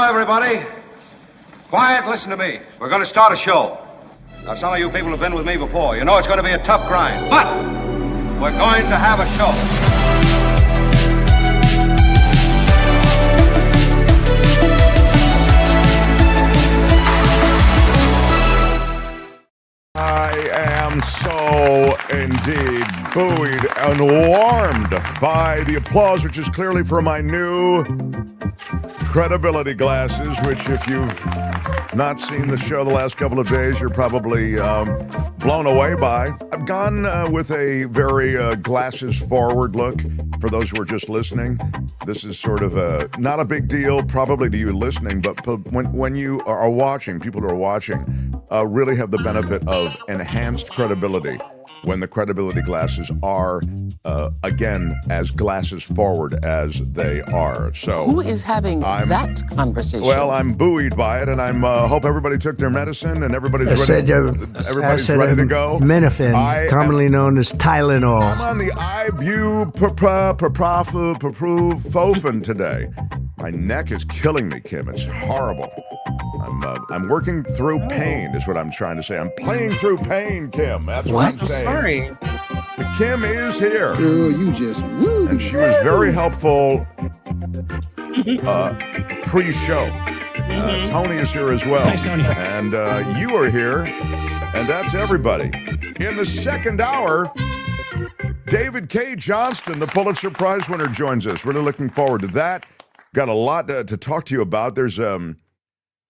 Now, everybody, quiet, listen to me. We're going to start a show. Now, some of you people have been with me before. You know it's going to be a tough grind, but we're going to have a show. I am so indeed buoyed and warmed by the applause, which is clearly for my new credibility glasses, which if you've not seen the show the last couple of days, you're probably blown away by. I've gone with a very glasses forward look. For those who are just listening, this is sort of not a big deal probably to you listening, but when you are watching, people who are watching really have the benefit of enhanced credibility when the credibility glasses are, again, as glasses forward as they are. So who is having that conversation? Well, I'm buoyed by it, and I'm hope everybody took their medicine and everyboed ready to go. Menafin, commonly known as Tylenol. I'm on the ibuprofen today. My neck is killing me, Kim. It's horrible. I'm working through pain, is what I'm trying to say. I'm playing through pain, Kim. That's what I'm saying. Sorry. But Kim is here. Girl, you just woo. And she was very helpful pre-show. Tony is here as well. Thanks, Tony. And you are here, and that's everybody. In the second hour, David Cay Johnston, the Pulitzer Prize winner, joins us. Really looking forward to that. Got a lot to talk to you about. There's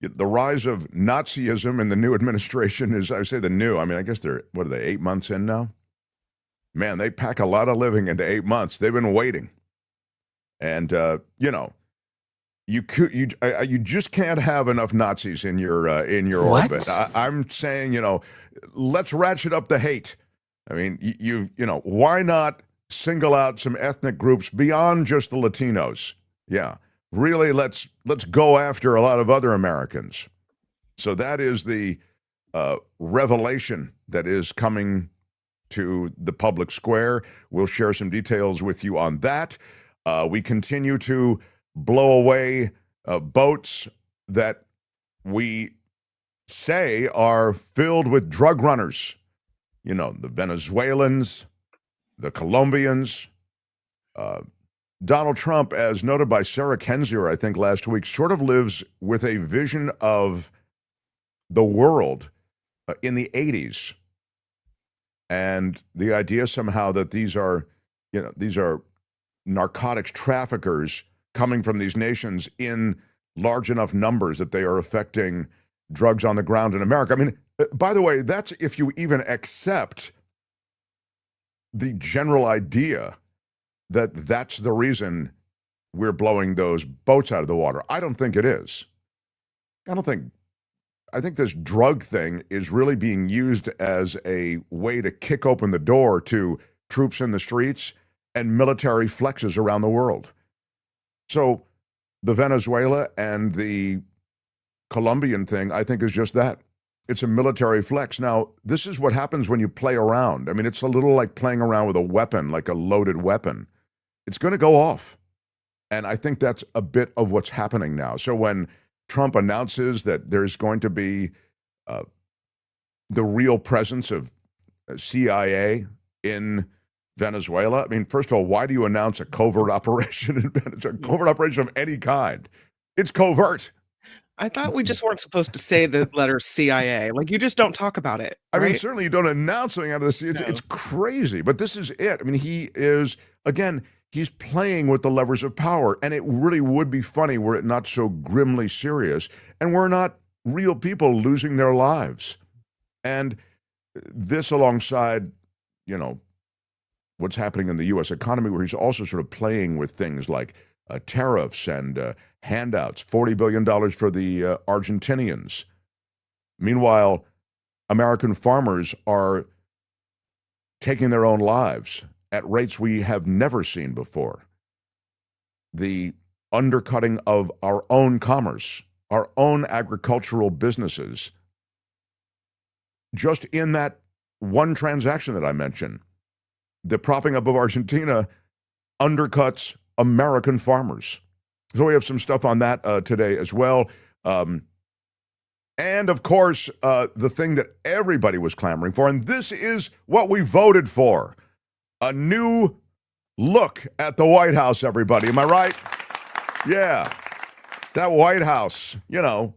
the rise of Nazism in the new administration is, I say the new, I mean, I guess they're, what are they, 8 months in now? Man, they pack a lot of living into 8 months. They've been waiting. And, you know, you just can't have enough Nazis in your orbit. I'm saying, you know, let's ratchet up the hate. I mean, you know, why not single out some ethnic groups beyond just the Latinos? Yeah. Really, let's go after a lot of other Americans. So that is the revelation that is coming to the public square. We'll share some details with you on that. We continue to blow away boats that we say are filled with drug runners. You know, the Venezuelans, the Colombians, Donald Trump, as noted by Sarah Kendzior, I think last week, sort of lives with a vision of the world in the 80s. And the idea somehow that these are narcotics traffickers coming from these nations in large enough numbers that they are affecting drugs on the ground in America. I mean, by the way, that's if you even accept the general idea that that's the reason we're blowing those boats out of the water. I don't think it is. I think this drug thing is really being used as a way to kick open the door to troops in the streets and military flexes around the world. So the Venezuela and the Colombian thing, I think, is just that. It's a military flex. Now, this is what happens when you play around. I mean, it's a little like playing around with a weapon, like a loaded weapon. It's going to go off. And I think that's a bit of what's happening now. So when Trump announces that there's going to be the real presence of CIA in Venezuela, I mean, first of all, why do you announce a covert operation in Venezuela? A covert operation of any kind. It's covert. I thought we just weren't supposed to say the letter CIA. Like, you just don't talk about it. I right? mean, certainly you don't announce something out of this. It's crazy. But this is it. I mean, he is, again, he's playing with the levers of power. And it really would be funny were it not so grimly serious. And we're not real people losing their lives. And this alongside, you know, what's happening in the U.S. economy, where he's also sort of playing with things like tariffs and handouts, $40 billion for the Argentinians. Meanwhile, American farmers are taking their own lives at rates we have never seen before. The undercutting of our own commerce, our own agricultural businesses, just in that one transaction that I mentioned, the propping up of Argentina undercuts American farmers. So we have some stuff on that today as well. And, of course, the thing that everybody was clamoring for, and this is what we voted for, a new look at the White House, everybody. Am I right? Yeah. That White House, you know,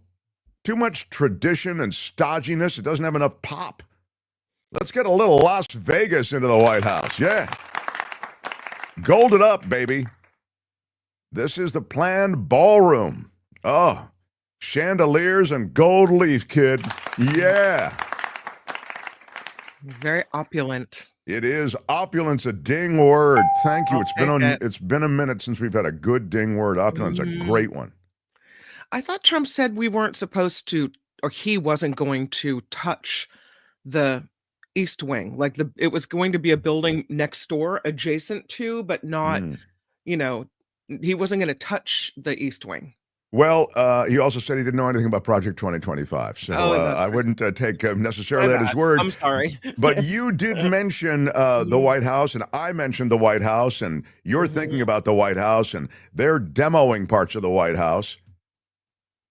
too much tradition and stodginess. It doesn't have enough pop. Let's get a little Las Vegas into the White House. Yeah. Gold it up, baby. This is the planned ballroom. Oh, chandeliers and gold leaf, kid. Yeah. Very opulent. It is. Opulence, a ding word. Thank you. I'll It's been a minute since we've had a good ding word. Opulence, a great one. I thought Trump said we weren't supposed to, or he wasn't going to touch the East Wing. Like it was going to be a building next door adjacent to, but not, you know, he wasn't going to touch the East Wing. Well, he also said he didn't know anything about Project 2025, so I wouldn't take necessarily at his word. I'm sorry. But you did mention the White House, and I mentioned the White House, and you're thinking about the White House, and they're demoing parts of the White House.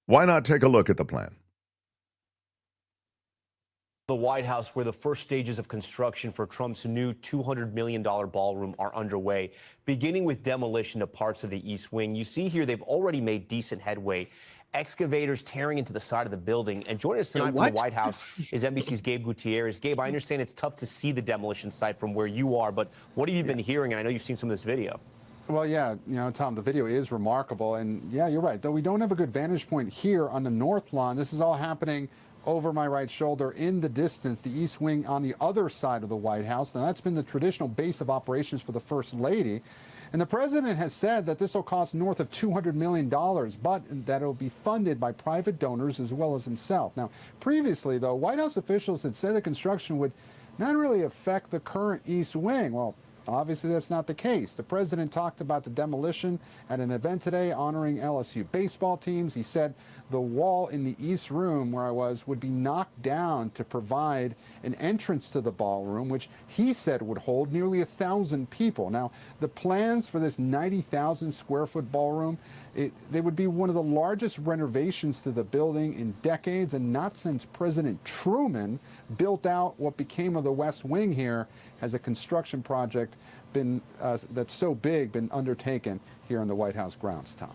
Why not take a look at the plan? The White House, where the first stages of construction for Trump's new $200 million ballroom are underway, beginning with demolition of parts of the East Wing. You see here they've already made decent headway. Excavators tearing into the side of the building. And joining us tonight from the White House is NBC's Gabe Gutierrez. Gabe, I understand it's tough to see the demolition site from where you are, but what have you been hearing? And I know you've seen some of this video. Well, yeah, you know, Tom, the video is remarkable. And yeah, you're right. Though we don't have a good vantage point here on the North Lawn, this is all happening over my right shoulder in the distance, the East Wing on the other side of the White House. Now, that's been the traditional base of operations for the First Lady. And the president has said that this will cost north of $200 million, but that it will be funded by private donors as well as himself. Now, previously, though, White House officials had said the construction would not really affect the current East Wing. Well, obviously, that's not the case. The president talked about the demolition at an event today honoring LSU baseball teams. He said the wall in the East Room where I was would be knocked down to provide an entrance to the ballroom, which he said would hold nearly 1,000 people. Now, the plans for this 90,000 square foot ballroom, they would be one of the largest renovations to the building in decades, and not since President Truman built out what became of the West Wing here has a construction project been that's so big been undertaken here on the White House grounds, Tom.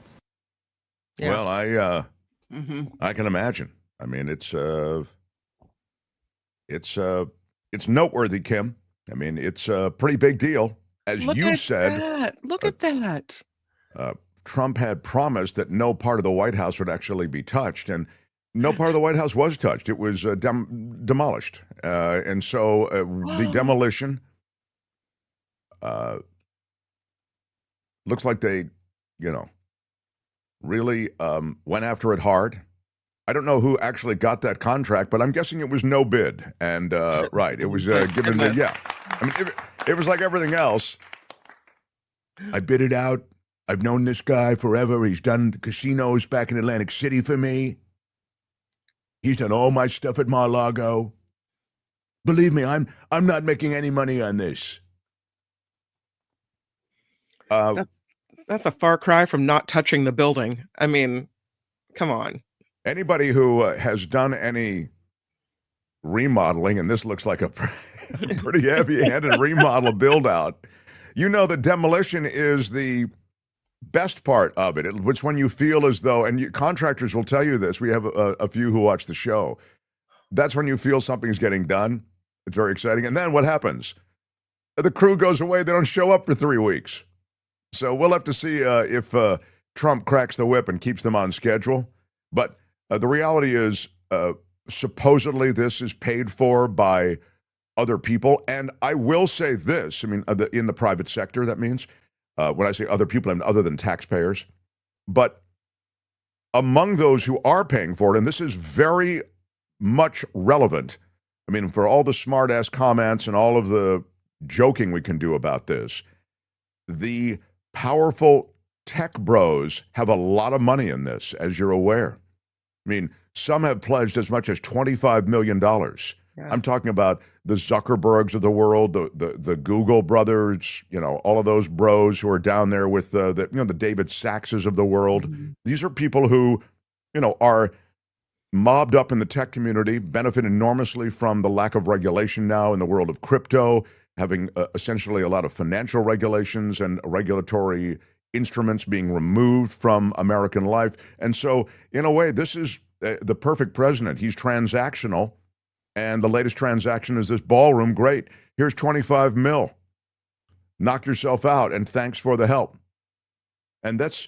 Yeah. Well, I can imagine. I mean, it's noteworthy, Kim. I mean, it's a pretty big deal, as you said. Look at that. Trump had promised that no part of the White House would actually be touched, and no part of the White House was touched. It was demolished. And so the demolition looks like they, really went after it hard. I don't know who actually got that contract, but I'm guessing it was no bid. And, right, it was given the, I mean, it was like everything else. I bid it out. I've known this guy forever. He's done casinos back in Atlantic City for me. He's done all my stuff at Mar-a-Lago. Believe me, I'm not making any money on this. That's a far cry from not touching the building. I mean, come on. Anybody who has done any remodeling, and this looks like a pretty heavy-handed remodel build-out, the demolition is the best part of it. It's when you feel as though, and contractors will tell you this, we have a few who watch the show, that's when you feel something's getting done. It's very exciting. And then what happens? The crew goes away. They don't show up for 3 weeks. So we'll have to see if Trump cracks the whip and keeps them on schedule. But the reality is, supposedly this is paid for by other people. And I will say this, I mean, in the private sector, that means, when I say other people, I mean other than taxpayers. But among those who are paying for it, and this is very much relevant, I mean, for all the smart-ass comments and all of the joking we can do about this, the powerful tech bros have a lot of money in this, as you're aware. I mean, some have pledged as much as $25 million Yeah. I'm talking about the Zuckerbergs of the world, the Google brothers, all of those bros who are down there with the David Saxes of the world. Mhm. These are people who, are mobbed up in the tech community, benefit enormously from the lack of regulation now in the world of crypto, having essentially a lot of financial regulations and regulatory instruments being removed from American life. And so, in a way, this is the perfect president. He's transactional, and the latest transaction is this ballroom. Great. Here's 25 mil. Knock yourself out, and thanks for the help. And that's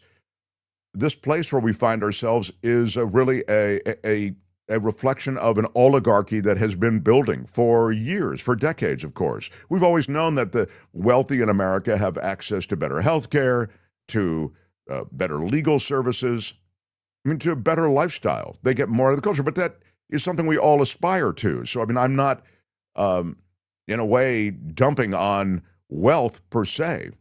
this place where we find ourselves is really a reflection of an oligarchy that has been building for years, for decades, of course. We've always known that the wealthy in America have access to better health care, to better legal services, to a better lifestyle. They get more of the culture, but that is something we all aspire to. So, I'm not, in a way, dumping on wealth per se.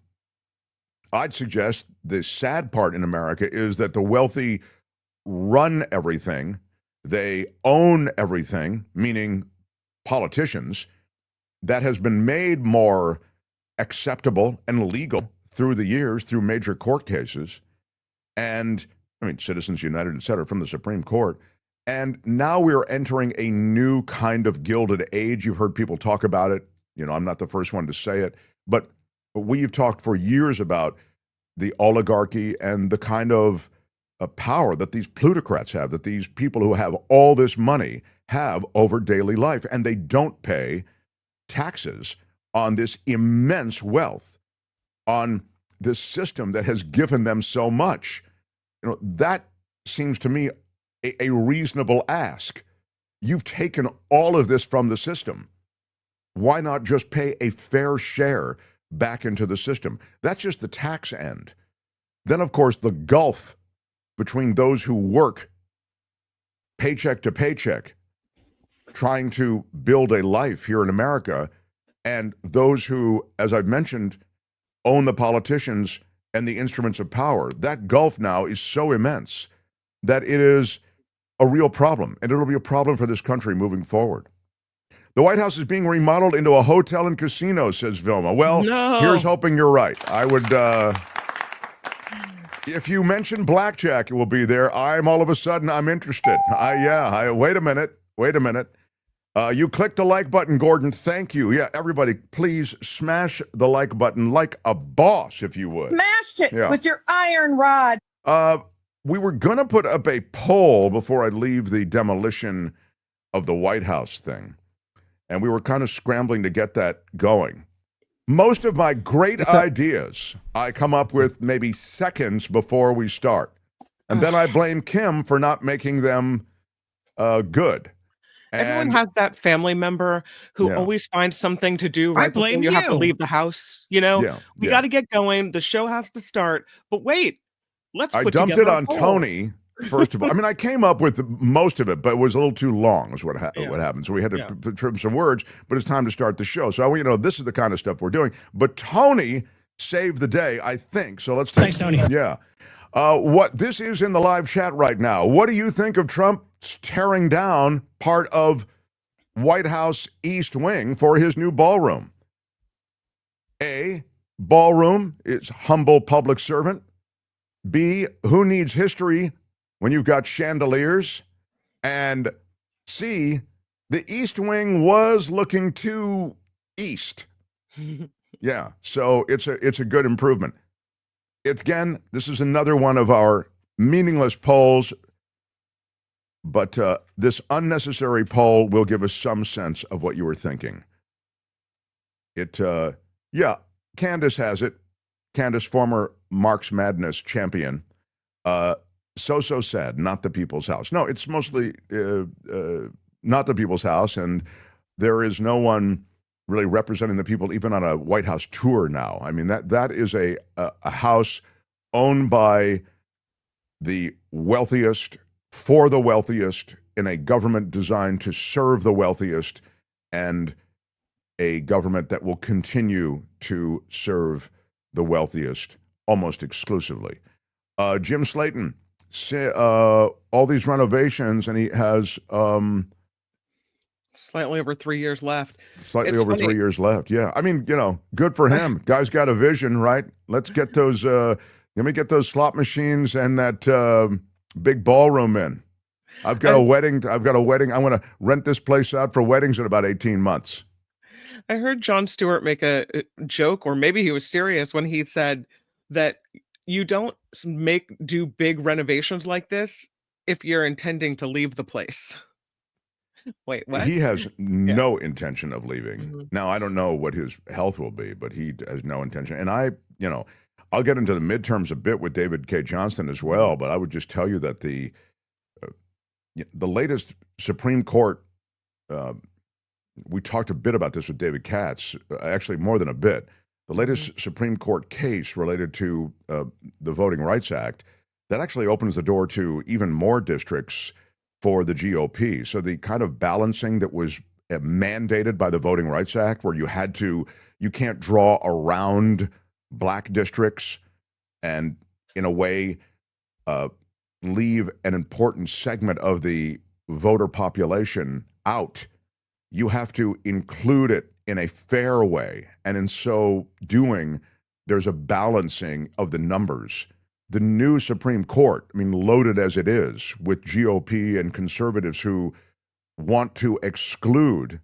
I'd suggest the sad part in America is that the wealthy run everything. They own everything, meaning politicians. That has been made more acceptable and legal through the years, through major court cases. And, Citizens United, et cetera, from the Supreme Court. And now we're entering a new kind of gilded age. You've heard people talk about it. I'm not the first one to say it. But we've talked for years about the oligarchy and the kind of power that these plutocrats have, that these people who have all this money have over daily life. And they don't pay taxes on this immense wealth, on this system that has given them so much. That seems to me a reasonable ask. You've taken all of this from the system. Why not just pay a fair share back into the system? That's just the tax end. Then, of course, the gulf between those who work paycheck to paycheck, trying to build a life here in America, and those who, as I've mentioned, own the politicians and the instruments of power. That gulf now is so immense that it is a real problem, and it'll be a problem for this country moving forward. The White House is being remodeled into a hotel and casino, says Vilma. Well, No. Here's hoping you're right. I would, if you mention blackjack, it will be there. I'm all of a sudden, I'm interested. Wait a minute. You click the like button, Gordon. Thank you. Yeah, everybody, please smash the like button like a boss, if you would. Smashed it with your iron rod. We were going to put up a poll before I leave the demolition of the White House thing. And we were kind of scrambling to get that going. Most of my great ideas I come up with maybe seconds before we start. And then I blame Kim for not making them good. Everyone has that family member who always finds something to do right before you have to leave the house. We got to get going. The show has to start. But wait, I dumped it on Tony, first of all. I came up with most of it, but it was a little too long is what happened. So we had to trim some words, but it's time to start the show. So, this is the kind of stuff we're doing. But Tony saved the day, I think. So let's take Thanks, Tony. Yeah. This is in the live chat right now. What do you think of Trump tearing down part of White House East Wing for his new ballroom? A, ballroom is humble public servant. B, who needs history when you've got chandeliers? And C, the East Wing was looking too east. Yeah, so it's a good improvement. Again, this is another one of our meaningless polls, but this unnecessary poll will give us some sense of what you were thinking. Candace has it. Candace, former Marx Madness champion. So sad, not the People's House. No, it's mostly not the People's House, and there is no one really representing the people, even on a White House tour now. That is a house owned by the wealthiest, for the wealthiest, in a government designed to serve the wealthiest, and a government that will continue to serve the wealthiest almost exclusively. Jim Slayton, all these renovations, and he has Slightly over 3 years left. Slightly It's over funny. 3 years left. Yeah. I mean, good for him. Guy's got a vision, right? Let's get those, let me get those slot machines and that big ballroom in. I've got a wedding. I want to rent this place out for weddings in about 18 months. I heard Jon Stewart make a joke, or maybe he was serious when he said that you don't do big renovations like this if you're intending to leave the place. Wait, what? He has no intention of leaving. Mm-hmm. Now, I don't know what his health will be, but he has no intention. And I'll get into the midterms a bit with David Cay Johnston as well, but I would just tell you that the latest Supreme Court, we talked a bit about this with David Katz, actually more than a bit. The latest Supreme Court case related to the Voting Rights Act, that actually opens the door to even more districts for the GOP. So the kind of balancing that was mandated by the Voting Rights Act, where you can't draw around black districts and in a way leave an important segment of the voter population out. You have to include it in a fair way. And in so doing, there's a balancing of the numbers. The new Supreme Court, loaded as it is with GOP and conservatives who want to exclude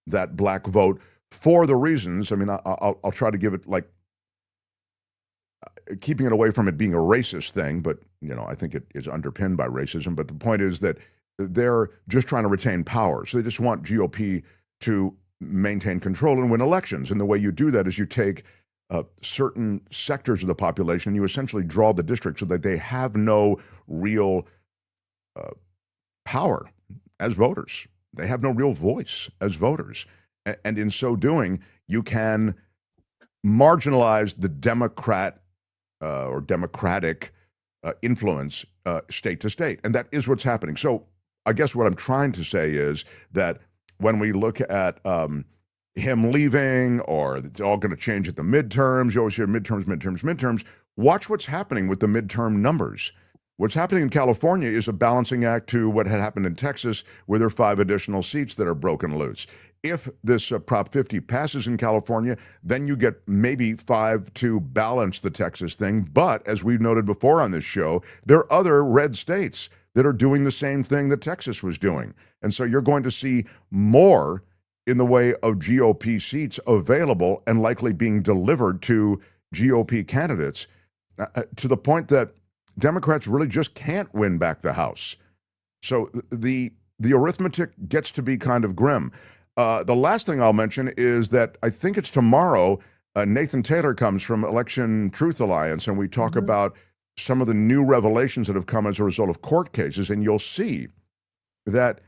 that black vote for the reasons, I'll try to give it like keeping it away from it being a racist thing, but I think it is underpinned by racism. But the point is that they're just trying to retain power. So they just want GOP to maintain control and win elections. And the way you do that is you take certain sectors of the population and you essentially draw the district so that they have no real power as voters. They have no real voice as voters. And in so doing, you can marginalize the Democrat or Democratic influence state to state. And that is what's happening. So I guess what I'm trying to say is that when we look at him leaving, or it's all going to change at the midterms, you always hear midterms, watch what's happening with the midterm numbers. What's happening in California is a balancing act to what had happened in Texas, where there are 5 additional seats that are broken loose. If this Prop 50 passes in California, then you get maybe 5 to balance the Texas thing. But as we've noted before on this show, there are other red states that are doing the same thing that Texas was doing. And so you're going to see more in the way of GOP seats available and likely being delivered to GOP candidates to the point that Democrats really just can't win back the House. So the arithmetic gets to be kind of grim. The last thing I'll mention is that I think it's tomorrow, Nathan Taylor comes from Election Truth Alliance, and we talk about some of the new revelations that have come as a result of court cases, and you'll see that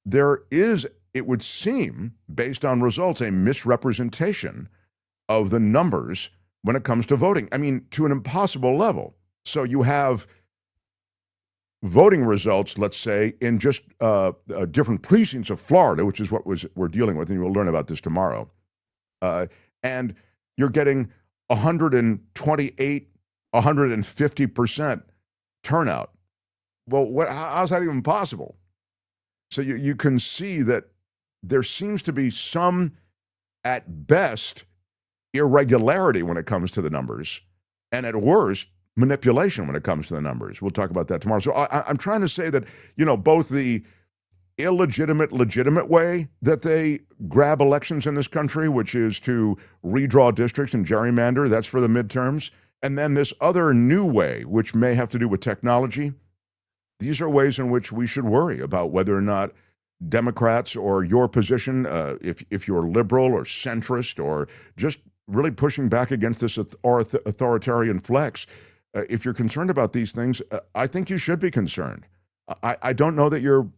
there is, it would seem, based on results, a misrepresentation of the numbers when it comes to voting. To an impossible level. So you have voting results, let's say, in just different precincts of Florida, which is what we're dealing with, and you'll learn about this tomorrow. And you're getting 128, 150% turnout. Well, how's that even possible? So you can see that there seems to be some, at best, irregularity when it comes to the numbers, and at worst, manipulation when it comes to the numbers. We'll talk about that tomorrow. So I'm trying to say that, both the legitimate way that they grab elections in this country, which is to redraw districts and gerrymander, that's for the midterms, and then this other new way, which may have to do with technology. These are ways in which we should worry about whether or not Democrats, or your position, if you're liberal or centrist or just really pushing back against this authoritarian flex, if you're concerned about these things, I think you should be concerned. I don't know that you're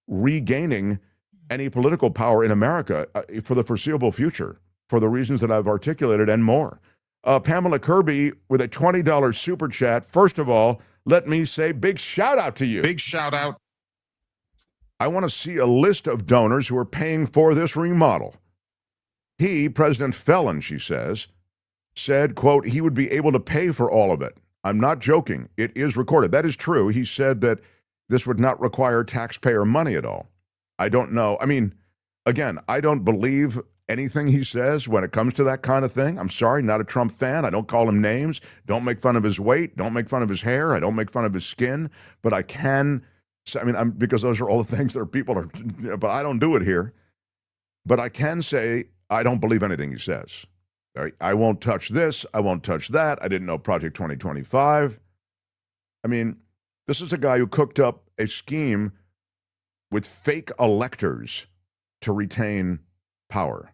regaining any political power in America for the foreseeable future, for the reasons that I've articulated and more. Pamela Kirby with a $20 super chat. First of all, let me say big shout out to you. Big shout out. I want to see a list of donors who are paying for this remodel. He, President Felon, she said, quote, he would be able to pay for all of it. I'm not joking. It is recorded. That is true. He said that this would not require taxpayer money at all. I don't know. again, I don't believe anything he says when it comes to that kind of thing. I'm sorry, not a Trump fan. I don't call him names. Don't make fun of his weight. Don't make fun of his hair. I don't make fun of his skin. But I can say, because those are all the things that people are, but I don't do it here. But I can say I don't believe anything he says. All right? I won't touch this. I won't touch that. I didn't know Project 2025. This is a guy who cooked up a scheme with fake electors to retain power.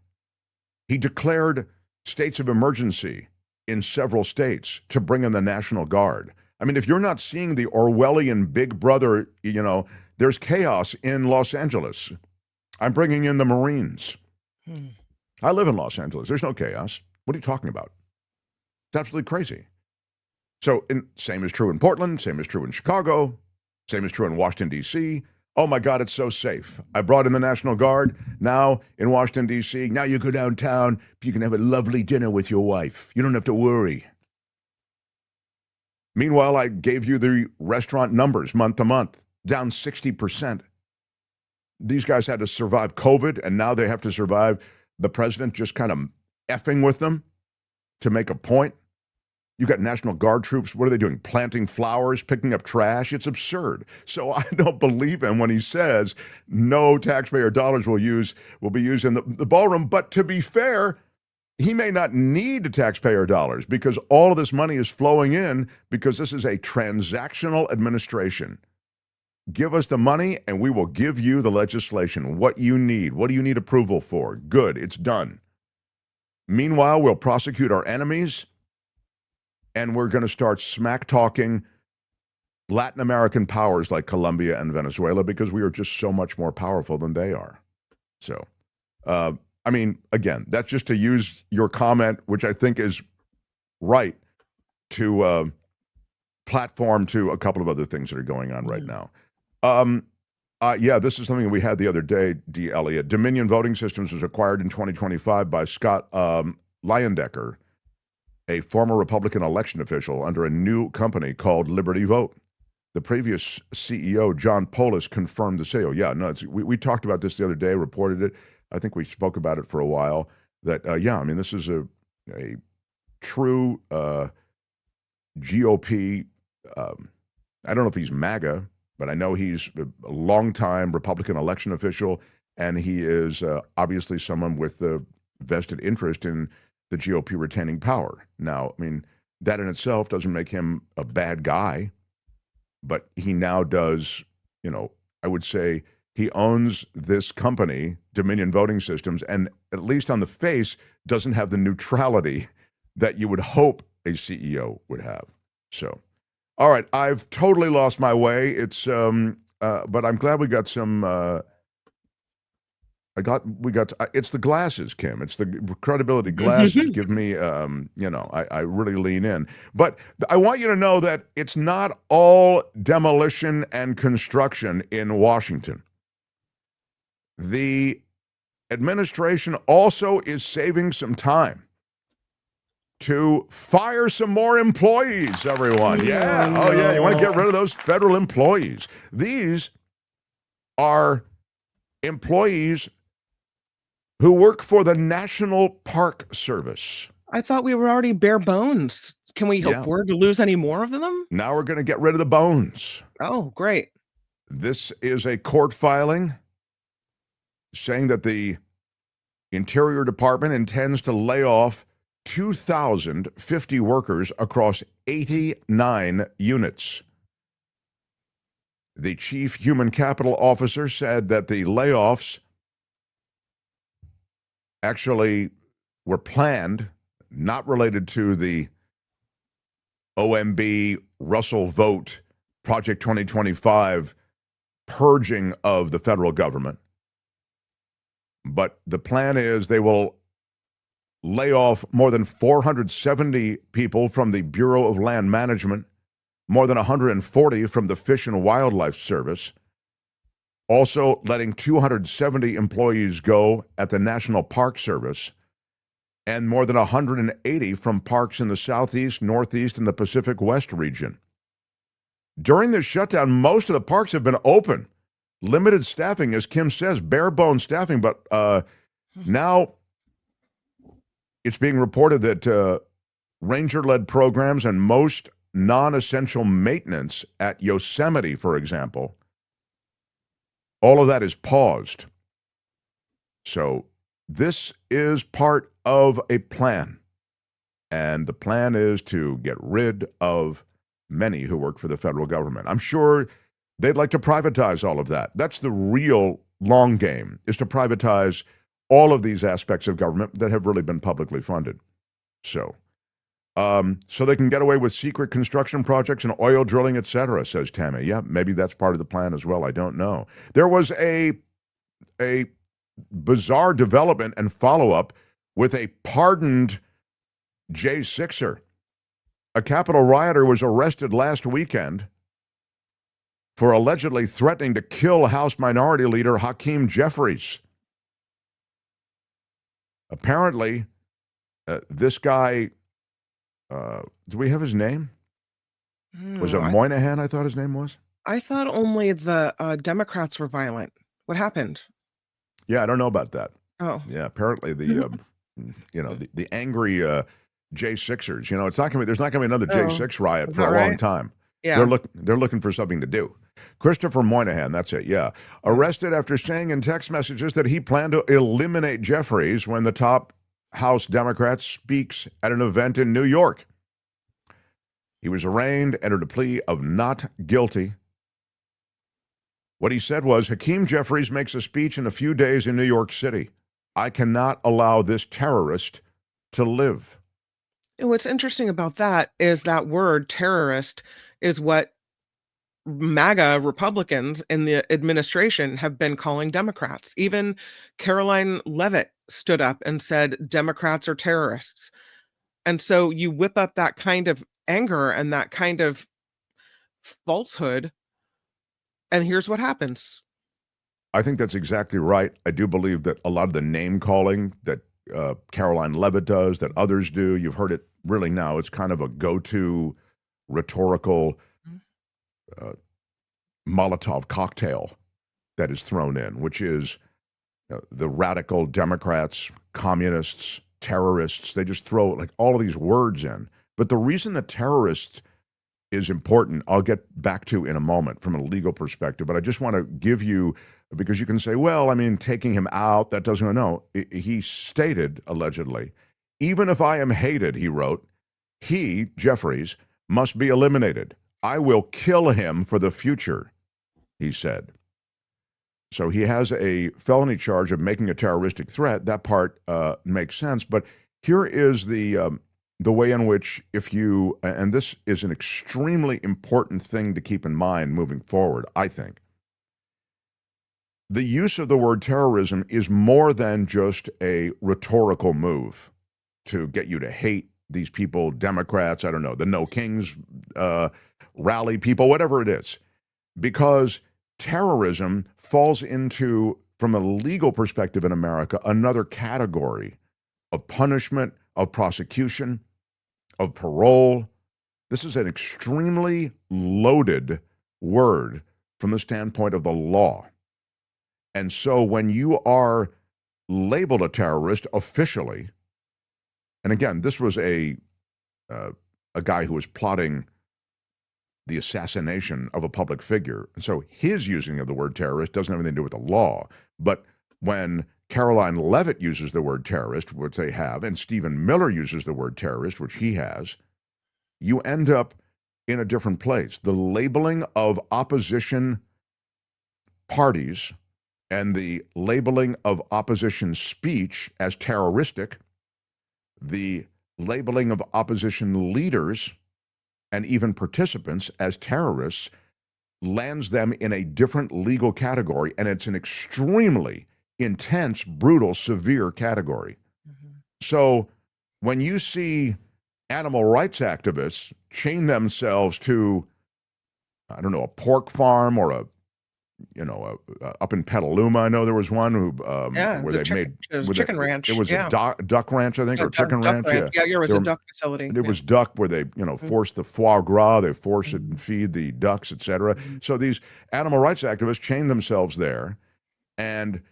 He declared states of emergency in several states to bring in the National Guard. If you're not seeing the Orwellian Big Brother, there's chaos in Los Angeles. I'm bringing in the Marines. I live in Los Angeles. There's no chaos. What are you talking about? It's absolutely crazy. So same is true in Portland. Same is true in Chicago. Same is true in Washington, D.C. Oh, my God, it's so safe. I brought in the National Guard. Now in Washington, D.C., now you go downtown. You can have a lovely dinner with your wife. You don't have to worry. Meanwhile, I gave you the restaurant numbers month to month, down 60%. These guys had to survive COVID, and now they have to survive the president just kind of effing with them to make a point. You got National Guard troops. What are they doing? Planting flowers, picking up trash? It's absurd. So I don't believe him when he says no taxpayer dollars will be used in the ballroom. But to be fair, he may not need taxpayer dollars because all of this money is flowing in because this is a transactional administration. Give us the money and we will give you the legislation. What you need. What do you need approval for? Good. It's done. Meanwhile, we'll prosecute our enemies. And we're going to start smack-talking Latin American powers like Colombia and Venezuela because we are just so much more powerful than they are. So, again, that's just to use your comment, which I think is right, to platform to a couple of other things that are going on right now. This is something we had the other day, D. Elliott. Dominion Voting Systems was acquired in 2025 by Scott Leyendecker, a former Republican election official, under a new company called Liberty Vote. The previous CEO, John Polis, confirmed the sale. We talked about this the other day, reported it. I think we spoke about it for a while. That, this is a true GOP, I don't know if he's MAGA, but I know he's a longtime Republican election official, and he is obviously someone with a vested interest in the GOP retaining power. Now, that in itself doesn't make him a bad guy, but he now does, I would say he owns this company, Dominion Voting Systems, and at least on the face, doesn't have the neutrality that you would hope a CEO would have. So, all right, I've totally lost my way. It's, but I'm glad we got some, it's the glasses, Kim. It's the credibility glasses give me, I really lean in. But I want you to know that it's not all demolition and construction in Washington. The administration also is saving some time to fire some more employees, everyone. Yeah. Oh, yeah. You want to get rid of those federal employees. These are employees who work for the National Park Service. I thought we were already bare bones. Can we afford to lose any more of them? Now we're going to get rid of the bones. Oh, great. This is a court filing saying that the Interior Department intends to lay off 2,050 workers across 89 units. The chief human capital officer said that the layoffs actually were planned, not related to the OMB Russell vote, Project 2025 purging of the federal government. But the plan is they will lay off more than 470 people from the Bureau of Land Management, more than 140 from the Fish and Wildlife Service, also letting 270 employees go at the National Park Service, and more than 180 from parks in the Southeast, Northeast, and the Pacific West region. During this shutdown, most of the parks have been open, limited staffing, as Kim says, bare bones staffing. But now it's being reported that ranger-led programs and most non-essential maintenance at Yosemite, for example, all of that is paused. So this is part of a plan. And the plan is to get rid of many who work for the federal government. I'm sure they'd like to privatize all of that. That's the real long game, is to privatize all of these aspects of government that have really been publicly funded. So they can get away with secret construction projects and oil drilling, et cetera, says Tammy. Yeah, maybe that's part of the plan as well. I don't know. There was a bizarre development and follow-up with a pardoned J6er. A Capitol rioter was arrested last weekend for allegedly threatening to kill House Minority Leader Hakeem Jeffries. Apparently, this guy, do we have his name? Was it Moynihan, I thought his name was? I thought only the Democrats were violent. What happened? Yeah, I don't know about that. Oh. Yeah, apparently the angry J6ers, it's not going to be, there's not going to be another J6 riot for a long time. Yeah. They're looking for something to do. Christopher Moynihan, that's it, yeah. Arrested after saying in text messages that he planned to eliminate Jeffries when the top House Democrat speaks at an event in New York. He was arraigned, entered a plea of not guilty. What he said was, Hakeem Jeffries makes a speech in a few days in New York City. I cannot allow this terrorist to live. And what's interesting about that is that word terrorist is what MAGA Republicans in the administration have been calling Democrats. Even Karoline Leavitt stood up and said Democrats are terrorists. And so you whip up that kind of anger and that kind of falsehood, and here's what happens. I think that's exactly right. I do believe that a lot of the name calling that Karoline Leavitt does, that others do, you've heard it really now. It's kind of a go-to rhetorical Molotov cocktail that is thrown in, which is the radical Democrats, communists, terrorists. They just throw like all of these words in. But the reason that terrorist is important, I'll get back to in a moment from a legal perspective. But I just want to give you, because you can say, well, I mean, taking him out, that doesn't, no. He stated, allegedly, even if I am hated, he wrote, he, Jeffries, must be eliminated. I will kill him for the future, he said. So he has a felony charge of making a terroristic threat. That part makes sense. But here is the way in which, if you, and this is an extremely important thing to keep in mind moving forward, I think. The use of the word terrorism is more than just a rhetorical move to get you to hate these people, Democrats, I don't know, the No Kings rally people, whatever it is. Because terrorism falls into, from a legal perspective in America, another category of punishment, of prosecution, of parole. This is an extremely loaded word from the standpoint of the law. And so when you are labeled a terrorist officially, and again, this was a guy who was plotting the assassination of a public figure. And so his using of the word terrorist doesn't have anything to do with the law. But when Karoline Leavitt uses the word terrorist, which they have, and Stephen Miller uses the word terrorist, which he has, you end up in a different place. The labeling of opposition parties and the labeling of opposition speech as terroristic, the labeling of opposition leaders and even participants as terrorists lands them in a different legal category, and it's an extremely intense, brutal, severe category. Mm-hmm. So when you see animal rights activists chain themselves to, I don't know, a pork farm or a up in Petaluma, I know there was one who where they chicken, made chicken ranch. It was a duck ranch, I think, or chicken ranch. Yeah, it was a duck facility. It was duck where they force the foie gras, they force it and feed the ducks, etc. So these animal rights activists chained themselves there, and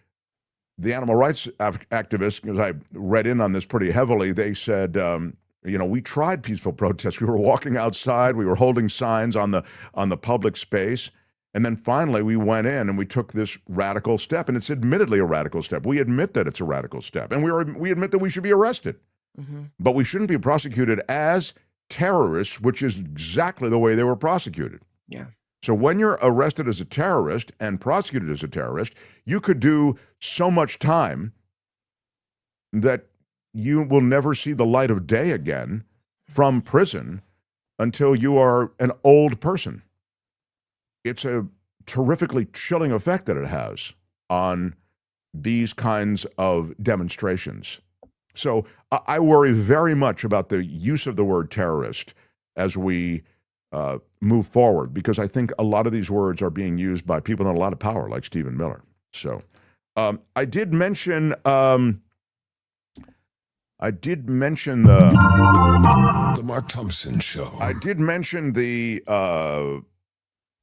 the animal rights activists, because I read in on this pretty heavily, they said, we tried peaceful protests. We were walking outside, we were holding signs on the public space. And then finally, we went in and we took this radical step, and it's admittedly a radical step. We admit that it's a radical step, and we admit that we should be arrested. But we shouldn't be prosecuted as terrorists, which is exactly the way they were prosecuted. Yeah. So when you're arrested as a terrorist and prosecuted as a terrorist, you could do so much time that you will never see the light of day again from prison until you are an old person. It's a terrifically chilling effect that it has on these kinds of demonstrations. So I worry very much about the use of the word terrorist as we move forward, because I think a lot of these words are being used by people in a lot of power, like Stephen Miller. So I did mention the Mark Thompson Show. I did mention the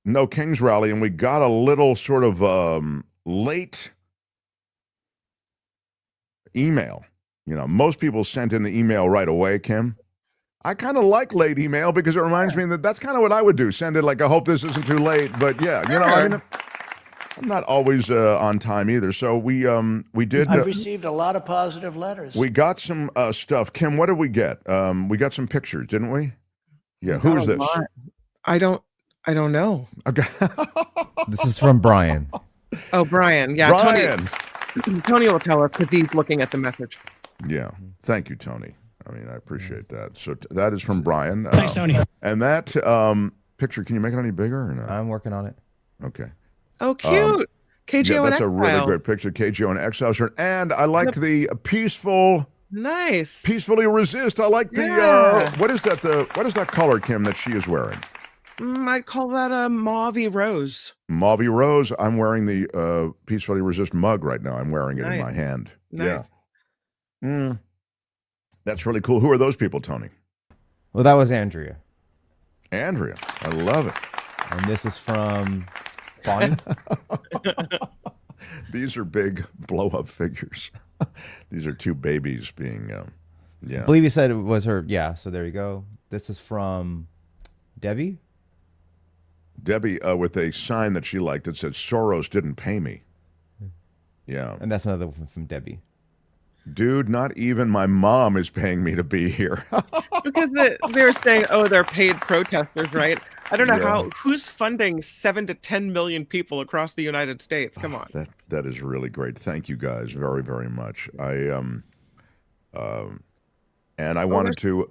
No Kings rally, and we got a little sort of late email. Most people sent in the email right away, Kim. I kind of like late email because it reminds me that's kind of what I would do. Send it like, I hope this isn't too late. But yeah, I'm not always on time either. So we did. I've received a lot of positive letters. We got some stuff. Kim, what did we get? We got some pictures, didn't we? Yeah. Who's this? I don't know. Okay. This is from Brian. Oh, Brian. Yeah, Brian. Tony will tell us because he's looking at the message. Yeah. Thank you, Tony. I appreciate that. So that is from Brian. Thanks, Tony. And that picture, can you make it any bigger or not? I'm working on it. Okay. Oh, cute. KGO yeah, in that's exile. a really great picture. KGO in exile shirt. And I like the peaceful. Nice. Peacefully resist. I like the, what is that color, Kim, that she is wearing? I'd call that a mauve rose. Mauve rose. I'm wearing the peacefully resist mug right now. I'm wearing it in my hand. Nice. Yeah. That's really cool. Who are those people, Tony? Well, that was Andrea. Andrea. I love it. And this is from Bonnie. These are big blow-up figures. These are two babies being, I believe you said it was her. Yeah, so there you go. This is from Debbie. Debbie with a sign that she liked that said, Soros didn't pay me. Yeah. And that's another one from Debbie. Dude, not even my mom is paying me to be here. Because they're saying, they're paid protesters, right? I don't know who's funding 7 to 10 million people across the United States. Come on. That is really great. Thank you guys very, very much. And I wanted to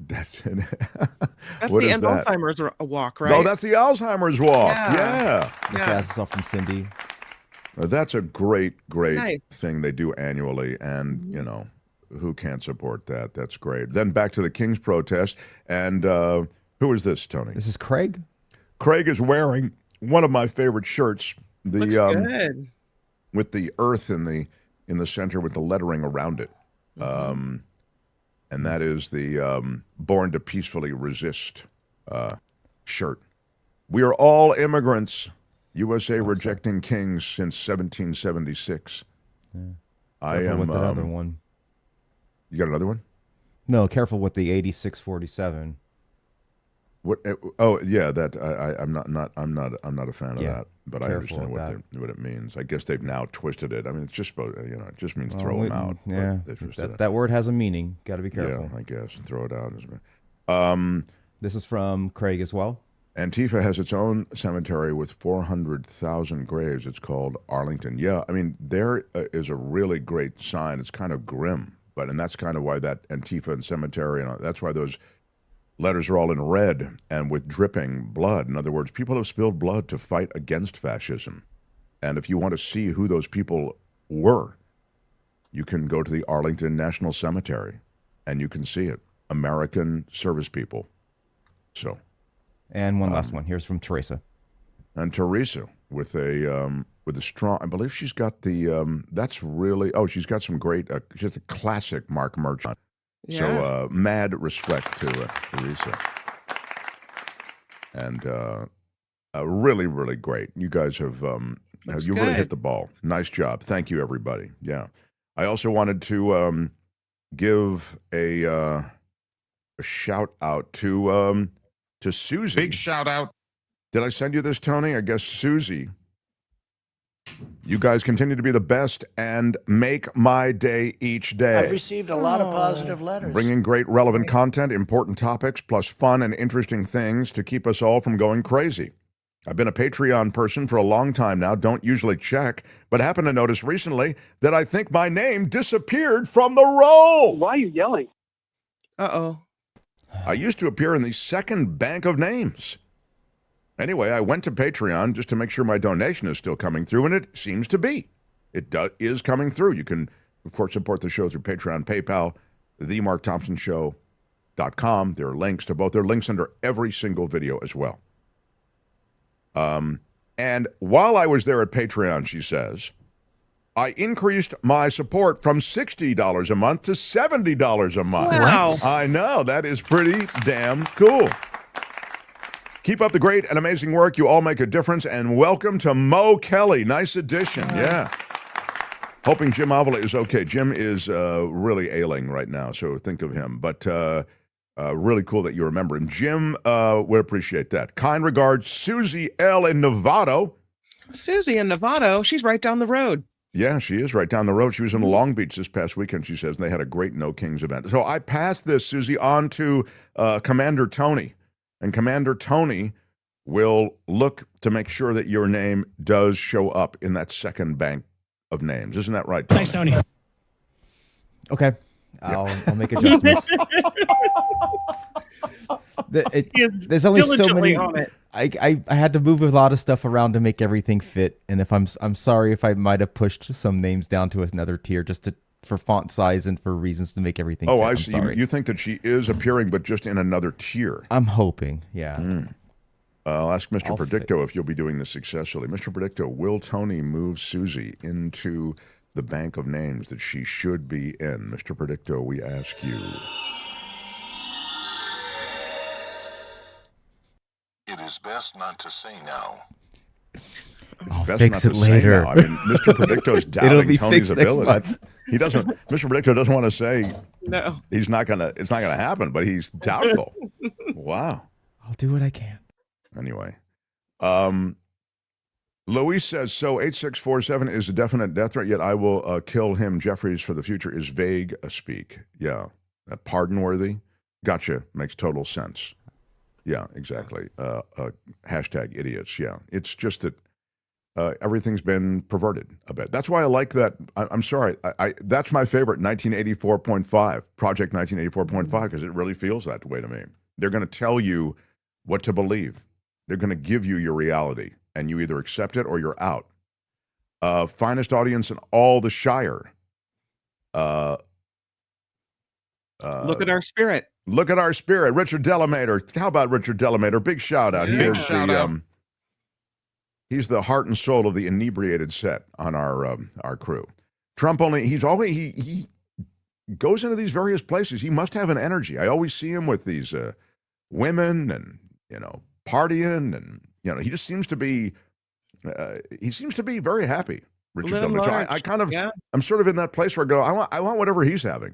that's the Alzheimer's walk, right? No, that's the Alzheimer's walk. Yeah. That's all from Cindy. That's a great thing they do annually, and who can't support that? That's great. Then back to the King's protest, and who is this, Tony? This is Craig. Craig is wearing one of my favorite shirts. Looks good. With the earth in the center with the lettering around it, and that is the "Born to Peacefully Resist" shirt. We are all immigrants. USA rejecting kings since 1776. Yeah. I am. With another one. You got another one? No, careful with the 8647. What? Oh, yeah. That I'm not a fan of that. But I understand what it means. I guess they've now twisted it. I mean, it's just it just means throw them out. Yeah, that word has a meaning. Got to be careful. Yeah, I guess throw it out. This is from Craig as well. Antifa has its own cemetery with 400,000 graves. It's called Arlington. Yeah, I mean, there is a really great sign. It's kind of grim, and that's kind of why that Antifa and cemetery, and that's why those letters are all in red and with dripping blood. In other words, people have spilled blood to fight against fascism. And if you want to see who those people were, you can go to the Arlington National Cemetery, and you can see it. American service people. So... And one last one. Here's from Teresa. And Teresa. with a strong. I believe she's got the. That's really. Oh, she's got some great. Just a classic Mark Merchant. Yeah. So mad respect to Teresa. And really, really great. You guys have you really hit the ball. Nice job. Thank you, everybody. Yeah. I also wanted to give a shout out to Susie. Big shout out. Did I send you this, Tony? I guess Susie. You guys continue to be the best and make my day each day. I've received a lot of positive letters. Bringing great relevant content, important topics, plus fun and interesting things to keep us all from going crazy. I've been a Patreon person for a long time now, don't usually check, but happened to notice recently that I think my name disappeared from the roll. Why are you yelling? Uh-oh. I used to appear in the second bank of names. Anyway, I went to Patreon just to make sure my donation is still coming through, and it seems to be. It is coming through. You can, of course, support the show through Patreon, PayPal, themarkthompsonshow.com. There are links to both. There are links under every single video as well. And while I was there at Patreon, she says, I increased my support from $60 a month to $70 a month. Wow. I know. That is pretty damn cool. Keep up the great and amazing work. You all make a difference. And welcome to Mo Kelly. Nice addition. Yeah. Hoping Jim Avila is okay. Jim is really ailing right now, so think of him. But really cool that you remember him. Jim would appreciate that. Kind regards, Susie L. in Novato. Susie in Novato, she's right down the road. Yeah, she is right down the road. She was in Long Beach this past weekend, she says, and they had a great No Kings event. So I passed this, Susie, on to Commander Tony. And Commander Tony will look to make sure that your name does show up in that second bank of names. Isn't that right, Tony? Thanks, Tony. Okay. I'll make adjustments. There's only so many. I had to move a lot of stuff around to make everything fit, and if I'm sorry if I might have pushed some names down to another tier just for font size and for reasons to make everything. Oh, fit. I see. You think that she is appearing, but just in another tier? I'm hoping. Yeah. I'll ask Mr. Predicto if you'll be doing this successfully. Mr. Predicto, will Tony move Susie into the bank of names that she should be in? Mr. Predicto, we ask you. It is best not to say now. It's I'll best fix not it to later. Say now. I mean, Mr. Predicto's It'll doubting be Tony's fixed next ability. month. He doesn't. Mr. Predicto doesn't want to say No. he's not gonna. It's not gonna happen, but he's doubtful. Wow. I'll do what I can. Anyway, Luis says, so 8647 is a definite death threat, yet I will kill him. Jeffries for the future is vague speak. Yeah. Pardon-worthy. Gotcha. Makes total sense. Yeah, exactly. Hashtag idiots. Yeah. It's just that everything's been perverted a bit. That's why I like that. I'm sorry. That's my favorite 1984.5, Project 1984.5, because it really feels that way to me. They're going to tell you what to believe. They're going to give you your reality, and you either accept it or you're out. Finest audience in all the Shire. Look at our spirit. Look at our spirit. Richard Delamater. How about Richard Delamater? Big shout out. He's the heart and soul of the inebriated set on our crew. Trump he goes into these various places. He must have an energy. I always see him with these women and, partying, and, he just seems to be, very happy. Richard Delamater. So I'm sort of in that place where I go, I want whatever he's having.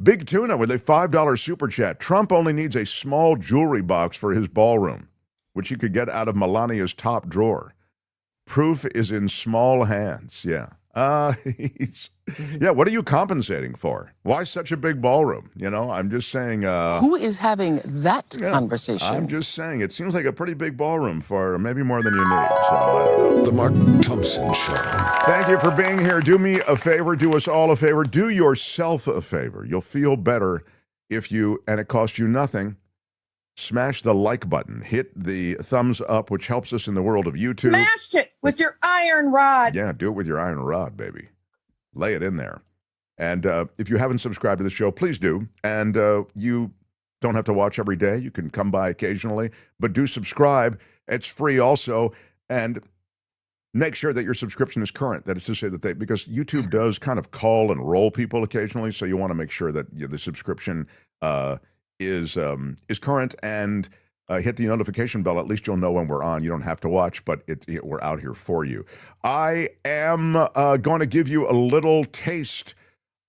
Big Tuna with a $5 super chat. Trump only needs a small jewelry box for his ballroom, which he could get out of Melania's top drawer. Proof is in small hands. Yeah. What are you compensating for? Why such a big ballroom? I'm just saying. Who is having that conversation? I'm just saying. It seems like a pretty big ballroom for maybe more than you need. So I don't know. The Mark Thompson Show. Thank you for being here. Do me a favor. Do us all a favor. Do yourself a favor. You'll feel better if you, and it costs you nothing, smash the like button. Hit the thumbs up, which helps us in the world of YouTube. Smash it with your iron rod. Yeah, do it with your iron rod, baby. Lay it in there. And if you haven't subscribed to the show, please do. And you don't have to watch every day. You can come by occasionally. But do subscribe. It's free also. And make sure that your subscription is current. That is to say that because YouTube does kind of call and roll people occasionally, so you want to make sure that the subscription is current and hit the notification bell. At least you'll know when we're on. You don't have to watch, but we're out here for you. I am going to give you a little taste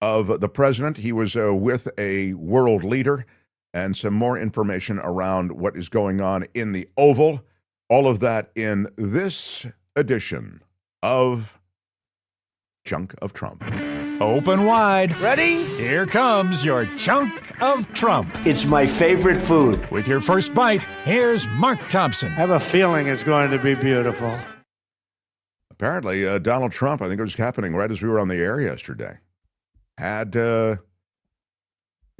of the president. He was with a world leader, and some more information around what is going on in the Oval. All of that in this edition of Chunk of Trump. Open wide. Ready? Here comes your chunk of Trump. It's my favorite food. With your first bite, here's Mark Thompson. I have a feeling it's going to be beautiful. Apparently, Donald Trump, I think it was happening right as we were on the air yesterday, had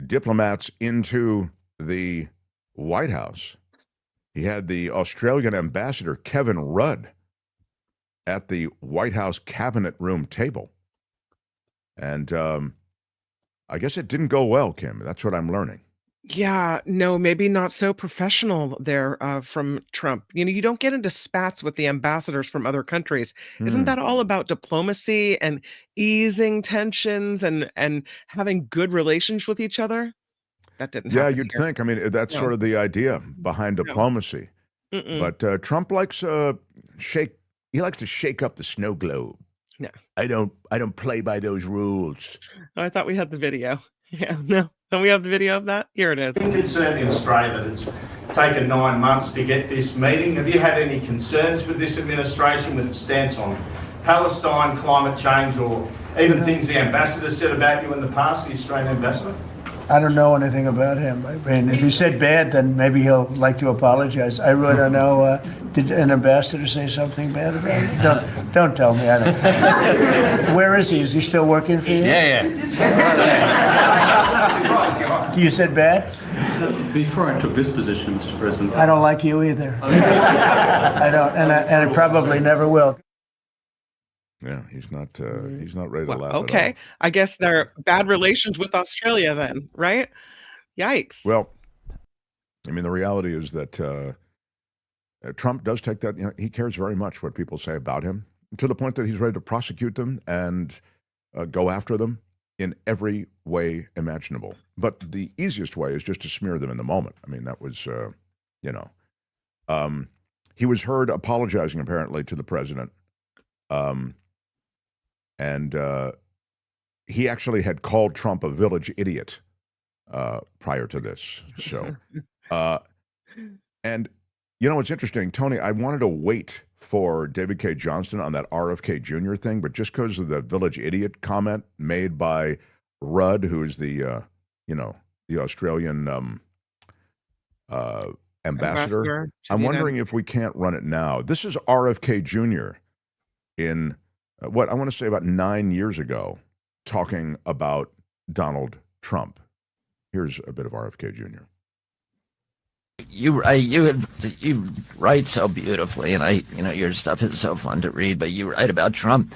diplomats into the White House. He had the Australian ambassador, Kevin Rudd, at the White House cabinet room table. And I guess it didn't go well, Kim. That's what I'm learning. Yeah, no, maybe not so professional there from Trump. You don't get into spats with the ambassadors from other countries. Isn't that all about diplomacy and easing tensions and having good relations with each other? That didn't happen you'd here. think. I mean, that's sort of the idea behind diplomacy. But Trump likes he likes to shake up the snow globe. No. I don't play by those rules. Oh, I thought we had the video. Yeah, no. Don't we have the video of that? Here it is. I think it's certainly in Australia that it's taken 9 months to get this meeting. Have you had any concerns with this administration, with its stance on Palestine, climate change, or even things the ambassador said about you in the past, the Australian ambassador? I don't know anything about him. I mean, if he said bad, then maybe he'll like to apologize. I really don't know. Did an ambassador say something bad about him? Don't tell me. I don't. Where is he? Is he still working for you? Yeah. You said bad? Before I took this position, Mr. President. I don't like you either. I don't, and I probably never will. Yeah, he's not ready to laugh Okay, at all. I guess they're bad relations with Australia then, right? Yikes. Well, I mean, the reality is that Trump does take that. He cares very much what people say about him, to the point that he's ready to prosecute them and go after them in every way imaginable. But the easiest way is just to smear them in the moment. I mean, that was, he was heard apologizing apparently to the president. And he actually had called Trump a village idiot prior to this. So, and what's interesting, Tony, I wanted to wait for David Cay Johnston on that RFK Jr. thing, but just because of the village idiot comment made by Rudd, who is the Australian ambassador, I'm wondering if we can't run it now. This is RFK Jr. in what I want to say about 9 years ago, talking about Donald Trump. Here's a bit of RFK Jr. You write so beautifully, and your stuff is so fun to read. But you write about Trump.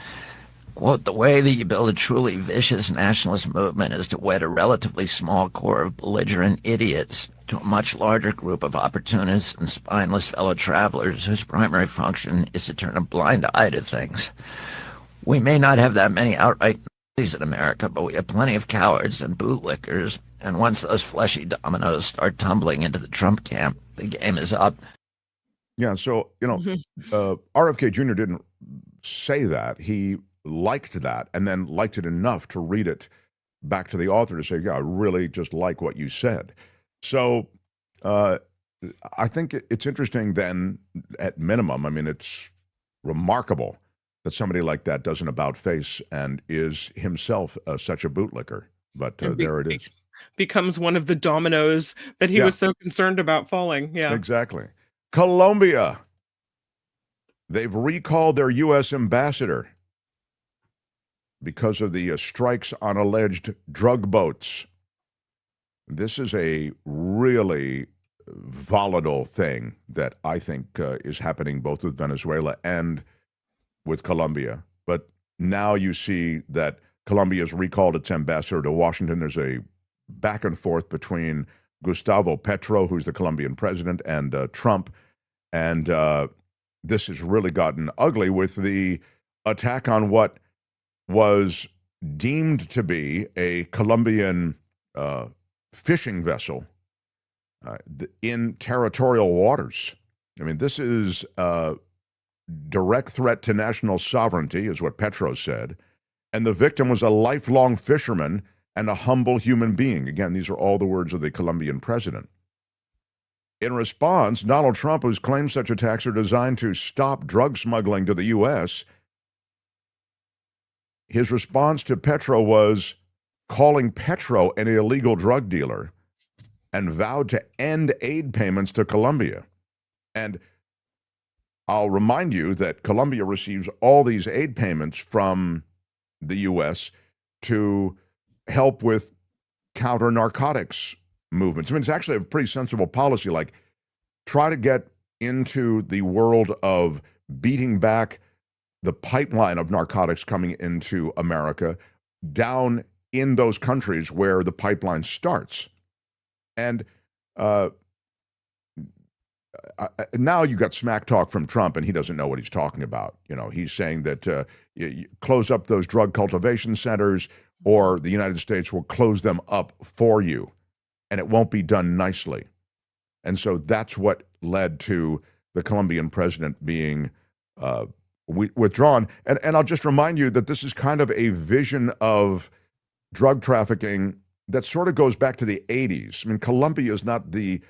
Quote, the way that you build a truly vicious nationalist movement is to wed a relatively small core of belligerent idiots to a much larger group of opportunists and spineless fellow travelers whose primary function is to turn a blind eye to things. We may not have that many outright Nazis in America, but we have plenty of cowards and bootlickers, and once those fleshy dominoes start tumbling into the Trump camp, the game is up. Yeah, so, RFK Jr. didn't say that. He liked that and then liked it enough to read it back to the author to say, yeah, I really just like what you said. So I think it's interesting then, at minimum, I mean, it's remarkable that somebody like that does an about face and is himself such a bootlicker. But there it is. Becomes one of the dominoes that he was so concerned about falling. Yeah, exactly. Colombia. They've recalled their U.S. ambassador because of the strikes on alleged drug boats. This is a really volatile thing that I think is happening both with Venezuela and with Colombia. But now you see that Colombia has recalled its ambassador to Washington. There's a back and forth between Gustavo Petro, who's the Colombian president, and Trump. And this has really gotten ugly with the attack on what was deemed to be a Colombian fishing vessel in territorial waters. I mean, this is a direct threat to national sovereignty, is what Petro said. And the victim was a lifelong fisherman and a humble human being. Again, these are all the words of the Colombian president. In response, Donald Trump, who's claimed such attacks are designed to stop drug smuggling to the U.S., his response to Petro was calling Petro an illegal drug dealer and vowed to end aid payments to Colombia. And I'll remind you that Colombia receives all these aid payments from the U.S. to help with counter-narcotics movements. I mean, it's actually a pretty sensible policy, like try to get into the world of beating back the pipeline of narcotics coming into America down in those countries where the pipeline starts. And now you got smack talk from Trump, and he doesn't know what he's talking about. You know, he's saying that you close up those drug cultivation centers, or the United States will close them up for you, and it won't be done nicely. And so that's what led to the Colombian president being withdrawn. And I'll just remind you that this is kind of a vision of drug trafficking that sort of goes back to the 80s. I mean, Colombia is not the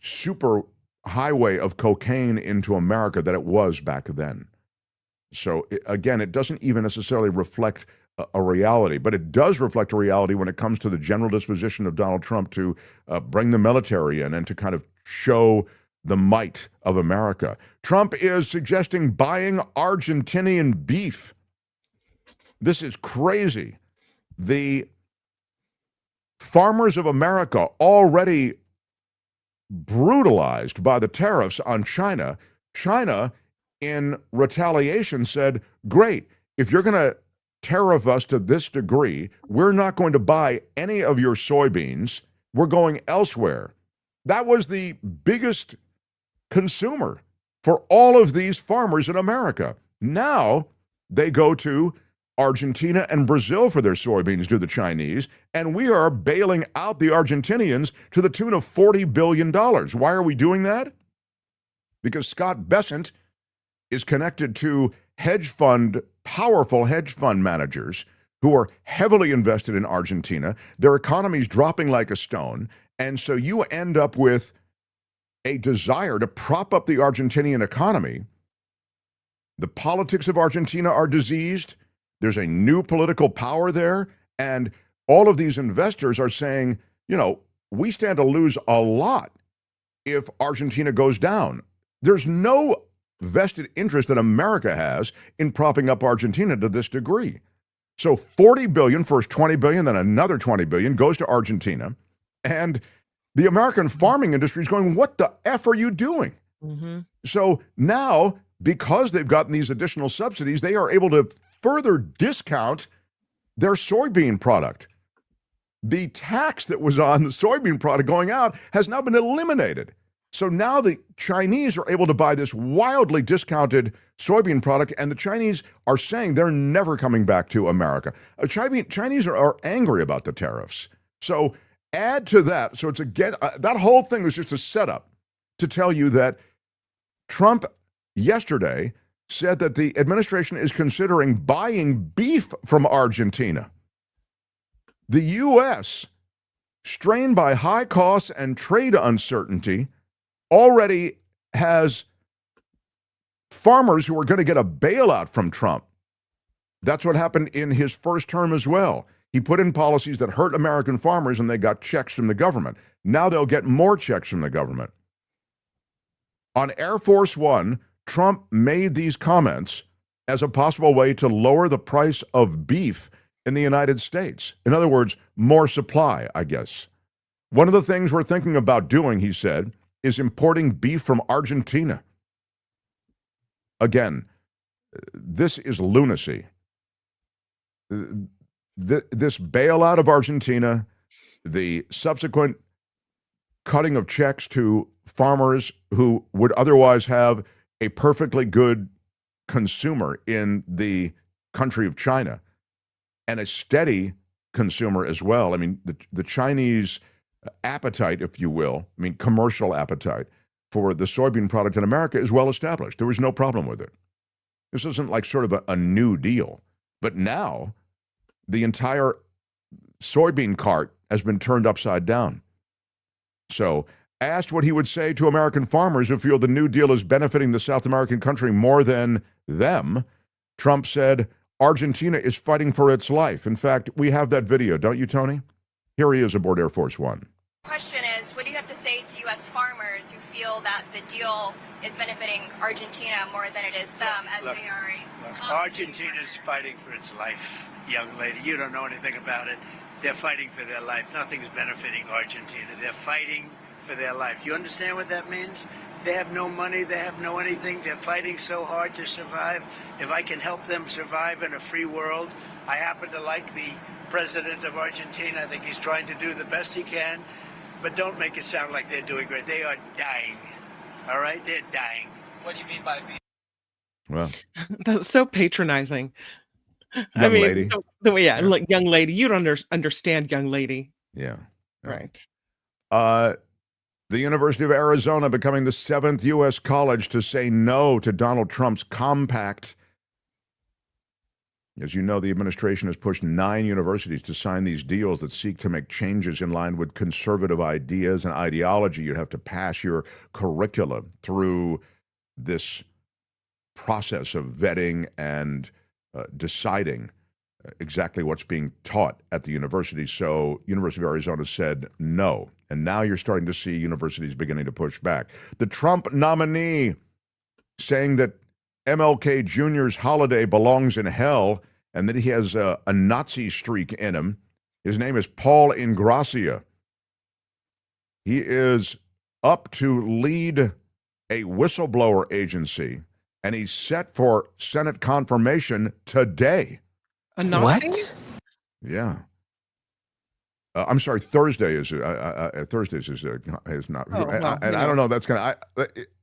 super highway of cocaine into America that it was back then. So again, it doesn't even necessarily reflect a reality, but it does reflect a reality when it comes to the general disposition of Donald Trump to bring the military in and to kind of show the might of America. Trump is suggesting buying Argentinian beef. This is crazy. The farmers of America, already brutalized by the tariffs on China, in retaliation said, great, if you're going to tariff us to this degree, we're not going to buy any of your soybeans. We're going elsewhere. That was the biggest consumer for all of these farmers in America. Now they go to Argentina and Brazil for their soybeans to the Chinese, and we are bailing out the Argentinians to the tune of $40 billion. Why are we doing that? Because Scott Bessent is connected to powerful hedge fund managers who are heavily invested in Argentina. Their economy's dropping like a stone, and so you end up with a desire to prop up the Argentinian economy. The politics of Argentina are diseased. There's a new political power there, and all of these investors are saying, you know, we stand to lose a lot if Argentina goes down. There's no vested interest that America has in propping up Argentina to this degree. So $40 billion, first $20 billion, then another $20 billion goes to Argentina, and the American farming industry is going, what the F are you doing? Mm-hmm. So now, because they've gotten these additional subsidies, they are able to further discount their soybean product. The tax that was on the soybean product going out has now been eliminated. So now the Chinese are able to buy this wildly discounted soybean product, and the Chinese are saying they're never coming back to America. Chinese are angry about the tariffs. So add to that, so it's again, that whole thing was just a setup to tell you that Trump yesterday said that the administration is considering buying beef from Argentina. The U.S., strained by high costs and trade uncertainty, already has farmers who are going to get a bailout from Trump. That's what happened in his first term as well. He put in policies that hurt American farmers, and they got checks from the government. Now they'll get more checks from the government. On Air Force One, Trump made these comments as a possible way to lower the price of beef in the United States. In other words, more supply, I guess. One of the things we're thinking about doing, he said, is importing beef from Argentina. Again, this is lunacy. This bailout of Argentina, the subsequent cutting of checks to farmers who would otherwise have a perfectly good consumer in the country of China and a steady consumer as well. I mean, the Chinese appetite, if you will, I mean, commercial appetite for the soybean product in America is well established. There was no problem with it. This isn't like sort of a new deal. But now the entire soybean cart has been turned upside down. So, asked what he would say to American farmers who feel the New Deal is benefiting the South American country more than them, Trump said, Argentina is fighting for its life. In fact, we have that video, don't you, Tony? Here he is aboard Air Force One. Question is, what do you have to say to U.S. farmers who feel that the deal is benefiting Argentina more than it is them, as they are Argentina's fighting for its life, young lady. You don't know anything about it. They're fighting for their life. Nothing's benefiting Argentina. They're fighting for their life. You understand what that means? They have no money. They have no anything. They're fighting so hard to survive. If I can help them survive in a free world, I happen to like the president of Argentina. I think he's trying to do the best he can. But don't make it sound like they're doing great. They are dying. All right? They're dying. What do you mean by being? Well, that's so patronizing. Young lady. Like, young lady. You don't understand, young lady. Yeah. Right. The University of Arizona becoming the 7th U.S. college to say no to Donald Trump's compact. As you know, the administration has pushed 9 universities to sign these deals that seek to make changes in line with conservative ideas and ideology. You have to pass your curricula through this process of vetting and deciding exactly what's being taught at the university. So University of Arizona said no. And now you're starting to see universities beginning to push back. The Trump nominee saying that MLK Jr.'s holiday belongs in hell and that he has a Nazi streak in him. His name is Paul Ingrassia. He is up to lead a whistleblower agency, and he's set for Senate confirmation today. A Nazi? What? Yeah. I'm sorry. Thursday is Thursdays is not. Oh, well, and I don't know. That's gonna.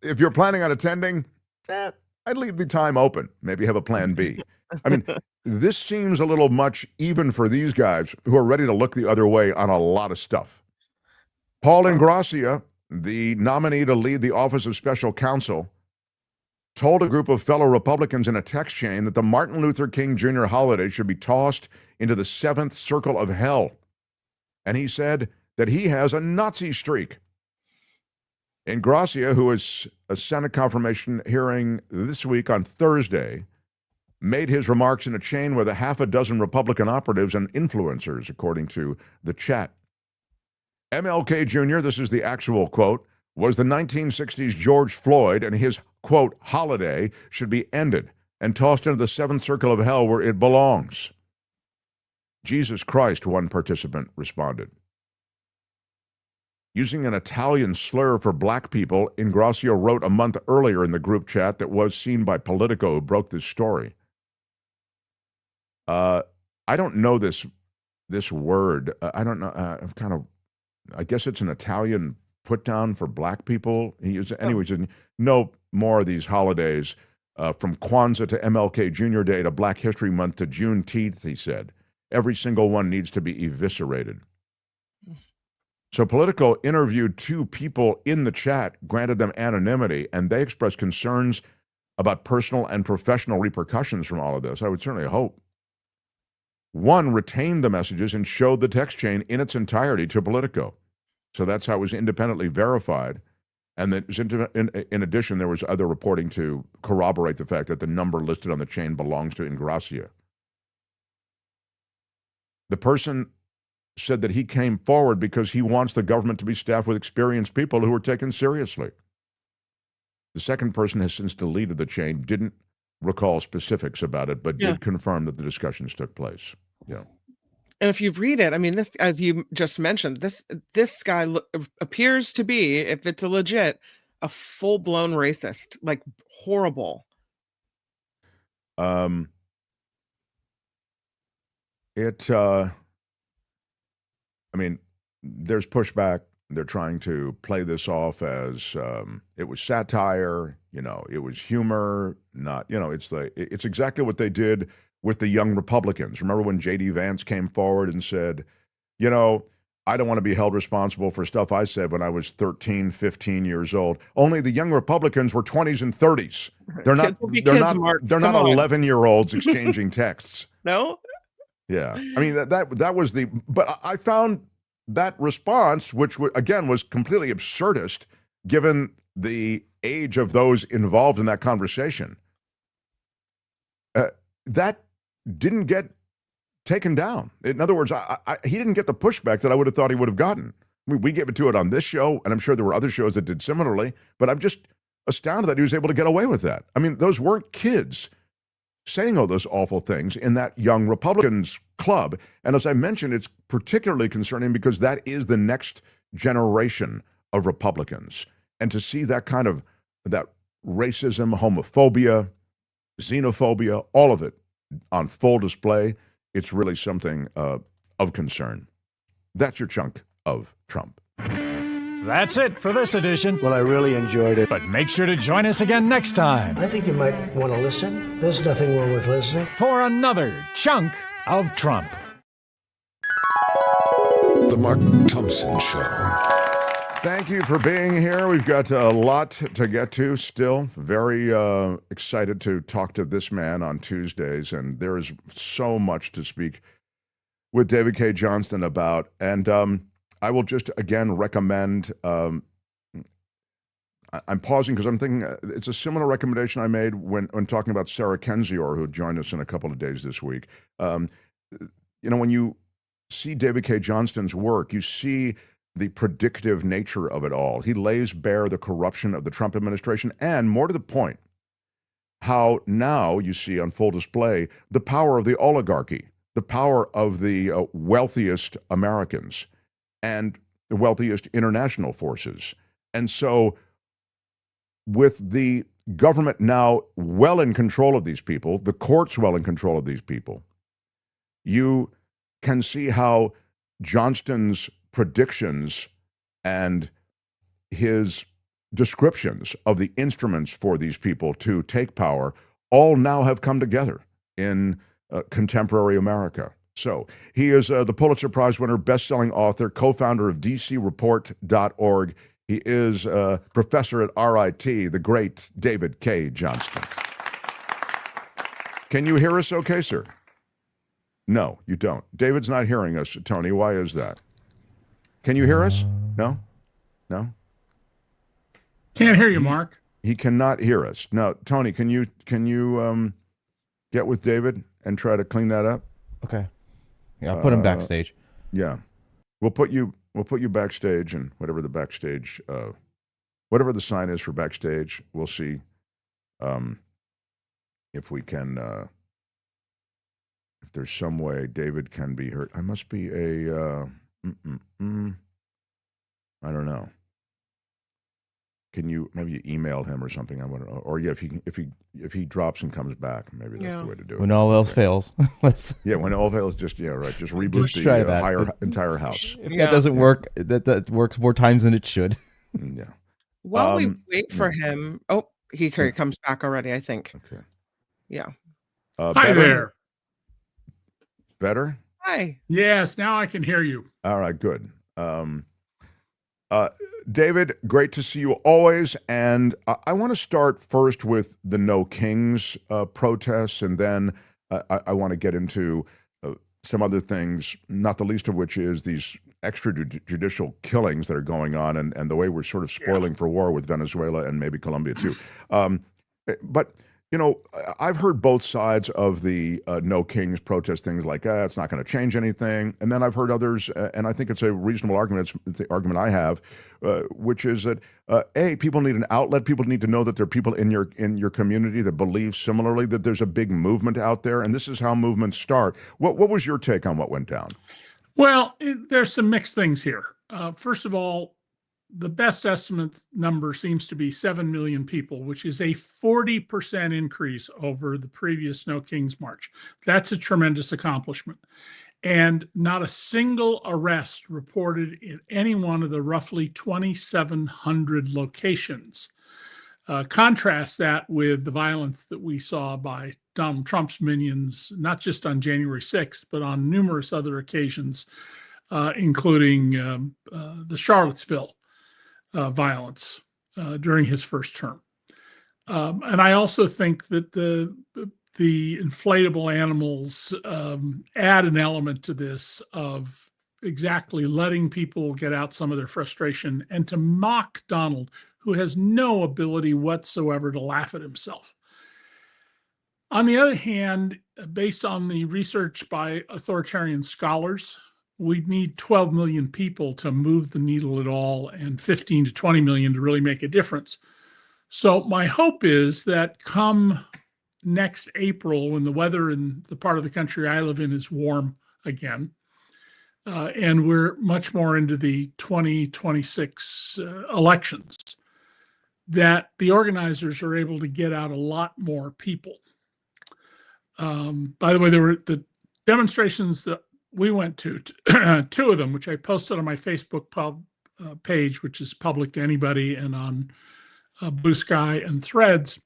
If you're planning on attending, I'd leave the time open. Maybe have a plan B. I mean, this seems a little much even for these guys who are ready to look the other way on a lot of stuff. Paul Ingrassia, the nominee to lead the Office of Special Counsel, told a group of fellow Republicans in a text chain that the Martin Luther King Jr. holiday should be tossed into the 7th circle of hell. And he said that he has a Nazi streak. Ingrassia, who is a Senate confirmation hearing this week on Thursday, made his remarks in a chain with a half a dozen Republican operatives and influencers, according to the chat. MLK Jr., this is the actual quote, was the 1960s George Floyd, and his, quote, holiday should be ended and tossed into the 7th circle of hell where it belongs. Jesus Christ, one participant responded. Using an Italian slur for black people, Ingrassia wrote a month earlier in the group chat that was seen by Politico, who broke this story. I don't know this word. I don't know. I guess it's an Italian put down for black people. Anyways, no more of these holidays from Kwanzaa to MLK Jr. Day to Black History Month to Juneteenth, he said. Every single one needs to be eviscerated. So Politico interviewed 2 people in the chat, granted them anonymity, and they expressed concerns about personal and professional repercussions from all of this. I would certainly hope. One retained the messages and showed the text chain in its entirety to Politico. So that's how it was independently verified. And then in addition, there was other reporting to corroborate the fact that the number listed on the chain belongs to Ingrassia. The person said that he came forward because he wants the government to be staffed with experienced people who are taken seriously. The second person has since deleted the chain, didn't recall specifics about it, but did confirm that the discussions took place. Yeah. And if you read it, I mean, this, as you just mentioned, this guy appears to be, if it's a legit, a full-blown racist, like horrible. I mean, there's pushback They're trying to play this off as it was satire, it was humor, not, it's exactly what they did with the young Republicans. Remember when J.D. Vance came forward and said, I don't want to be held responsible for stuff I said when I was 13, 15 years old. Only the young Republicans were 20s and 30s. They're not 11-year-olds exchanging texts. No? Yeah. I mean, that was but I found that response, which again was completely absurdist given the age of those involved in that conversation, that didn't get taken down. In other words, he didn't get the pushback that I would have thought he would have gotten. I mean, we gave it to it on this show, and I'm sure there were other shows that did similarly, but I'm just astounded that he was able to get away with that. I mean, those weren't kids saying all those awful things in that young Republicans club. And as I mentioned, it's particularly concerning because that is the next generation of Republicans. And to see that kind of that racism, homophobia, xenophobia, all of it on full display, it's really something of concern. That's your chunk of Trump. That's it for this edition. Well, I really enjoyed it. But make sure to join us again next time. I think you might want to listen. There's nothing wrong with listening. For another chunk of Trump. The Mark Thompson Show. Thank you for being here. We've got a lot to get to still. Very excited to talk to this man on Tuesdays, and there is so much to speak with David Cay Johnston about. And I will just, again, recommend, I'm pausing because I'm thinking it's a similar recommendation I made when talking about Sarah Kendzior, who joined us in a couple of days this week. When you see David Cay Johnston's work, you see the predictive nature of it all. He lays bare the corruption of the Trump administration and, more to the point, how now you see on full display the power of the oligarchy, the power of the wealthiest Americans and the wealthiest international forces. And so with the government now well in control of these people, the courts well in control of these people, you can see how Johnston's predictions and his descriptions of the instruments for these people to take power all now have come together in contemporary America. So he is the Pulitzer Prize winner, best-selling author, co-founder of DCReport.org. He is a professor at RIT, the great David Cay Johnston. Can you hear us okay, sir? No, you don't. David's not hearing us, Tony. Why is that? Can you hear us? No? No? Can't hear you, Mark. He cannot hear us. Now, Tony, can you get with David and try to clean that up? Okay. Yeah, I'll put him backstage. Yeah. We'll put you backstage, and whatever the backstage whatever the sign is for backstage, we'll see if we can if there's some way David can be heard. I must be a I don't know. Can you maybe you email him or something? I want to, or yeah, if he drops and comes back, maybe that's the way to do it. When all else fails, when all fails, just reboot the entire house. If that doesn't work, that works more times than it should. Yeah. While we wait for him, he comes back already, I think. Okay. Yeah. Hi there. Better? Hi. Yes, now I can hear you. All right, good. David, great to see you always. And I want to start first with the No Kings protests, and then I want to get into some other things, not the least of which is these extrajudicial killings that are going on and the way we're sort of spoiling for war with Venezuela and maybe Colombia too. But I've heard both sides of the No Kings protest things like, it's not going to change anything. And then I've heard others, and I think it's a reasonable argument, it's the argument I have, which is that, people need an outlet. People need to know that there are people in your community that believe similarly, that there's a big movement out there, and this is how movements start. What was your take on what went down? Well, there's some mixed things here. First of all, the best estimate number seems to be 7 million people, which is a 40% increase over the previous No Kings March. That's a tremendous accomplishment. and not a single arrest reported in any one of the roughly 2,700 locations. Contrast that with the violence that we saw by Donald Trump's minions, not just on January 6th, but on numerous other occasions, including the Charlottesville violence during his first term. And I also think that the inflatable animals add an element to this of exactly letting people get out some of their frustration and to mock Donald, who has no ability whatsoever to laugh at himself. On the other hand, based on the research by authoritarian scholars, we need 12 million people to move the needle at all and 15 to 20 million to really make a difference. So my hope is that come next April, when the weather in the part of the country I live in is warm again, and we're much more into the 2026 elections, that the organizers are able to get out a lot more people. By the way, there were the demonstrations that we went to, two of them, which I posted on my Facebook page, which is public to anybody, and on Blue Sky and Threads.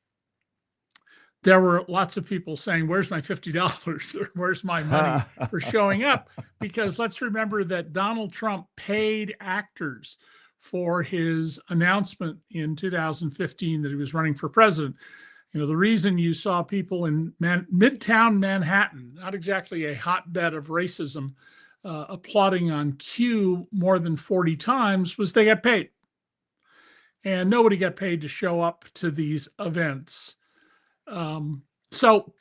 There were lots of people saying, "Where's my $50? Or where's my money for showing up?" Because let's remember that Donald Trump paid actors for his announcement in 2015 that he was running for president. You know, the reason you saw people in Midtown Manhattan, not exactly a hotbed of racism, applauding on cue more than 40 times, was they got paid. And nobody got paid to show up to these events. So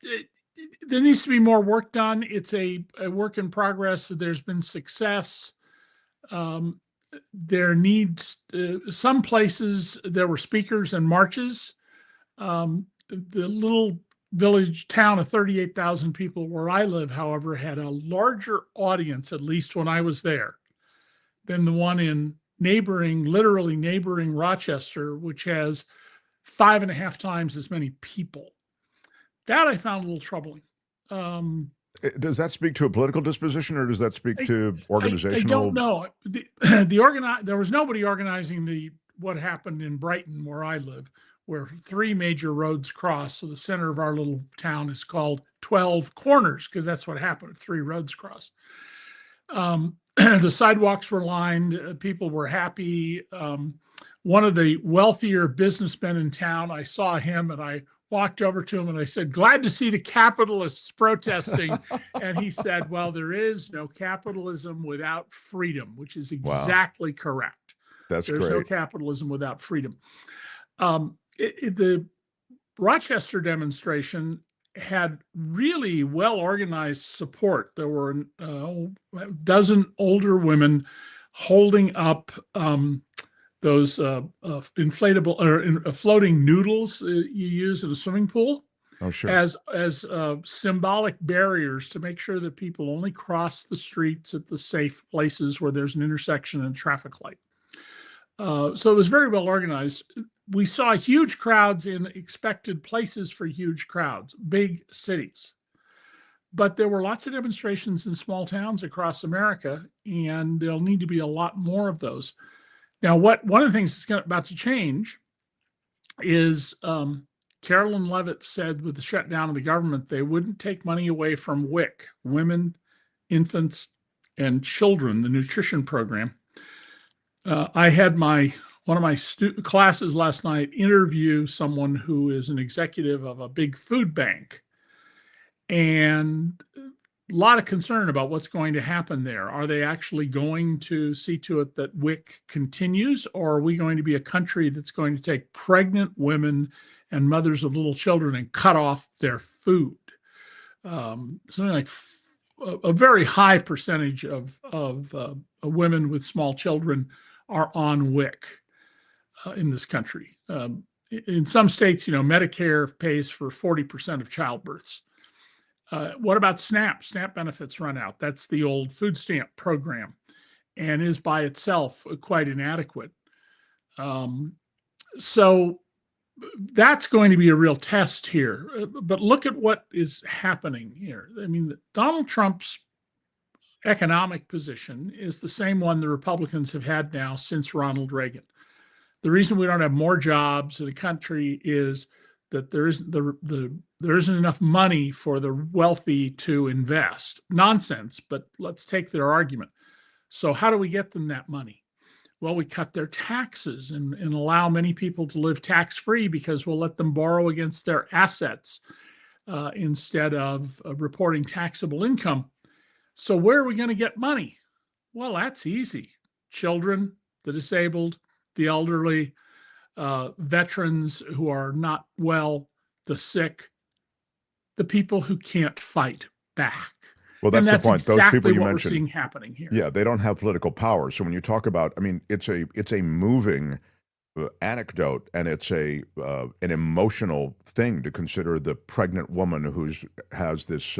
there needs to be more work done. It's a work in progress. There's been success. There needs, some places there were speakers and marches. The little village town of 38,000 people where I live, however, had a larger audience, at least when I was there, than the one in literally neighboring Rochester, which has 5.5 times as many people. That I found a little troubling. Does that speak to a political disposition, or does that speak to organizational? I don't know. There was nobody organizing what happened in Brighton, where I live, where 3 major roads cross. So the center of our little town is called 12 Corners, because that's what happened. 3 roads cross. The sidewalks were lined. People were happy. One of the wealthier businessmen in town, I saw him and I walked over to him and I said, "Glad to see the capitalists protesting." And he said, "Well, there is no capitalism without freedom," which is exactly correct. There's great. No capitalism without freedom. The Rochester demonstration had really well-organized support. There were a dozen older women holding up those inflatable or floating noodles you use in a swimming pool. Oh, sure. As symbolic barriers to make sure that people only cross the streets at the safe places where there's an intersection and a traffic light. So it was very well organized. We saw huge crowds in expected places for huge crowds, big cities. But there were lots of demonstrations in small towns across America, and there'll need to be a lot more of those. Now, one of the things that's about to change is Karoline Leavitt said with the shutdown of the government, they wouldn't take money away from WIC, Women, Infants, and Children, the nutrition program. I had one of my classes last night interview someone who is an executive of a big food bank, and a lot of concern about what's going to happen there. Are they actually going to see to it that WIC continues, or are we going to be a country that's going to take pregnant women and mothers of little children and cut off their food? Something like a very high percentage of women with small children are on WIC in this country. In some states, Medicare pays for 40% of childbirths. What about SNAP? SNAP benefits run out. That's the old food stamp program, and is by itself quite inadequate. So that's going to be a real test here. But look at what is happening here. I mean, Donald Trump's economic position is the same one the Republicans have had now since Ronald Reagan. The reason we don't have more jobs in the country is that there isn't enough money for the wealthy to invest. Nonsense, but let's take their argument. So how do we get them that money? Well, we cut their taxes and allow many people to live tax-free because we'll let them borrow against their assets instead of reporting taxable income. So where are we going to get money? Well, that's easy. Children, the disabled, the elderly, veterans who are not well, the sick, the people who can't fight back. Well, that's the point. Exactly Those people you what mentioned, we're seeing happening here. yeah, they don't have political power. So when you talk about, I mean, it's a moving anecdote, and it's an emotional thing to consider the pregnant woman who has this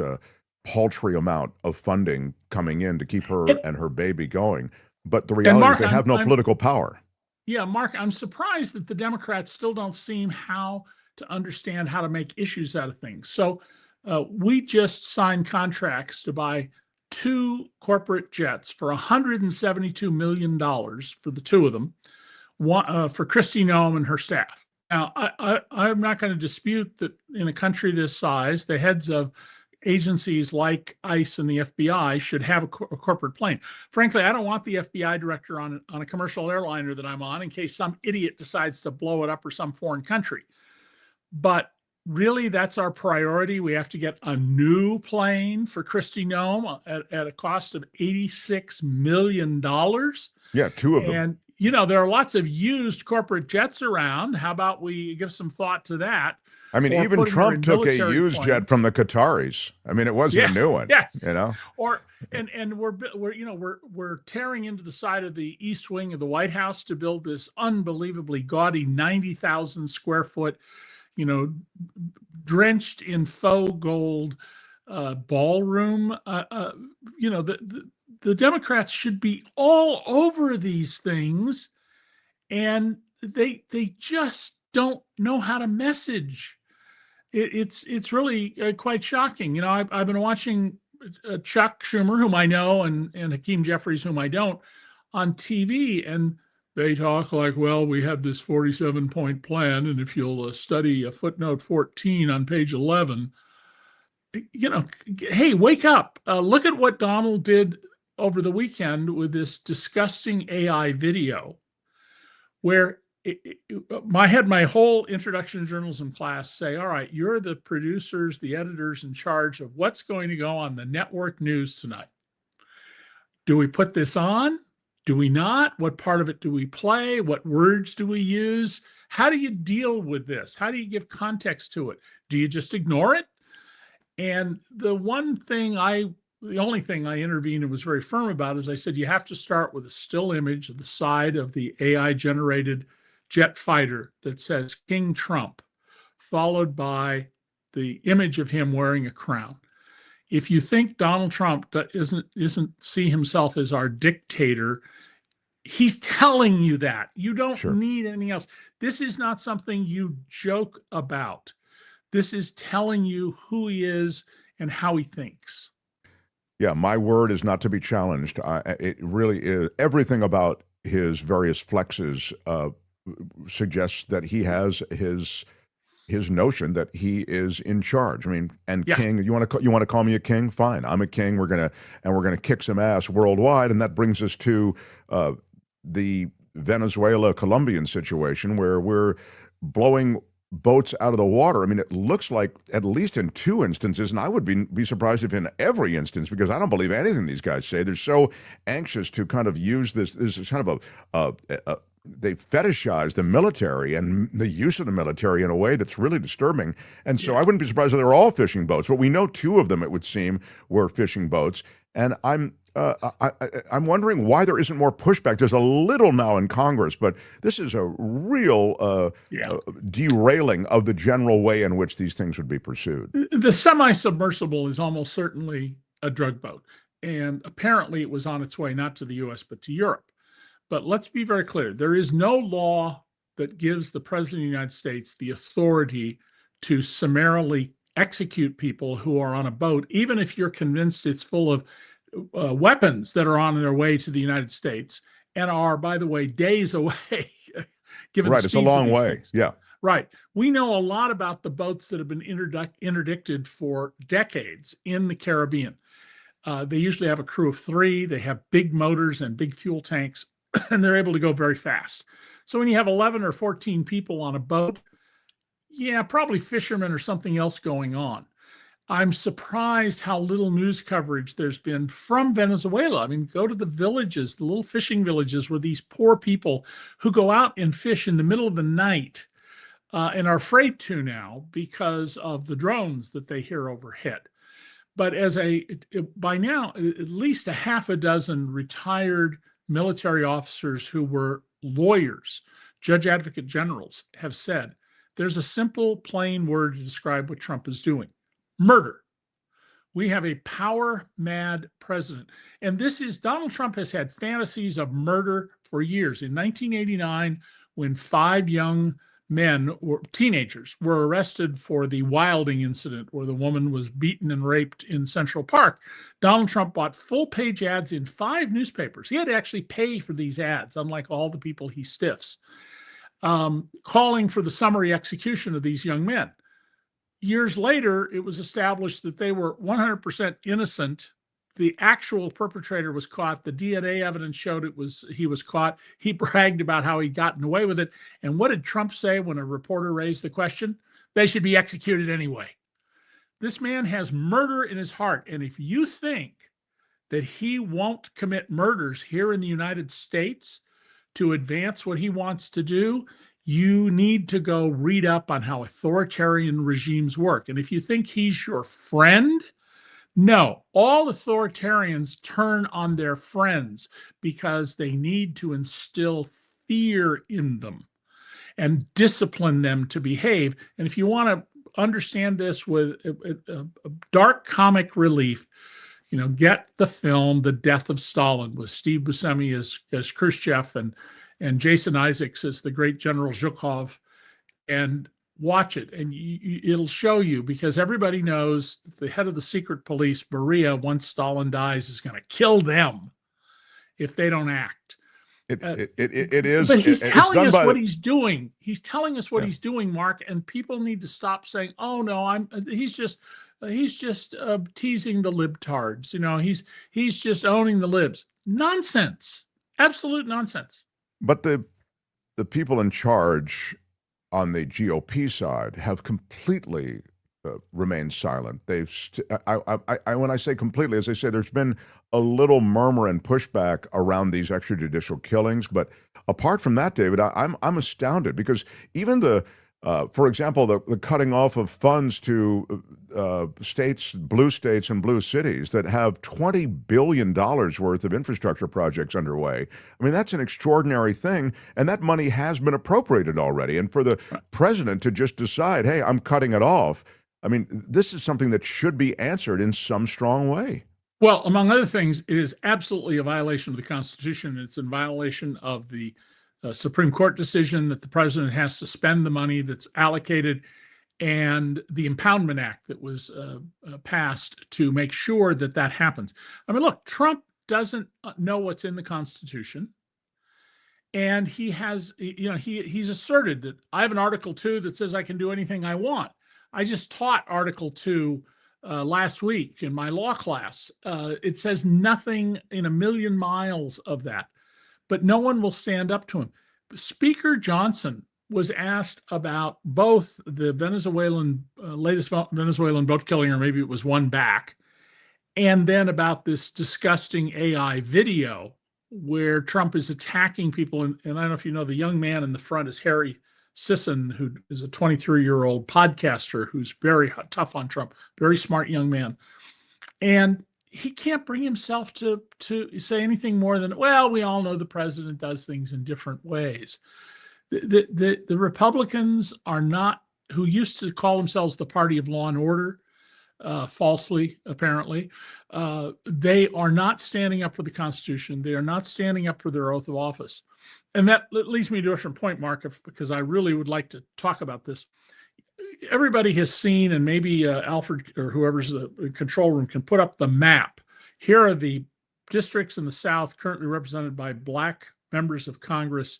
paltry amount of funding coming in to keep her and her baby going. But the reality is they have no political power. Yeah, Mark, I'm surprised that the Democrats still don't seem how to understand how to make issues out of things. So we just signed contracts to buy 2 corporate jets for $172 million for the 2 of them, one, for Kristi Noem and her staff. Now, I'm not going to dispute that in a country this size, the heads of agencies like ICE and the FBI should have a corporate plane. Frankly, I don't want the FBI director on a commercial airliner that I'm on in case some idiot decides to blow it up or some foreign country. But really, that's our priority. We have to get a new plane for Kristi Noem at a cost of $86 million. Yeah, 2 of them. And, you know, there are lots of used corporate jets around. How about we give some thought to that? I mean, even Trump took a used jet from the Qataris. I mean, it wasn't a new one. Yes. You know? And we're tearing into the side of the East Wing of the White House to build this unbelievably gaudy 90,000 square foot, you know, drenched in faux gold ballroom. You know, the Democrats should be all over these things, and they just don't know how to message. It's really quite shocking. You know, I've been watching Chuck Schumer, whom I know, and Hakeem Jeffries, whom I don't, on TV, and they talk like, well, we have this 47-point plan, and if you'll study footnote 14 on page 11, you know, hey, wake up. Look at what Donald did over the weekend with this disgusting AI video where I had my whole introduction to journalism class say, all right, you're the producers, the editors in charge of what's going to go on the network news tonight. Do we put this on? Do we not? What part of it do we play? What words do we use? How do you deal with this? How do you give context to it? Do you just ignore it? And the only thing I intervened and was very firm about is I said, you have to start with a still image of the side of the AI generated jet fighter that says King Trump, followed by the image of him wearing a crown. If you think Donald Trump isn't see himself as our dictator, he's telling you that. You don't need anything else. This is not something you joke about. This is telling you who he is and how he thinks. Yeah, my word is not to be challenged. It really is. Everything about his various flexes suggests that he has his notion that he is in charge. I mean, and king. You want to call me a king? Fine, I'm a king. We're gonna kick some ass worldwide, and that brings us to the Venezuela Colombian situation where we're blowing boats out of the water. I mean, it looks like at least in 2 instances, and I would be surprised if in every instance, because I don't believe anything these guys say. They're so anxious to kind of use this is kind of they fetishize the military and the use of the military in a way that's really disturbing. And so I wouldn't be surprised if they were all fishing boats, but we know 2 of them, it would seem, were fishing boats. And I'm wondering why there isn't more pushback. There's a little now in Congress, but this is a real derailing of the general way in which these things would be pursued. The semi-submersible is almost certainly a drug boat. And apparently it was on its way not to the U.S., but to Europe. But let's be very clear. There is no law that gives the President of the United States the authority to summarily execute people who are on a boat, even if you're convinced it's full of weapons that are on their way to the United States and are, by the way, days away. Given right, it's a long way. Things. Yeah. Right. We know a lot about the boats that have been interdicted for decades in the Caribbean. They usually have a crew of 3. They have big motors and big fuel tanks, and they're able to go very fast. So when you have 11 or 14 people on a boat, yeah, probably fishermen or something else going on. I'm surprised how little news coverage there's been from Venezuela. I mean, go to the villages, the little fishing villages where these poor people who go out and fish in the middle of the night and are afraid to now because of the drones that they hear overhead. But by now, at least a half a dozen retired military officers who were lawyers, judge advocate generals, have said there's a simple, plain word to describe what Trump is doing: murder. We have a power-mad president. And Donald Trump has had fantasies of murder for years. In 1989, when 5 young men, or teenagers, were arrested for the Wilding incident where the woman was beaten and raped in Central Park, Donald Trump bought full-page ads in 5 newspapers. He had to actually pay for these ads, unlike all the people he stiffs, calling for the summary execution of these young men. Years later, it was established that they were 100% innocent. The actual perpetrator was caught. The DNA evidence showed he was caught. He bragged about how he'd gotten away with it. And what did Trump say when a reporter raised the question? They should be executed anyway. This man has murder in his heart. And if you think that he won't commit murders here in the United States to advance what he wants to do, you need to go read up on how authoritarian regimes work. And if you think he's your friend, no, all authoritarians turn on their friends because they need to instill fear in them and discipline them to behave. And if you want to understand this with a dark comic relief, get the film The Death of Stalin with Steve Buscemi as Khrushchev and Jason Isaacs as the great General Zhukov, and watch it, and it'll show you, because everybody knows that the head of the secret police, Beria, once Stalin dies, is going to kill them if they don't act. It is. But he's telling us what he's doing. He's telling us what he's doing, Mark, and people need to stop saying, "Oh no, he's just teasing the libtards. He's just owning the libs." Nonsense. Absolute nonsense. But the people in charge on the GOP side have completely remained silent. When I say completely, as I say, there's been a little murmur and pushback around these extrajudicial killings. But apart from that, David, I'm astounded, because even for example, the cutting off of funds to blue states and blue cities that have $20 billion worth of infrastructure projects underway. I mean, that's an extraordinary thing, and that money has been appropriated already. And for the president to just decide, hey, I'm cutting it off, I mean, this is something that should be answered in some strong way. Well, among other things, it is absolutely a violation of the Constitution. It's in violation of the Supreme Court decision that the president has to spend the money that's allocated, and the Impoundment Act that was passed to make sure that that happens. I mean, look, Trump doesn't know what's in the Constitution, and he has, he's asserted that I have an Article 2 that says I can do anything I want. I just taught Article 2 last week in my law class. It says nothing in a million miles of that. But no one will stand up to him. Speaker Johnson was asked about both the latest Venezuelan boat killing, or maybe it was one back, and then about this disgusting AI video where Trump is attacking people. And I don't know if you know, the young man in the front is Harry Sisson, who is a 23-year-old podcaster who's very tough on Trump, very smart young man. And he can't bring himself to say anything more than, well, we all know the president does things in different ways. The Republicans are not, who used to call themselves the party of law and order, falsely, apparently, they are not standing up for the Constitution. They are not standing up for their oath of office. And that leads me to a different point, Mark, because I really would like to talk about this. Everybody has seen, and maybe Alfred or whoever's the control room can put up the map. here are the districts in the South currently represented by black members of Congress,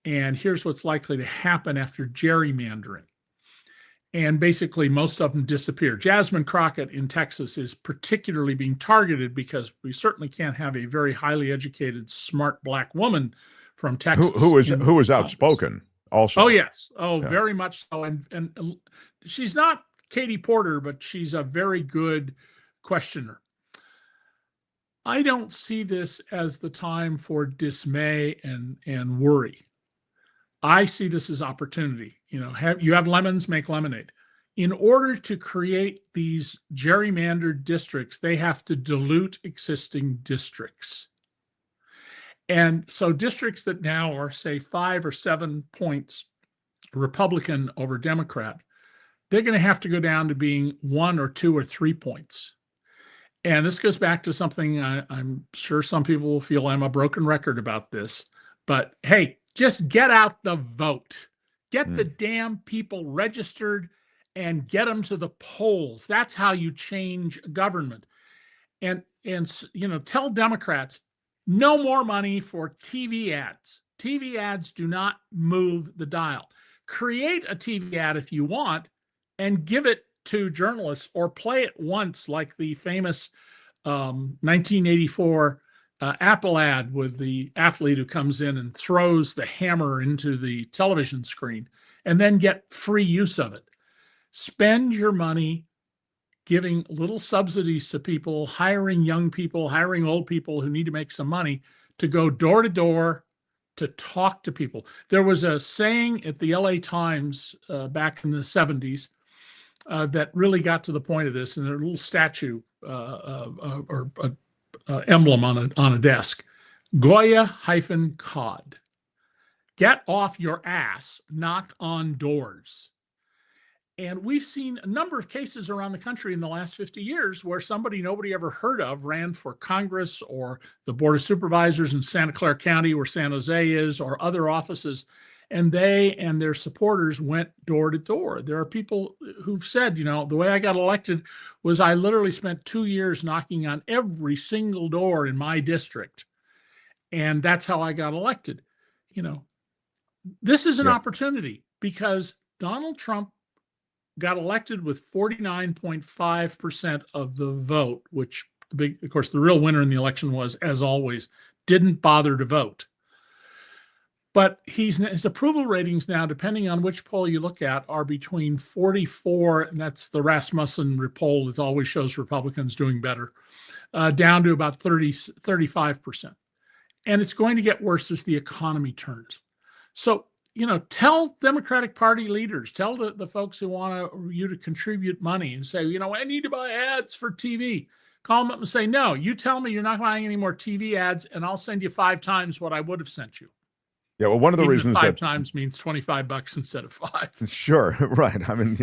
and here's what's likely to happen after gerrymandering. And basically, most of them disappear. Jasmine Crockett in Texas is particularly being targeted because we certainly can't have a very highly educated, smart black woman from Texas. Who is outspoken also. Oh, yes. Oh, yeah. Very much so. And she's not Katie Porter, but she's a very good questioner. I don't see this as the time for dismay and worry. I see this as opportunity. You have lemons, make lemonade. In order to create these gerrymandered districts, they have to dilute existing districts. And so districts that now are, say, 5 or 7 points Republican over Democrat, they're going to have to go down to being 1 or 2 or 3 points. And this goes back to something I'm sure some people will feel I'm a broken record about this, but hey, just get out the vote. Get the damn people registered and get them to the polls. That's how you change government. And tell Democrats, no more money for TV ads. TV ads do not move the dial. Create a TV ad if you want and give it to journalists, or play it once like the famous 1984 Apple ad with the athlete who comes in and throws the hammer into the television screen, and then get free use of it. Spend your money giving little subsidies to people, hiring young people, hiring old people who need to make some money to go door to door to talk to people. There was a saying at the LA Times back in the 70s that really got to the point of this, and a little statue or emblem on a desk. Goya-cod. Get off your ass, knock on doors. And we've seen a number of cases around the country in the last 50 years where somebody nobody ever heard of ran for Congress or the Board of Supervisors in Santa Clara County, where San Jose is, or other offices, and they and their supporters went door to door. There are people who've said, the way I got elected was I literally spent 2 years knocking on every single door in my district. And that's how I got elected. This is an opportunity, because Donald Trump got elected with 49.5% of the vote, which of course, the real winner in the election was, as always, didn't bother to vote. But his approval ratings now, depending on which poll you look at, are between 44, and that's the Rasmussen poll that always shows Republicans doing better, down to about 35%. And it's going to get worse as the economy turns. So, tell Democratic Party leaders, tell the folks who want you to contribute money and say, I need to buy ads for TV. Call them up and say, no, you tell me you're not buying any more TV ads, and I'll send you 5 times what I would have sent you. Yeah, well, one of the reasons 5 times means $25 instead of 5. Sure, right. I mean,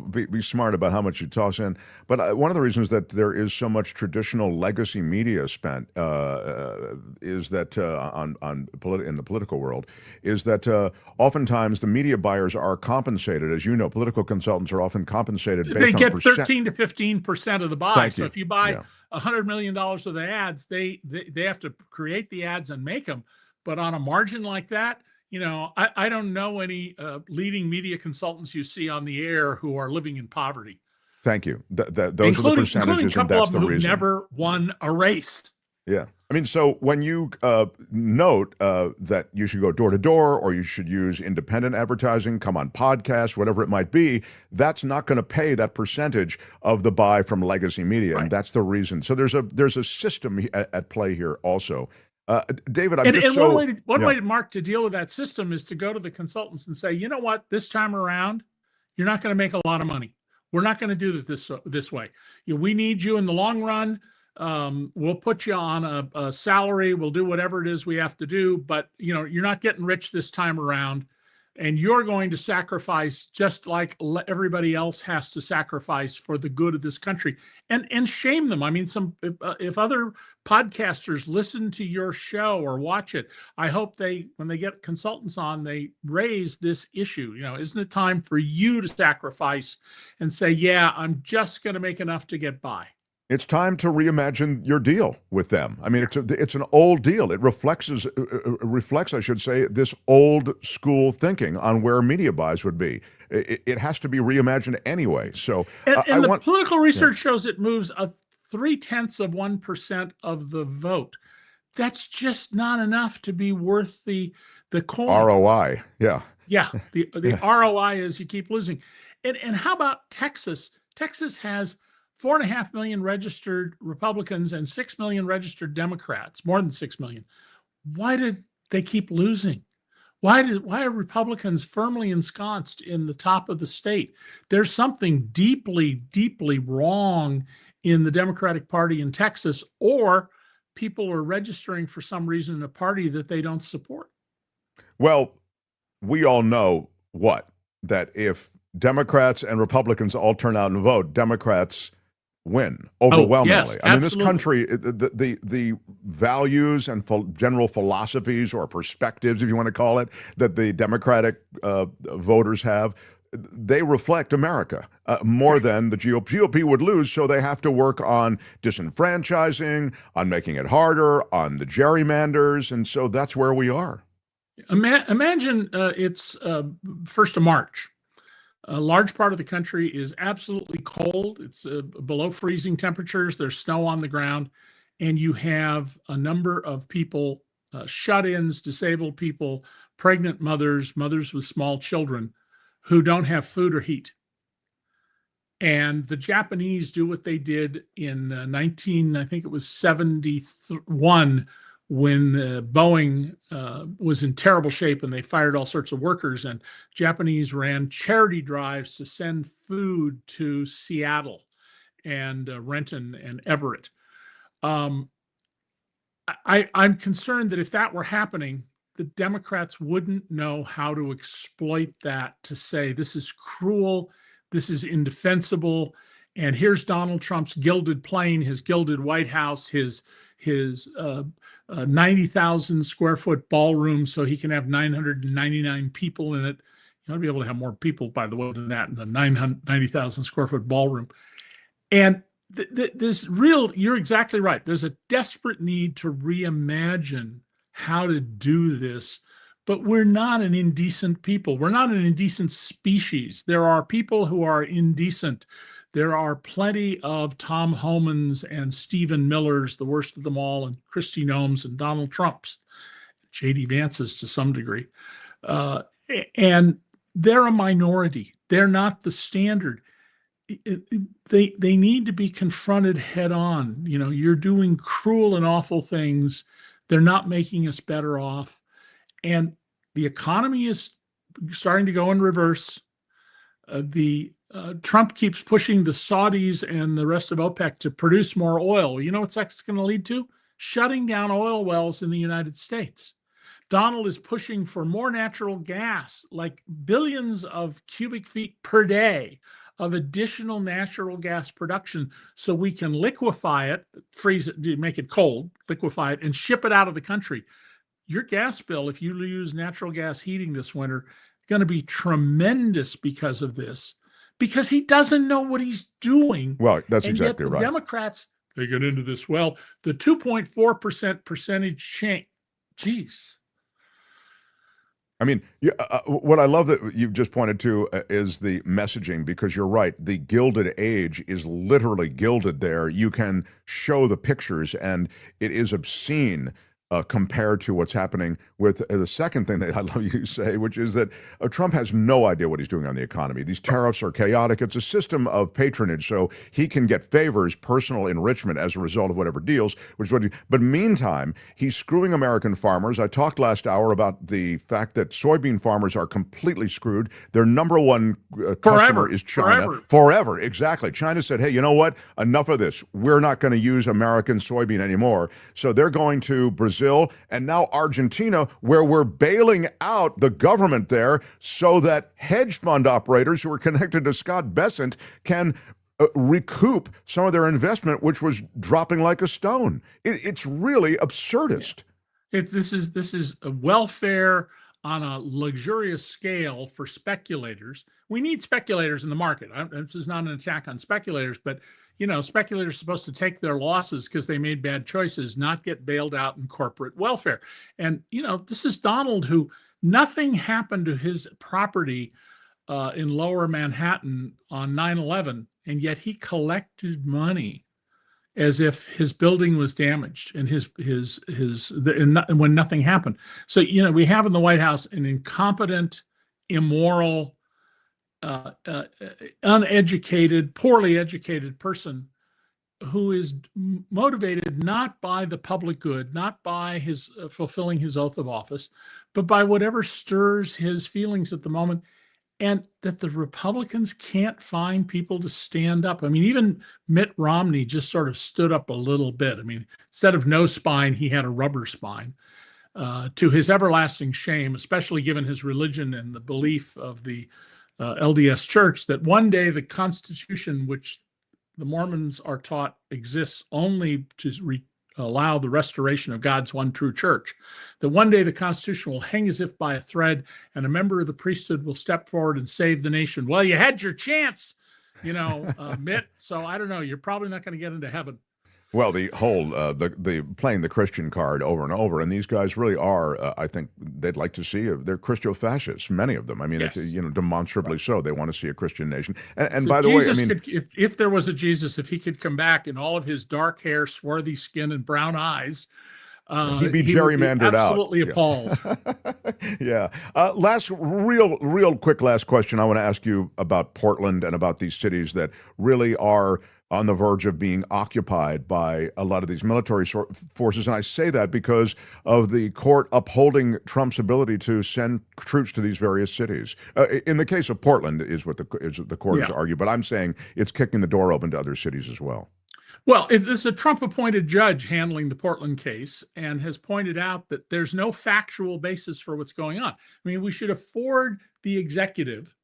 be smart about how much you toss in. But one of the reasons that there is so much traditional legacy media spent is that in the political world is that oftentimes the media buyers are compensated. As you know, political consultants are often compensated based they on get percent. 13 to 15% of the buy. Thank so you. If you buy $100 million of the ads, they have to create the ads and make them. But on a margin like that, I don't know any leading media consultants you see on the air who are living in poverty. Thank you. Those are the percentages, and that's the reason. Never won a race. Yeah. I mean, so when you note that you should go door to door, or you should use independent advertising, come on podcasts, whatever it might be, that's not going to pay that percentage of the buy from legacy media, and that's the reason. So there's a system at play here also. David, one way, Mark, to deal with that system is to go to the consultants and say, you know what, this time around, you're not going to make a lot of money. We're not going to do it this way. We need you in the long run. We'll put you on a salary. We'll do whatever it is we have to do. But, you're not getting rich this time around. And you're going to sacrifice just like everybody else has to sacrifice for the good of this country, and shame them. I mean, if other podcasters listen to your show or watch it, I hope when they get consultants on, they raise this issue. Isn't it time for you to sacrifice and say, yeah, I'm just going to make enough to get by? It's time to reimagine your deal with them. I mean, it's an old deal. It reflects, I should say, this old school thinking on where media buys would be. It has to be reimagined anyway. So, and the political research shows it moves 0.3% of the vote. That's just not enough to be worth the coin. ROI, yeah. Yeah, the ROI is you keep losing. And how about Texas? Texas has 4.5 million registered Republicans and 6 million registered Democrats, more than 6 million. Why did they keep losing? Why are Republicans firmly ensconced in the top of the state? There's something deeply, deeply wrong in the Democratic Party in Texas, or people are registering for some reason in a party that they don't support. Well, we all know that if Democrats and Republicans all turn out and vote, Democrats win overwhelmingly. Yes, I mean, absolutely. this country, the values and general philosophies or perspectives, if you want to call it, that the Democratic voters have, they reflect America more than the GOP. GOP would lose, so they have to work on disenfranchising, on making it harder, on the gerrymanders, and so that's where we are. Imagine it's 1st of March. A large part of the country is absolutely cold. It's below freezing temperatures. There's snow on the ground. And you have a number of people, shut-ins, disabled people, pregnant mothers, mothers with small children who don't have food or heat. And the Japanese do what they did in 1971, when Boeing was in terrible shape and they fired all sorts of workers, and Japanese ran charity drives to send food to Seattle and Renton and Everett. I'm concerned that if that were happening, the Democrats wouldn't know how to exploit that to say, this is cruel, this is indefensible, and here's Donald Trump's gilded plane, his gilded White House, his 90,000 square foot ballroom so he can have 999 people in it. You ought to be able to have more people, by the way, than that in the 90,000 square foot ballroom. And you're exactly right. There's a desperate need to reimagine how to do this, but we're not an indecent people. We're not an indecent species. There are people who are indecent. There are plenty of Tom Homans and Stephen Millers, the worst of them all, and Kristi Noems and Donald Trumps, J.D. Vances to some degree. And they're a minority. They're not the standard. They need to be confronted head on. You know, you're doing cruel and awful things. They're not making us better off. And the economy is starting to go in reverse. Trump keeps pushing the Saudis and the rest of OPEC to produce more oil. You know what that's going to lead to? Shutting down oil wells in the United States. Donald is pushing for more natural gas, like billions of cubic feet per day of additional natural gas production, so we can liquefy it, freeze it, make it cold, liquefy it, and ship it out of the country. Your gas bill, if you use natural gas heating this winter, is going to be tremendous because of this. Because he doesn't know what he's doing. Well, that's and exactly yet the right. Democrats, they get into this. Well, the 2.4% percentage change. Geez. I mean, what I love that you've just pointed to is the messaging, because you're right. The Gilded Age is literally gilded there. You can show the pictures, and it is obscene compared to what's happening with the second thing that I love you say, which is that Trump has no idea what he's doing on the economy. These tariffs are chaotic. It's a system of patronage, so he can get favors, personal enrichment as a result of whatever deals, which is what but meantime, he's screwing American farmers. I talked last hour about the fact that soybean farmers are completely screwed. Their number one customer is China. Forever, exactly. China said, hey, you know what? Enough of this. We're not going to use American soybean anymore. So they're going to Brazil and now Argentina, where we're bailing out the government there so that hedge fund operators who are connected to Scott Bessent can recoup some of their investment, which was dropping like a stone. It's really absurdist. This is a welfare on a luxurious scale for speculators. We need speculators in the market. This is not an attack on speculators, but speculators are supposed to take their losses because they made bad choices, not get bailed out in corporate welfare. And this is Donald, who nothing happened to his property in Lower Manhattan on 9/11, and yet he collected money as if his building was damaged and when nothing happened. So we have in the White House an incompetent, immoral, uneducated, poorly educated person who is motivated not by the public good, not by his fulfilling his oath of office, but by whatever stirs his feelings at the moment. And that the Republicans can't find people to stand up. I mean, even Mitt Romney just sort of stood up a little bit. I mean, instead of no spine, he had a rubber spine, to his everlasting shame, especially given his religion and the belief of the LDS Church that one day the Constitution, which the Mormons are taught exists only to allow the restoration of God's one true church, that one day the Constitution will hang as if by a thread and a member of the priesthood will step forward and save the nation. Well, you had your chance, Mitt. So I don't know. You're probably not going to get into heaven. Well, the whole the playing the Christian card over and over, and these guys really are. I think they'd like to see they're Christo-fascists. Many of them. I mean, yes. It's, demonstrably so. They want to see a Christian nation. And so by the way, I mean, if there was a Jesus, if he could come back in all of his dark hair, swarthy skin, and brown eyes, he'd be gerrymandered out. Absolutely appalled. Yeah. Last real quick last question. I want to ask you about Portland and about these cities that really are on the verge of being occupied by a lot of these military forces. And I say that because of the court upholding Trump's ability to send troops to these various cities. In the case of Portland is what the court has argued, but I'm saying it's kicking the door open to other cities as well. Well, it's a Trump-appointed judge handling the Portland case and has pointed out that there's no factual basis for what's going on. I mean, we should afford the executive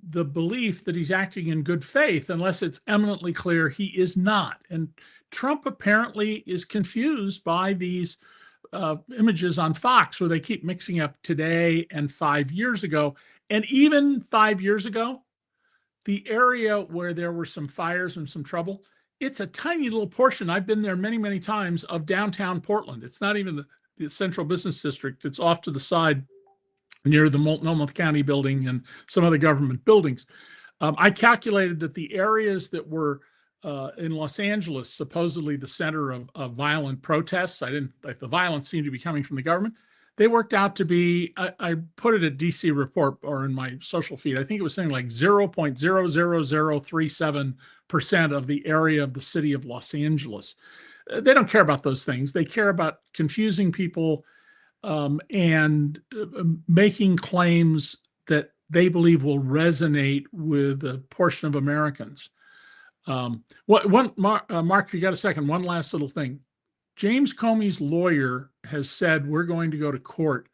the belief that he's acting in good faith unless it's eminently clear he is not. And Trump apparently is confused by these images on Fox where they keep mixing up today and 5 years ago. And even 5 years ago, the area where there were some fires and some trouble, it's a tiny little portion. I've been there many, many times of downtown Portland. It's not even the central business district. It's off to the side near the Multnomah County building and some other government buildings. I calculated that the areas that were in Los Angeles, supposedly the center of violent protests, the violence seemed to be coming from the government. They worked out to be, I put it at DC Report or in my social feed, I think it was saying like 0.00037% of the area of the city of Los Angeles. They don't care about those things. They care about confusing people and making claims that they believe will resonate with a portion of Americans. Mark, you got a second? One last little thing. James Comey's lawyer has said we're going to go to court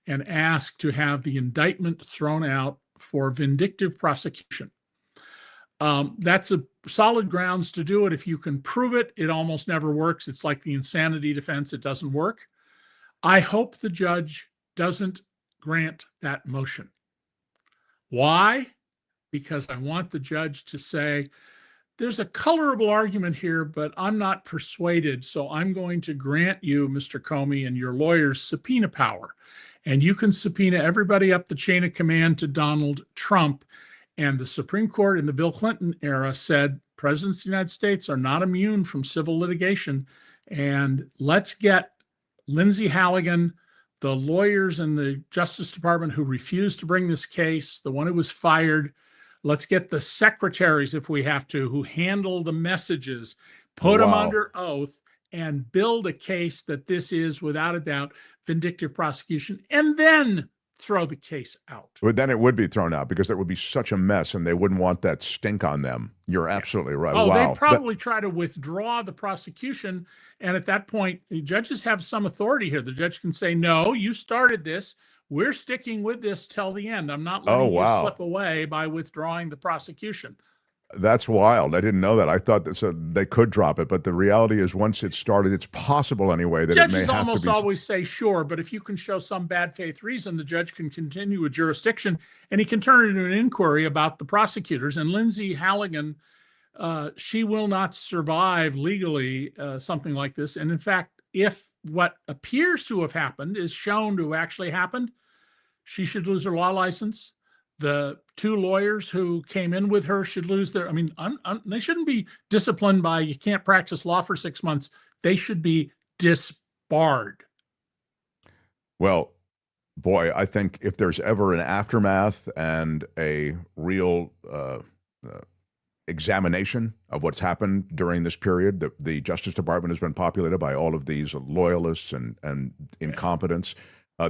and ask to have the indictment thrown out for vindictive prosecution. That's a solid grounds to do it. If you can prove it, it almost never works. It's like the insanity defense. It doesn't work. I hope the judge doesn't grant that motion. Why? Because I want the judge to say, there's a colorable argument here, but I'm not persuaded, so I'm going to grant you, Mr. Comey, and your lawyers subpoena power. And you can subpoena everybody up the chain of command to Donald Trump. And the Supreme Court in the Bill Clinton era said presidents of the United States are not immune from civil litigation. And let's get Lindsay Halligan, the lawyers in the Justice Department who refused to bring this case, the one who was fired. Let's get the secretaries, if we have to, who handle the messages, put them under oath and build a case that this is, without a doubt, vindictive prosecution, and then throw the case out. But then it would be thrown out because it would be such a mess and they wouldn't want that stink on them. You're absolutely right. Oh, wow. They'd probably try to withdraw the prosecution. And at that point, the judges have some authority here. The judge can say, no, you started this. We're sticking with this till the end. I'm not letting you slip away by withdrawing the prosecution. That's wild. I didn't know that. I thought that they could drop it, but the reality is once it's started, it's possible anyway that Judges it may have almost to be. always say sure, but if you can show some bad faith reason, the judge can continue a jurisdiction and he can turn it into an inquiry about the prosecutors. And Lindsay Halligan, she will not survive legally something like this. And in fact, if what appears to have happened is shown to have actually happened, she should lose her law license. The two lawyers who came in with her should lose their, they shouldn't be disciplined by you can't practice law for 6 months. They should be disbarred. Well, boy, I think if there's ever an aftermath and a real examination of what's happened during this period, the Justice Department has been populated by all of these loyalists and incompetents.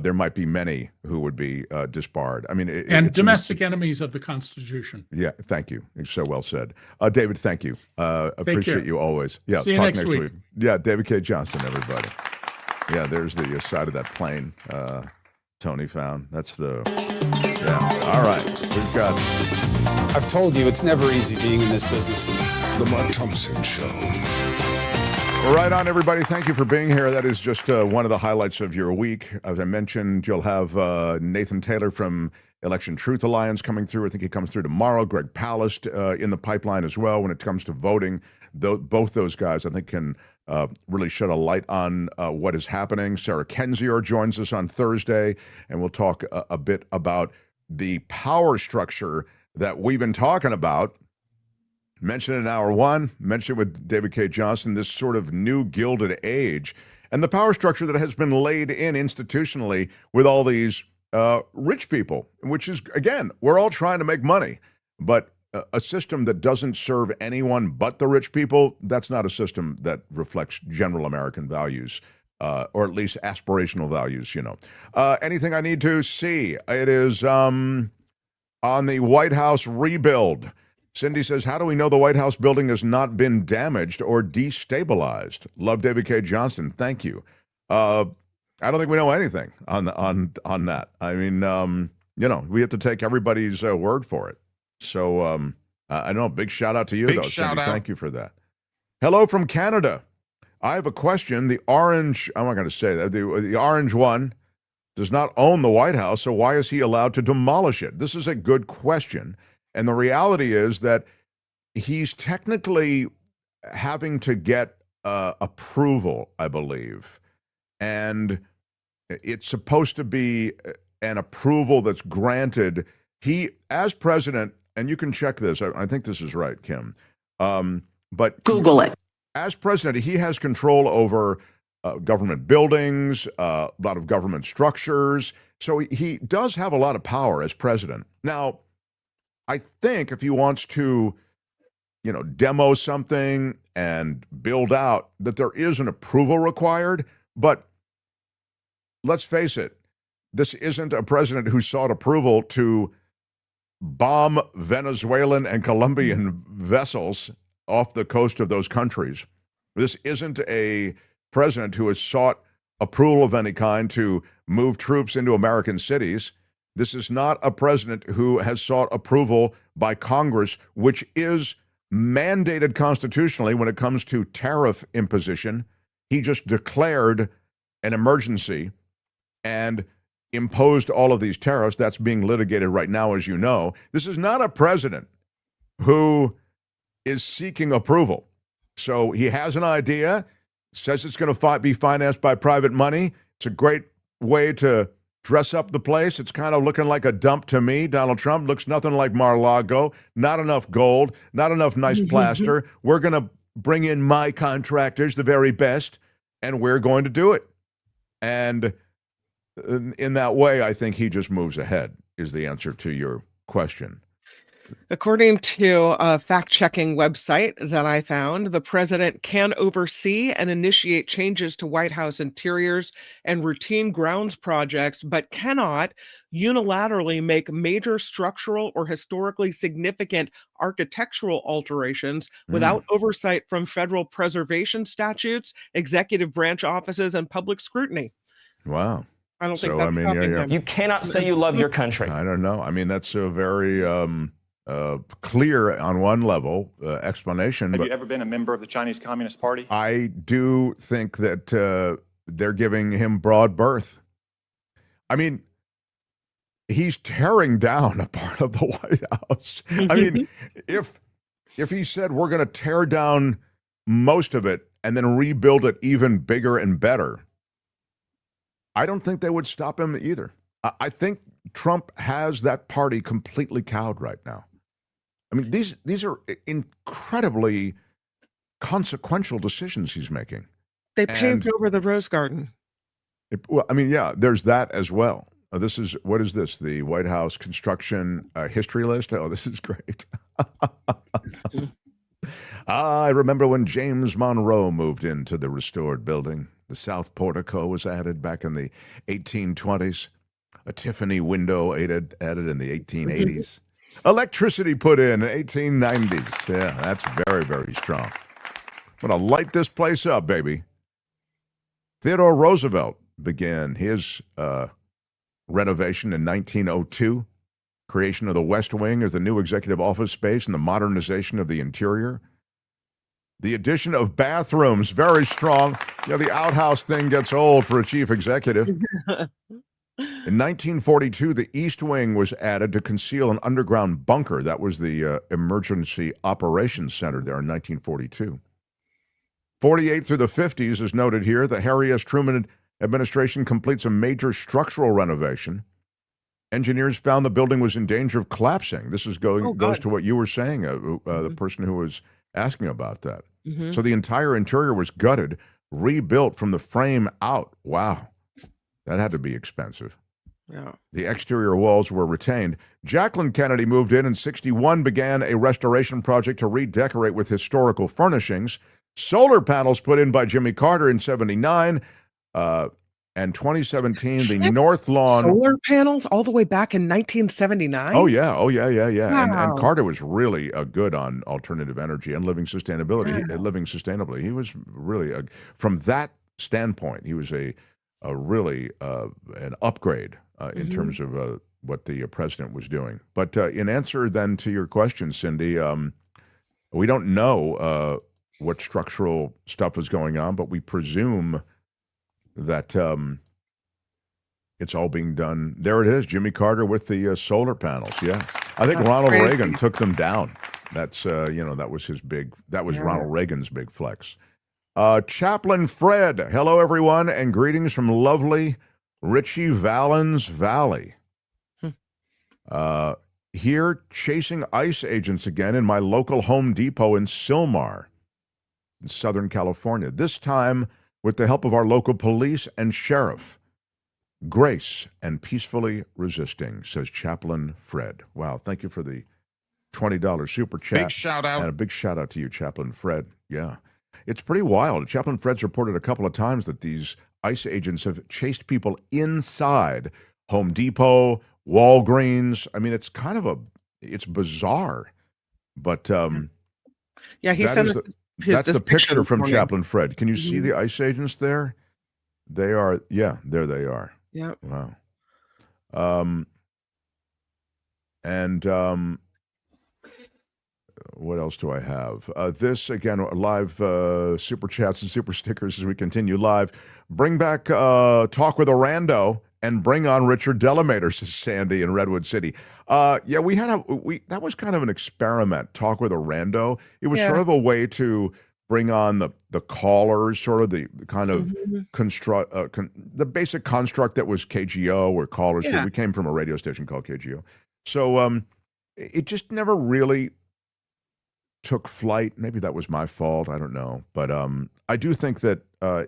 There might be many who would be disbarred. I mean, and domestic enemies of the Constitution. Yeah, thank you. It's so well said. David, thank you. Appreciate you always. Yeah, see you next week. Yeah, David Cay Johnston, everybody. Yeah, there's the side of that plane Tony found. That's the, yeah. All right, we've got. I've told you it's never easy being in this business. The Mark Thompson Show. Right on, everybody. Thank you for being here. That is just one of the highlights of your week. As I mentioned, you'll have Nathan Taylor from Election Truth Alliance coming through. I think he comes through tomorrow. Greg Palast in the pipeline as well when it comes to voting. Both those guys, I think, can really shed a light on what is happening. Sarah Kendzior joins us on Thursday, and we'll talk a bit about the power structure that we've been talking about. Mentioned in hour one, mentioned with David Cay Johnston, this sort of new Gilded Age and the power structure that has been laid in institutionally with all these rich people, which is, again, we're all trying to make money, but a system that doesn't serve anyone but the rich people, that's not a system that reflects general American values, or at least aspirational values, you know. Anything I need to see? It is on the White House rebuild. Cindy says, how do we know the White House building has not been damaged or destabilized? Love David Cay Johnston. Thank you. I don't think we know anything on that. I mean, we have to take everybody's word for it. So I don't know. Big shout out to you, though, Cindy. Thank you for that. Hello from Canada. I have a question. The orange, I'm not going to say that. The orange one does not own the White House, so why is he allowed to demolish it? This is a good question. And the reality is that he's technically having to get approval, I believe. And it's supposed to be an approval that's granted. He, as president, and you can check this, I think this is right, Kim. But Google it. As president, he has control over government buildings, a lot of government structures. So he does have a lot of power as president. Now, I think if he wants to, demo something and build out, that there is an approval required. But let's face it, this isn't a president who sought approval to bomb Venezuelan and Colombian vessels off the coast of those countries. This isn't a president who has sought approval of any kind to move troops into American cities. This is not a president who has sought approval by Congress, which is mandated constitutionally when it comes to tariff imposition. He just declared an emergency and imposed all of these tariffs. That's being litigated right now, as you know. This is not a president who is seeking approval. So he has an idea, says it's going to be financed by private money. It's a great way to dress up the place. It's kind of looking like a dump to me. Donald Trump looks nothing like Mar-a-Lago. Not enough gold, not enough nice plaster. We're going to bring in my contractors, the very best, and we're going to do it. And in that way, I think he just moves ahead, is the answer to your question. According to a fact-checking website that I found, the president can oversee and initiate changes to White House interiors and routine grounds projects, but cannot unilaterally make major structural or historically significant architectural alterations without oversight from federal preservation statutes, executive branch offices, and public scrutiny. Wow. I don't think that's stopping him. You cannot say you love your country. I don't know. I mean, that's a very clear on one level explanation. Have you ever been a member of the Chinese Communist Party? I do think that they're giving him broad berth. I mean, he's tearing down a part of the White House. I mean, if he said we're going to tear down most of it and then rebuild it even bigger and better, I don't think they would stop him either. I think Trump has that party completely cowed right now. I mean, these are incredibly consequential decisions he's making. They paved over the Rose Garden. Well, I mean, yeah, there's that as well. What is this? The White House construction history list? Oh, this is great. I remember when James Monroe moved into the restored building. The South Portico was added back in the 1820s. A Tiffany window added in the 1880s. Electricity put in 1890s. Yeah, that's very, very strong. I'm going to light this place up, baby. Theodore Roosevelt began his renovation in 1902. Creation of the West Wing as the new executive office space and the modernization of the interior. The addition of bathrooms, very strong. You know, the outhouse thing gets old for a chief executive. In 1942, the East Wing was added to conceal an underground bunker. That was the Emergency Operations Center there in 1942. 48 through the 50s, as noted here, the Harry S. Truman administration completes a major structural renovation. Engineers found the building was in danger of collapsing. This is goes to what you were saying, the person who was asking about that. Mm-hmm. So the entire interior was gutted, rebuilt from the frame out. Wow. That had to be expensive. Yeah. The exterior walls were retained. Jacqueline Kennedy moved in 1961, began a restoration project to redecorate with historical furnishings. Solar panels put in by Jimmy Carter in 1979. And 2017, the North Lawn. Solar panels all the way back in 1979? Oh, yeah. Wow. And Carter was really good on alternative energy and living sustainably. He was really, from that standpoint, he was a really an upgrade in terms of what the president was doing. But in answer then to your question, Cindy, we don't know what structural stuff is going on, but we presume that it's all being done. There it is, Jimmy Carter with the solar panels. Yeah, I think Ronald Reagan took them down. That's that was his big. That was Ronald Reagan's big flex. Chaplain Fred, hello everyone, and greetings from lovely Ritchie Valens Valley. Here chasing ICE agents again in my local Home Depot in Sylmar, in Southern California. This time with the help of our local police and sheriff. Grace and peacefully resisting, says Chaplain Fred. Wow, thank you for the $20 super chat. Big shout out. And a big shout out to you, Chaplain Fred. Yeah. It's pretty wild. Chaplain Fred's reported a couple of times that these ICE agents have chased people inside Home Depot, Walgreens. I mean, it's kind of it's bizarre. But yeah, he sent that's the picture from Chaplain Fred. Can you see the ICE agents there? They are, there they are. Yeah. Wow. What else do I have? This, again, live super chats and super stickers as we continue live. Bring back Talk with a Rando and bring on Richard Delamater, says Sandy in Redwood City. We had that was kind of an experiment, Talk with a Rando. It was sort of a way to bring on the callers, sort of the kind of the basic construct that was KGO, where callers, we came from a radio station called KGO. So it just never really took flight. Maybe that was my fault. I don't know. But I do think that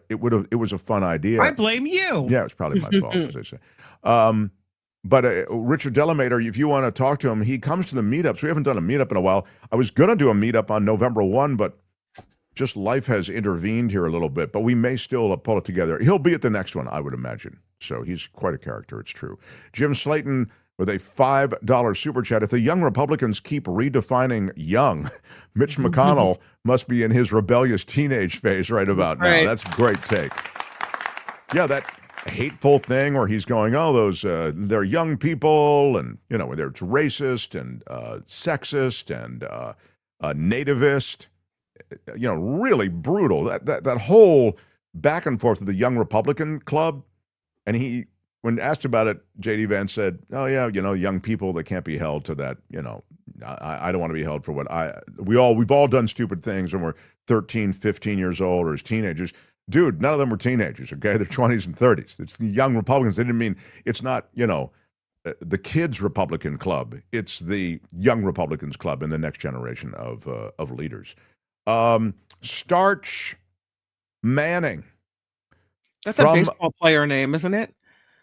it was a fun idea. I blame you. Yeah, it's probably my fault, as I say. But Richard Delamater, if you want to talk to him, he comes to the meetups. We haven't done a meetup in a while. I was going to do a meetup on November 1, but just life has intervened here a little bit. But we may still pull it together. He'll be at the next one, I would imagine. So he's quite a character, it's true. Jim Slayton with a $5 super chat. If the young Republicans keep redefining young, Mitch McConnell must be in his rebellious teenage phase right about now. That's a great take. Yeah, hateful thing where he's going, oh, those they're young people, and whether it's racist and sexist and nativist, really brutal. That whole back and forth of the Young Republican Club, and he, when asked about it, J.D. Vance said, oh yeah, young people that can't be held to that. I don't want to be held for what we've all done stupid things when we're 13, 15 years old or as teenagers. Dude, none of them were teenagers, okay? They're 20s and 30s. It's the young Republicans. They didn't mean, it's not, the kids' Republican club. It's the young Republicans club in the next generation of leaders. Starch Manning. That's a baseball player name, isn't it?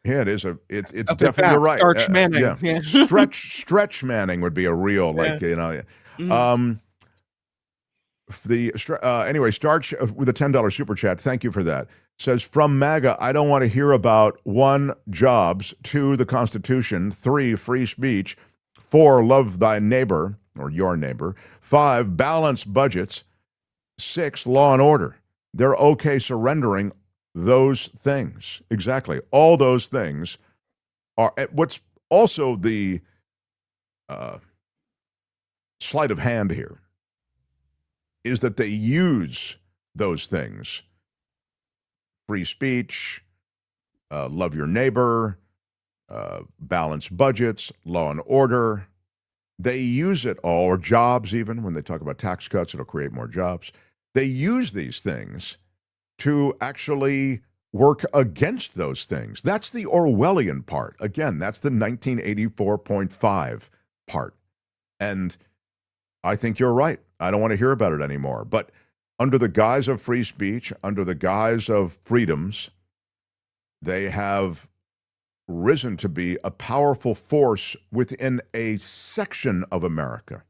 Yeah, it is. It's definitely, you're right. Starch Manning. Yeah. Stretch Manning would be a real, anyway, Starch with a $10 super chat. Thank you for that. Says, from MAGA, I don't want to hear about 1, jobs, 2, the Constitution, 3, free speech, 4, love thy neighbor or your neighbor, 5, balanced budgets, 6, law and order. They're okay surrendering those things. Exactly. All those things are what's also the sleight of hand here is that they use those things, free speech, love your neighbor, balanced budgets, law and order. They use it all, or jobs even, when they talk about tax cuts, it'll create more jobs. They use these things to actually work against those things. That's the Orwellian part. Again, that's the 1984.5 part. And I think you're right. I don't want to hear about it anymore. But under the guise of free speech, under the guise of freedoms, they have risen to be a powerful force within a section of America.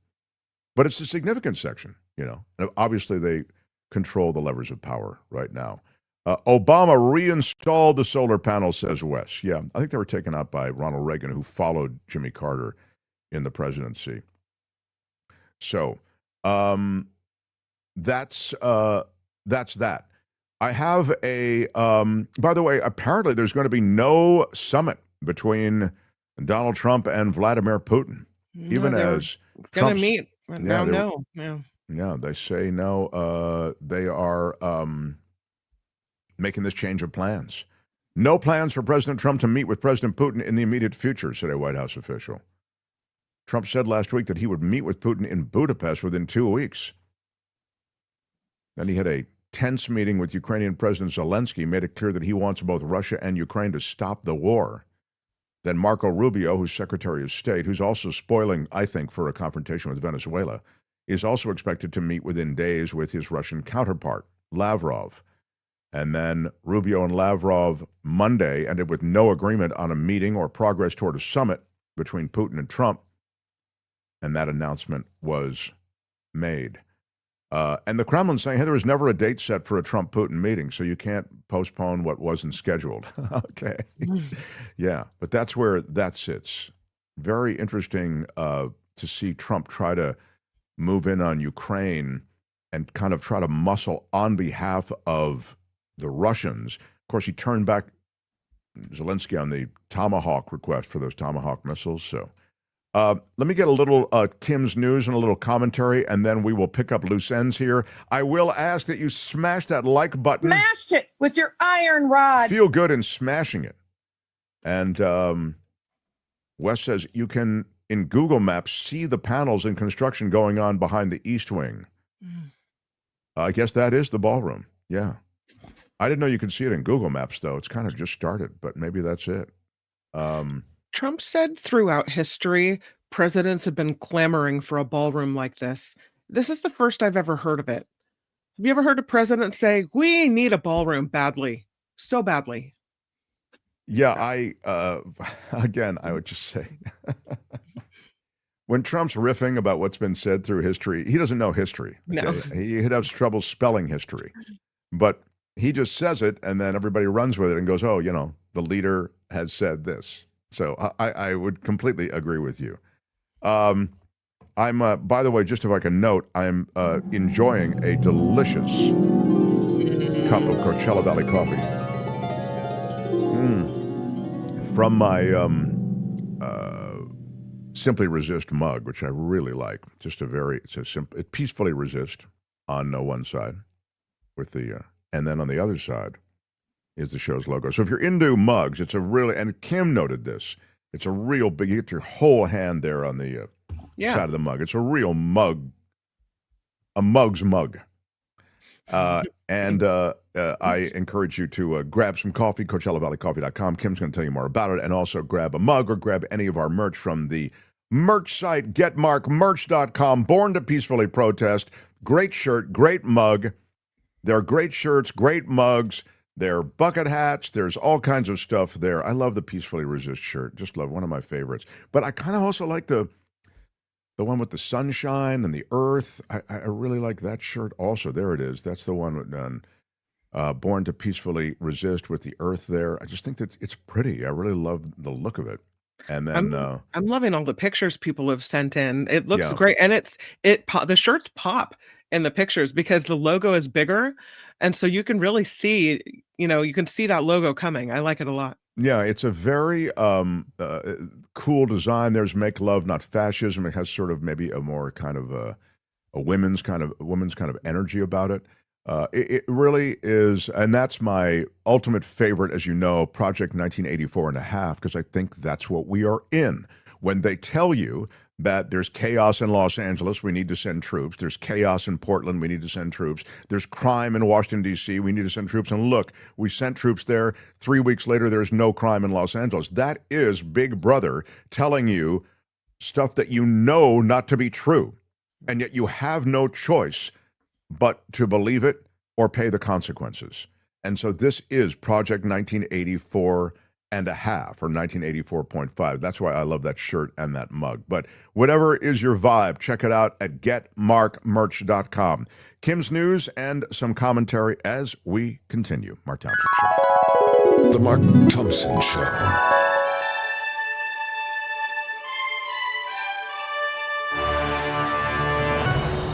But it's a significant section, Obviously, they control the levers of power right now. Obama reinstalled the solar panels, says Wes. Yeah, I think they were taken out by Ronald Reagan, who followed Jimmy Carter in the presidency. So that's that. I have a, by the way, apparently there's going to be no summit between Donald Trump and Vladimir Putin. No, even as going to meet. Yeah, they say no. They are making this change of plans. No plans for President Trump to meet with President Putin in the immediate future, said a White House official. Trump said last week that he would meet with Putin in Budapest within 2 weeks. Then he had a tense meeting with Ukrainian President Zelensky, made it clear that he wants both Russia and Ukraine to stop the war. Then Marco Rubio, who's Secretary of State, who's also spoiling, I think, for a confrontation with Venezuela, is also expected to meet within days with his Russian counterpart, Lavrov. And then Rubio and Lavrov Monday ended with no agreement on a meeting or progress toward a summit between Putin and Trump. And that announcement was made. And the Kremlin saying, hey, there was never a date set for a Trump-Putin meeting, so you can't postpone what wasn't scheduled. Okay. Yeah, but that's where that sits. Very interesting to see Trump try to move in on Ukraine and kind of try to muscle on behalf of the Russians. Of course, he turned back Zelensky on the Tomahawk request for those Tomahawk missiles. So let me get a little Kim's news and a little commentary, and then we will pick up loose ends here. I will ask that you smash that like button. Smash it with your iron rod. Feel good in smashing it. And Wes says you can, in Google Maps, see the panels in construction going on behind the East Wing. I guess that is the ballroom. Yeah. I didn't know you could see it in Google Maps, though. It's kind of just started, but maybe that's it. Trump said throughout history, presidents have been clamoring for a ballroom like this. This is the first I've ever heard of it. Have you ever heard a president say, we need a ballroom badly, so badly? Yeah, again, I would just say, when Trump's riffing about what's been said through history, he doesn't know history. Okay? No. He'd have trouble spelling history. But he just says it, and then everybody runs with it and goes, oh, the leader has said this. So I would completely agree with you. I'm, by the way, just if I can note, I'm enjoying a delicious cup of Coachella Valley coffee. from my Simply Resist mug, which I really like. Just it peacefully resist on one side with the, and then on the other side is the show's logo. So if you're into mugs, it's a really, and Kim noted this, it's a real big, you get your whole hand there on the side of the mug. It's a real mug, a mug's mug. And I encourage you to grab some coffee, CoachellaValleyCoffee.com. Kim's going to tell you more about it. And also grab a mug or grab any of our merch from the merch site, getmarkmerch.com. Born to Peacefully Protest. Great shirt, great mug. There are great shirts, great mugs. There are bucket hats. There's all kinds of stuff there. I love the Peacefully Resist shirt. Just love, one of my favorites. But I kind of also like the one with the sunshine and the earth. I really like that shirt also. There it is. That's the one with Born to Peacefully Resist with the earth there. I just think that it's pretty. I really love the look of it. And then I'm loving all the pictures people have sent in. It looks great, and the shirts pop in the pictures because the logo is bigger, and so you can really see, you can see that logo coming. I like it a lot. Yeah, it's a very cool design. There's Make Love, Not Fascism. It has sort of maybe a more kind of a women's kind of energy about it. It really is, and that's my ultimate favorite, as you know, Project 1984 and a half, because I think that's what we are in. When they tell you that there's chaos in Los Angeles, we need to send troops. There's chaos in Portland, we need to send troops. There's crime in Washington, D.C., we need to send troops. And look, we sent troops there. 3 weeks later, there's no crime in Los Angeles. That is Big Brother telling you stuff that you know not to be true. And yet you have no choice but to believe it or pay the consequences. And so this is Project 1984 and a half, or 1984.5. That's why I love that shirt and that mug. But whatever is your vibe, check it out at getmarkmerch.com. Kim's news and some commentary as we continue. Mark Thompson Show. The Mark Thompson Show.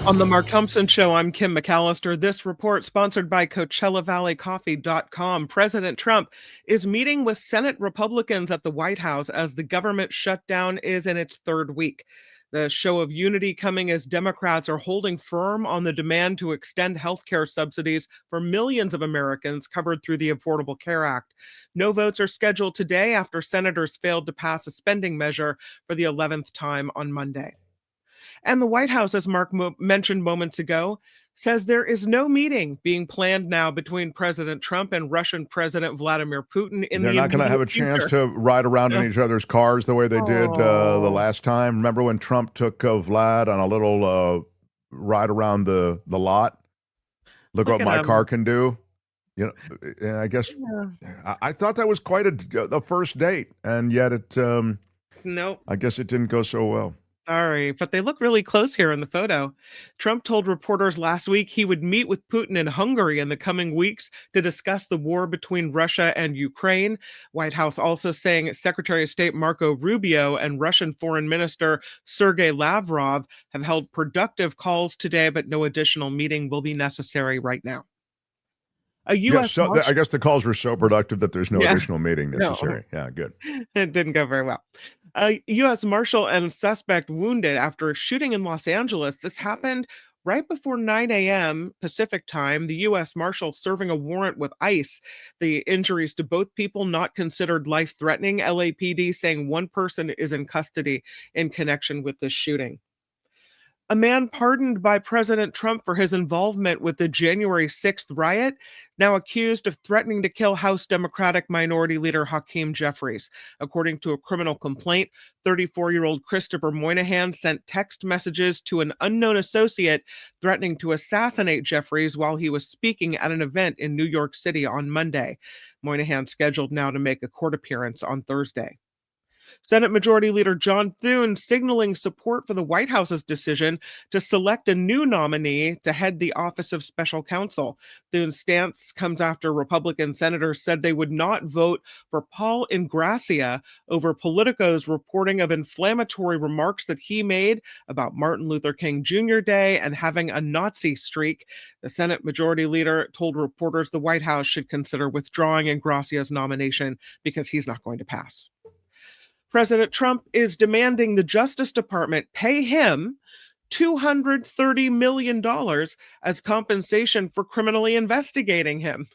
On the Mark Thompson Show, I'm Kim McAllister. This report, sponsored by CoachellaValleyCoffee.com. President Trump is meeting with Senate Republicans at the White House as the government shutdown is in its third week. The show of unity coming as Democrats are holding firm on the demand to extend health care subsidies for millions of Americans covered through the Affordable Care Act. No votes are scheduled today after senators failed to pass a spending measure for the 11th time on Monday. And the White House, as Mark mentioned moments ago, says there is no meeting being planned now between President Trump and Russian President Vladimir Putin. They're not going to have a chance to ride around in each other's cars the way they did the last time. Remember when Trump took Vlad on a little ride around the lot? Look what my car can do. And I guess I thought that was quite a first date, and yet nope. I guess it didn't go so well. Sorry, but they look really close here in the photo. Trump told reporters last week he would meet with Putin in Hungary in the coming weeks to discuss the war between Russia and Ukraine. White House also saying Secretary of State Marco Rubio and Russian Foreign Minister Sergei Lavrov have held productive calls today, but no additional meeting will be necessary right now. A U.S. I guess the calls were so productive that there's no additional meeting necessary. No. Yeah, good. It didn't go very well. A U.S. Marshal and suspect wounded after a shooting in Los Angeles. This happened right before 9 a.m. Pacific time. The U.S. Marshal serving a warrant with ICE. The injuries to both people not considered life-threatening. LAPD saying one person is in custody in connection with this shooting. A man pardoned by President Trump for his involvement with the January 6th riot, now accused of threatening to kill House Democratic Minority Leader Hakeem Jeffries. According to a criminal complaint, 34-year-old Christopher Moynihan sent text messages to an unknown associate threatening to assassinate Jeffries while he was speaking at an event in New York City on Monday. Moynihan scheduled now to make a court appearance on Thursday. Senate Majority Leader John Thune signaling support for the White House's decision to select a new nominee to head the Office of Special Counsel. Thune's stance comes after Republican senators said they would not vote for Paul Ingrassia over Politico's reporting of inflammatory remarks that he made about Martin Luther King Jr. Day and having a Nazi streak. The Senate Majority Leader told reporters the White House should consider withdrawing Ingrassia's nomination because he's not going to pass. President Trump is demanding the Justice Department pay him $230 million as compensation for criminally investigating him.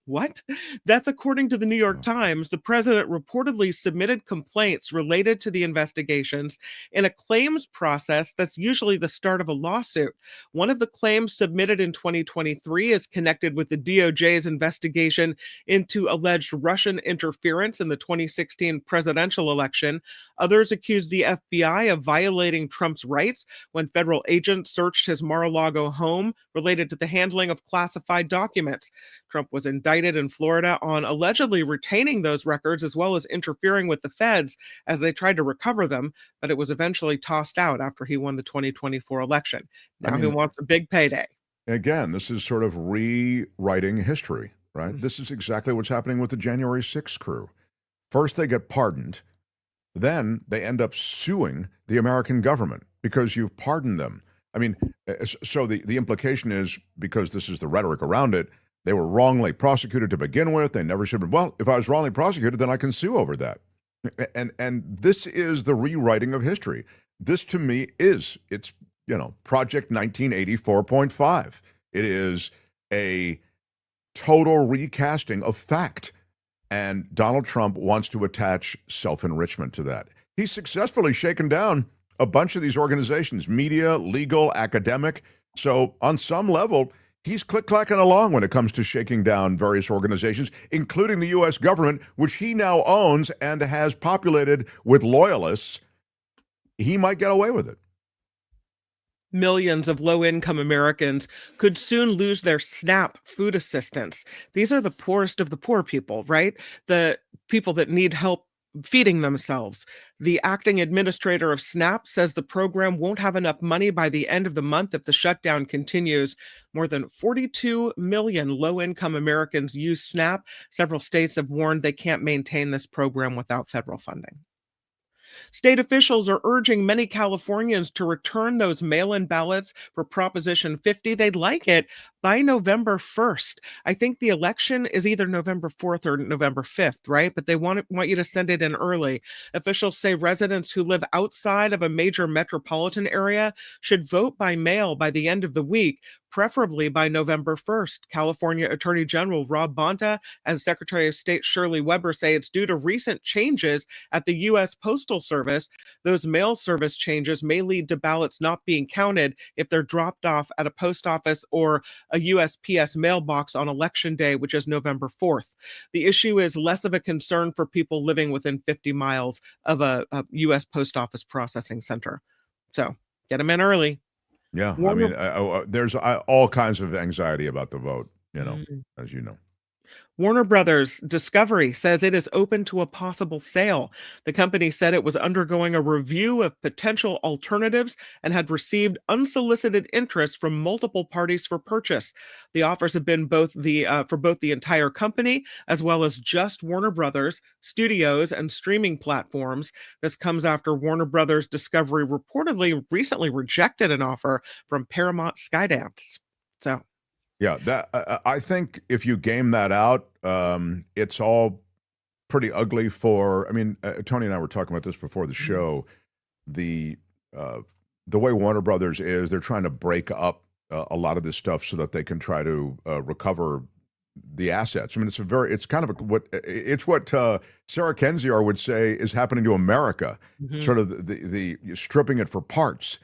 What? That's according to the New York Times. The president reportedly submitted complaints related to the investigations in a claims process that's usually the start of a lawsuit. One of the claims submitted in 2023 is connected with the DOJ's investigation into alleged Russian interference in the 2016 presidential election. Others accused the FBI of violating Trump's rights when federal agents searched his Mar-a-Lago home related to the handling of classified documents. Trump was indicted in Florida on allegedly retaining those records as well as interfering with the feds as they tried to recover them, but it was eventually tossed out after he won the 2024 election. Now he wants a big payday. Again, this is sort of rewriting history, right? This is exactly what's happening with the January 6th crew. First, they get pardoned. Then they end up suing the American government because you've pardoned them. I mean, so the implication is, because this is the rhetoric around it, they were wrongly prosecuted to begin with. They never should have been. Well, if I was wrongly prosecuted, then I can sue over that. And this is the rewriting of history. This, to me, it's Project 1984.5. It is a total recasting of fact. And Donald Trump wants to attach self-enrichment to that. He's successfully shaken down a bunch of these organizations, media, legal, academic. So on some level, he's click-clacking along when it comes to shaking down various organizations, including the U.S. government, which he now owns and has populated with loyalists. He might get away with it. Millions of low-income Americans could soon lose their SNAP food assistance. These are the poorest of the poor people, right? The people that need help feeding themselves. The acting administrator of SNAP says the program won't have enough money by the end of the month if the shutdown continues. More than 42 million low-income Americans use SNAP. Several states have warned they can't maintain this program without federal funding. State officials are urging many Californians to return those mail-in ballots for Proposition 50. They'd like it by November 1st. I think the election is either November 4th or November 5th, right? But they want you to send it in early. Officials say residents who live outside of a major metropolitan area should vote by mail by the end of the week, preferably by November 1st. California Attorney General Rob Bonta and Secretary of State Shirley Weber say it's due to recent changes at the U.S. Postal Service. Those mail service changes may lead to ballots not being counted if they're dropped off at a post office or a USPS mailbox on Election Day, which is November 4th. The issue is less of a concern for people living within 50 miles of a U.S. Post Office processing center. So get them in early. Yeah, I mean, there's all kinds of anxiety about the vote, as you know. Warner Brothers Discovery says it is open to a possible sale. The company said it was undergoing a review of potential alternatives and had received unsolicited interest from multiple parties for purchase. The offers have been for both the entire company as well as just Warner Brothers, studios, and streaming platforms. This comes after Warner Brothers Discovery reportedly recently rejected an offer from Paramount Skydance. So. Yeah, I think if you game that out, it's all pretty ugly for. I mean, Tony and I were talking about this before the show. The way Warner Brothers is, they're trying to break up a lot of this stuff so that they can try to recover the assets. I mean, it's kind of what Sarah Kendzior would say is happening to America. Sort of the stripping it for parts.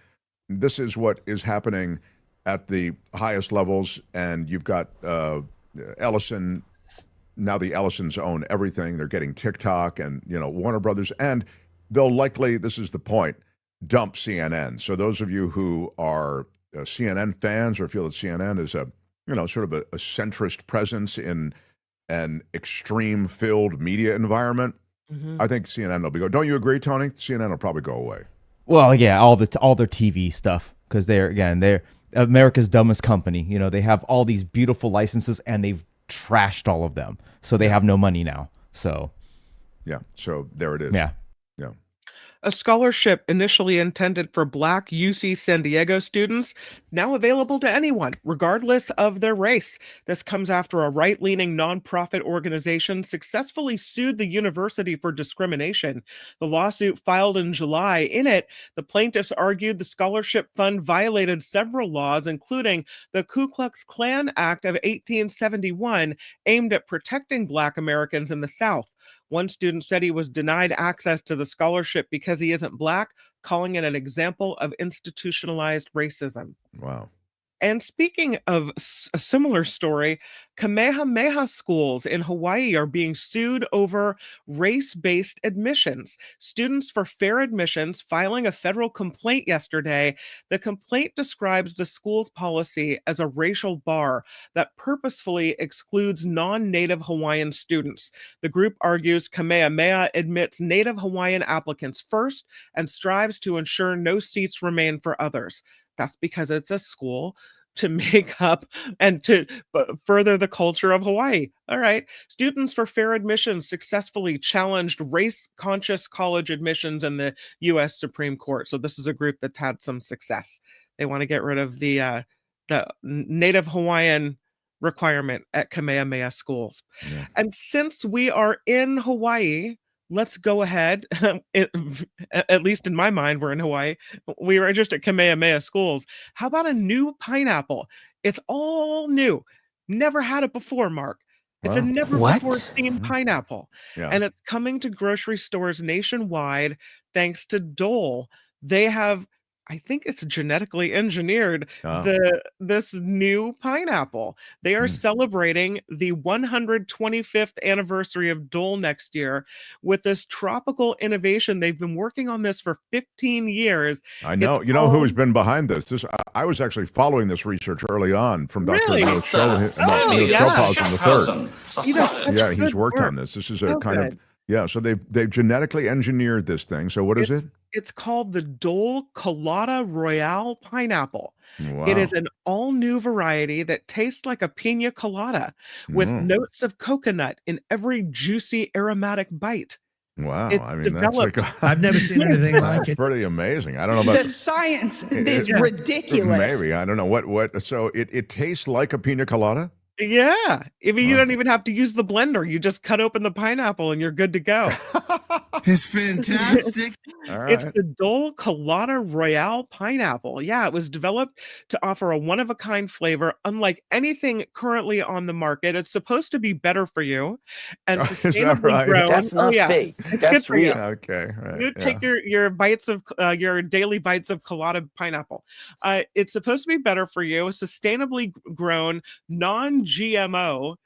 This is what is happening at the highest levels, and you've got Ellison. Now the Ellisons own everything. They're getting TikTok and Warner Brothers, and they'll likely, this is the point, dump CNN. So those of you who are CNN fans or feel that CNN is a sort of a centrist presence in an extreme-filled media environment, I think CNN will be going. Don't you agree, Tony? CNN will probably go away. Well, yeah, all their TV stuff, because they're America's dumbest company. You know, they have all these beautiful licenses and they've trashed all of them, so they have no money now. So, yeah. So there it is. Yeah. Yeah. A scholarship initially intended for Black UC San Diego students, now available to anyone, regardless of their race. This comes after a right-leaning nonprofit organization successfully sued the university for discrimination. The lawsuit filed in July. In it, the plaintiffs argued the scholarship fund violated several laws, including the Ku Klux Klan Act of 1871, aimed at protecting Black Americans in the South. One student said he was denied access to the scholarship because he isn't Black, calling it an example of institutionalized racism. Wow. And speaking of a similar story, Kamehameha schools in Hawaii are being sued over race-based admissions. Students for fair admissions filing a federal complaint yesterday. The complaint describes the school's policy as a racial bar that purposefully excludes non-Native Hawaiian students. The group argues Kamehameha admits Native Hawaiian applicants first and strives to ensure no seats remain for others. That's because it's a school to make up and to further the culture of Hawaii. All right. Students for Fair Admissions successfully challenged race-conscious college admissions in the U.S. Supreme Court. So this is a group that's had some success. They want to get rid of the Native Hawaiian requirement at Kamehameha schools. Yeah. And since we are in Hawaii, let's go ahead, at least in my mind, we're in Hawaii. We were just at Kamehameha schools. How about a new pineapple? It's all new. Never had it before, Mark. It's a Wow. never before seen pineapple. Yeah. And it's coming to grocery stores nationwide thanks to Dole. They have, I think it's genetically engineered, this new pineapple. They are celebrating the 125th anniversary of Dole next year with this tropical innovation. They've been working on this for 15 years. I know. You know who's been behind this? I was actually following this research early on from Dr. Really? Neil Schulhausen III. Yeah, he's worked on this. This is a kind of so they've genetically engineered this thing. So what is it? It's called the Dole Colada Royale pineapple. Wow. It is an all-new variety that tastes like a pina colada with notes of coconut in every juicy aromatic bite. Wow. It's I mean, developed- that's like I've never seen anything like that's it. pretty amazing. I don't know about The science is ridiculous. Maybe. I don't know. What so it tastes like a pina colada? Yeah. I mean, you don't even have to use the blender. You just cut open the pineapple and you're good to go. It's fantastic. All right. It's the Dole Colada Royale pineapple. Yeah, it was developed to offer a one-of-a-kind flavor, unlike anything currently on the market. It's supposed to be better for you and Is that sustainably right? grown. That's not fake. It's That's good for you. real. Okay. Right. You take your bites of your daily bites of colada pineapple. It's supposed to be better for you. Sustainably grown, non-GMO.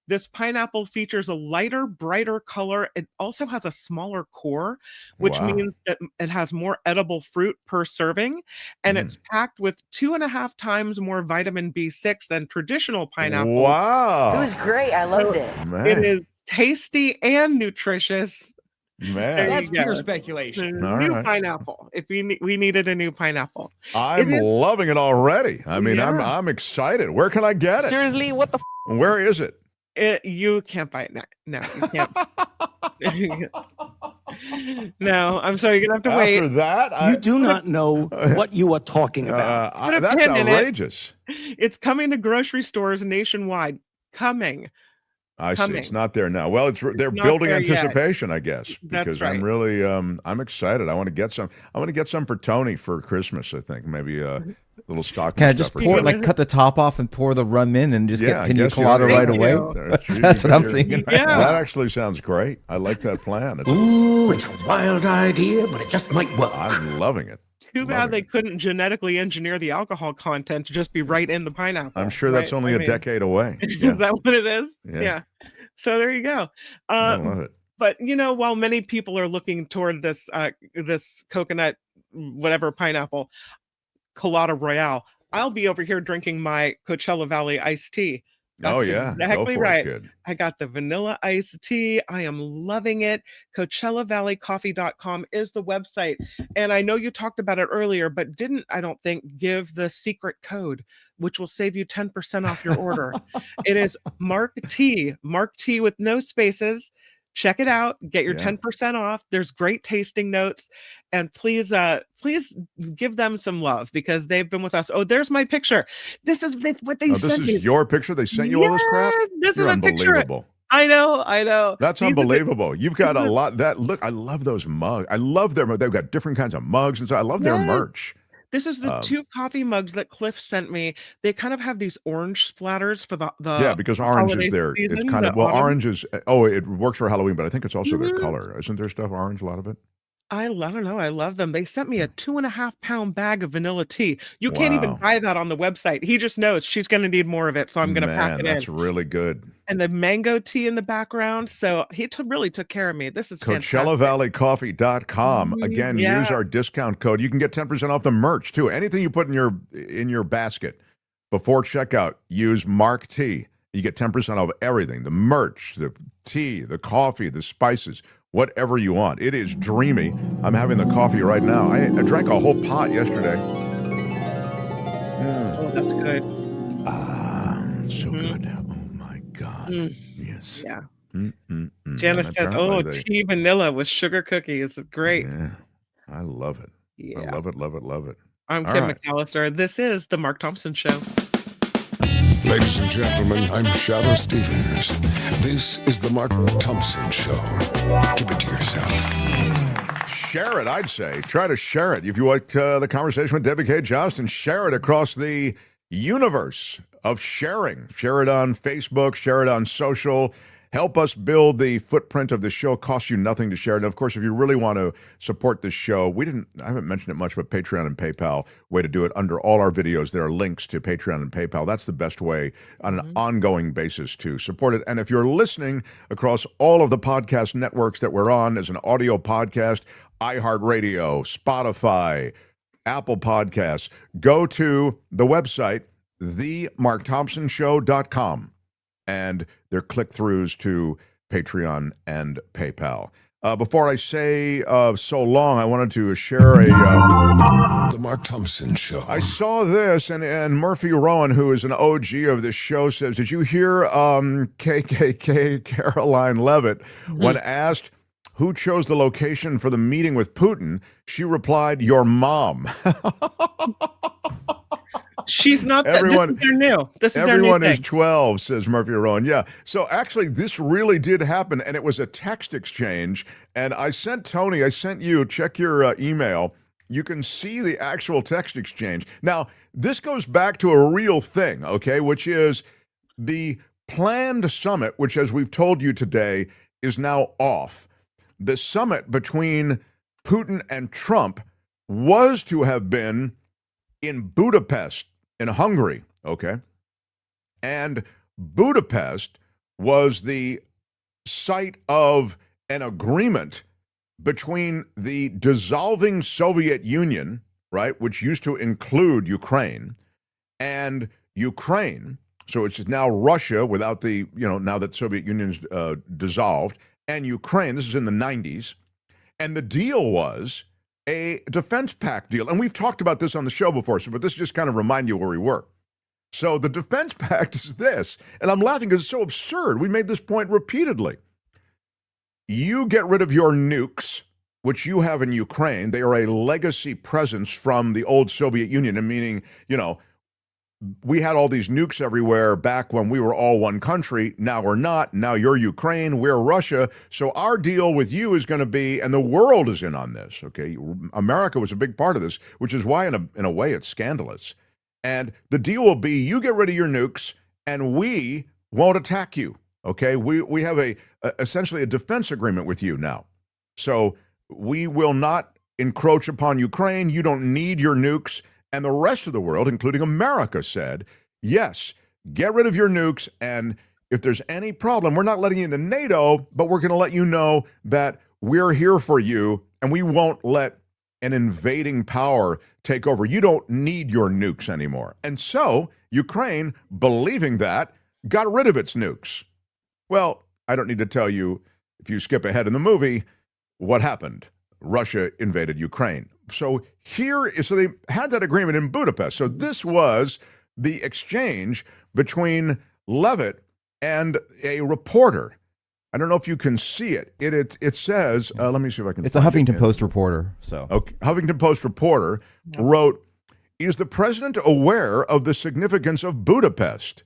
This pineapple features a lighter, brighter color. It also has a smaller core, which means that it has more edible fruit per serving, and it's packed with 2.5 times more vitamin B6 than traditional pineapple. Wow. It was great. I loved it. Man. It is tasty and nutritious. Man. That's pure speculation. All New right. pineapple. If we needed a new pineapple. I'm loving it already. I mean, Yeah. I'm excited. Where can I get it? Seriously, what the Where is it? You can't buy it now. No, you can't. No, I'm sorry. You're going to have to wait. After that, You do not know what you are talking about. Put a that's pin in it. outrageous. It's coming to grocery stores nationwide. Coming. I see. It's not there now. Well, they're not building there yet. anticipation, I guess, That's because right. I'm really I'm excited. I want to get some. I want to get some for Tony for Christmas. I think maybe a little stocking. Can I just stuffer pour, too. like, cut the top off and pour the rum in and just Yeah, get I pina guess colada you're- right Thank away? you. That's what I'm thinking. Yeah. That actually sounds great. I like that plan. Ooh, it's a wild idea, but it just might work. I'm loving it. Too bad Loving they it. couldn't genetically engineer the alcohol content to just be right in the pineapple. I'm sure that's right? only I a mean, decade away. Is Yeah, that what it is? Yeah. So there you go. I love it. But while many people are looking toward this this coconut, whatever pineapple, Colada Royale, I'll be over here drinking my Coachella Valley iced tea. Oh, yeah. Go exactly for it, right. kid. I got the vanilla iced tea. I am loving it. CoachellaValleyCoffee.com is the website. And I know you talked about it earlier, but didn't, I don't think, give the secret code, which will save you 10% off your order. It is Mark T with no spaces. Check it out. Get your 10% off. There's great tasting notes. And please give them some love because they've been with us. Oh, there's my picture. This is what they sent me. This is your picture? They sent you all this crap? This You're is a picture. unbelievable. I know. That's unbelievable. You've got a lot. Look, I love those mugs. I love their. They've got different kinds of mugs, and so I love their merch. This is the 2 coffee mugs that Cliff sent me. They kind of have these orange splatters for the yeah, because orange is there. Season, it's kind of orange is. Oh, it works for Halloween, but I think it's also Mm-hmm. their color. Isn't there stuff orange? A lot of it. I don't know. I love them. They sent me a 2.5-pound bag of vanilla tea. You can't even buy that on the website. He just knows she's going to need more of it, so I'm going to pack it in. That's really good. And the mango tea in the background. So he really took care of me. This is fantastic. CoachellaValleyCoffee.com. Again, use our discount code. You can get 10% off the merch too. Anything you put in your basket before checkout, use Mark T. You get 10% off everything: the merch, the tea, the coffee, the spices, whatever you want. It is dreamy. I'm having the coffee right now. I drank a whole pot yesterday. Oh, that's good. So good. Oh my God. Yes. Yeah. Janice says, tea vanilla with sugar cookies. It's great. Yeah. I love it. Yeah. I love it. I'm Kim McAllister. This is The Mark Thompson Show. Ladies and gentlemen, I'm Shadow Stevens. This is the Mark Thompson Show. Keep it to yourself. Share it, I'd say. Try to share it. If you liked the conversation with David Cay Johnston, share it across the universe of sharing. Share it on Facebook, share it on social. Help us build the footprint of the show. It costs you nothing to share it. And of course, if you really want to support this show, I haven't mentioned it much, but Patreon and PayPal, way to do it. Under all our videos, there are links to Patreon and PayPal. That's the best way on an ongoing basis to support it. And if you're listening across all of the podcast networks that we're on as an audio podcast, iHeartRadio, Spotify, Apple Podcasts, go to the website, themarkthompsonshow.com. And their click-throughs to Patreon and PayPal. Before I say so long, I wanted to share The Mark Thompson Show. I saw this, and Murphy Rowan, who is an OG of this show, says, did you hear KKK Karoline Leavitt, when asked who chose the location for the meeting with Putin, she replied, your mom. She's not that. Everyone, this is their new. This is everyone their new is 12, says Murphy Rowan. Yeah. So actually, this really did happen, and it was a text exchange. And I sent Tony, I sent you, check your email. You can see the actual text exchange. Now, this goes back to a real thing, okay, which is the planned summit, which, as we've told you today, is now off. The summit between Putin and Trump was to have been in Budapest, in Hungary, okay? And Budapest was the site of an agreement between the dissolving Soviet Union, right, which used to include Ukraine, and Ukraine. So it's now Russia without the, now that Soviet Union's dissolved, and Ukraine. This is in the 90s. And the deal was a defense pact deal. And we've talked about this on the show before, but this just kind of remind you where we were. So the defense pact is this, and I'm laughing because it's so absurd. We made this point repeatedly. You get rid of your nukes, which you have in Ukraine. They are a legacy presence from the old Soviet Union, and meaning, we had all these nukes everywhere back when we were all one country. Now we're not. Now you're Ukraine, we're Russia. So our deal with you is going to be, and the world is in on this, okay? America was a big part of this, which is why in a way it's scandalous. And the deal will be you get rid of your nukes and we won't attack you, okay? We have essentially a defense agreement with you now. So we will not encroach upon Ukraine. You don't need your nukes. And the rest of the world, including America, said, yes, get rid of your nukes. And if there's any problem, we're not letting you into NATO, but we're going to let you know that we're here for you and we won't let an invading power take over. You don't need your nukes anymore. And so Ukraine, believing that, got rid of its nukes. Well, I don't need to tell you, if you skip ahead in the movie, what happened. Russia invaded Ukraine. So they had that agreement in Budapest. So this was the exchange between Leavitt and a reporter. I don't know if you can see it. It says, let me see if I can. It's a Huffington Post reporter. So okay, Huffington Post reporter wrote, "Is the president aware of the significance of Budapest?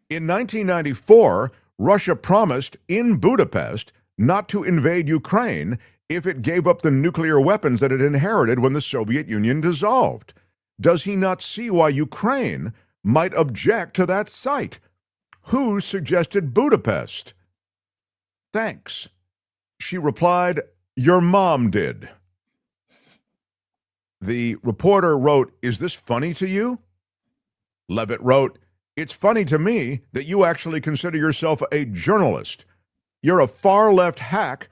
In 1994, Russia promised in Budapest not to invade Ukraine if it gave up the nuclear weapons that it inherited when the Soviet Union dissolved. Does he not see why Ukraine might object to that site? Who suggested Budapest? Thanks." She replied, "Your mom did." The reporter wrote, "Is this funny to you?" Leavitt wrote, "It's funny to me that you actually consider yourself a journalist. You're a far-left hack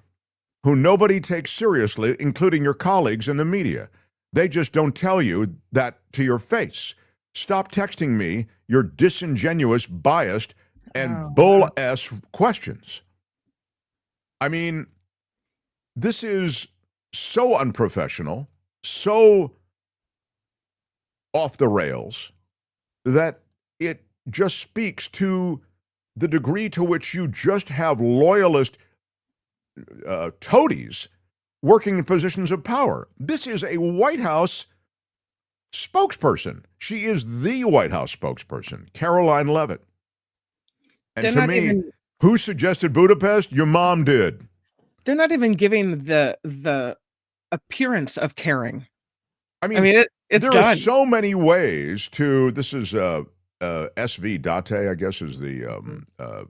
who nobody takes seriously, including your colleagues in the media. They just don't tell you that to your face. Stop texting me your disingenuous, biased, and bull-ass questions." I mean, this is so unprofessional, so off the rails, that it just speaks to the degree to which you just have loyalist toadies working in positions of power. This is a White House spokesperson. She is the White House spokesperson, Karoline Leavitt. And to me, who suggested Budapest? Your mom did. They're not even giving the appearance of caring. I mean it's there done. are so many ways to. This is SV Date, I guess, is the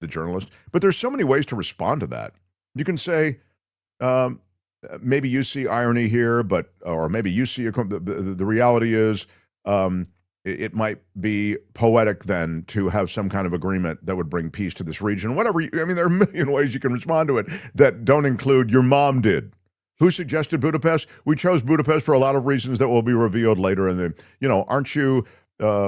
journalist. But there's so many ways to respond to that. You can say, maybe you see irony here, or maybe you see the reality is. It might be poetic then to have some kind of agreement that would bring peace to this region. Whatever. I mean, there are a million ways you can respond to it that don't include your mom did. Who suggested Budapest? We chose Budapest for a lot of reasons that will be revealed later. And aren't you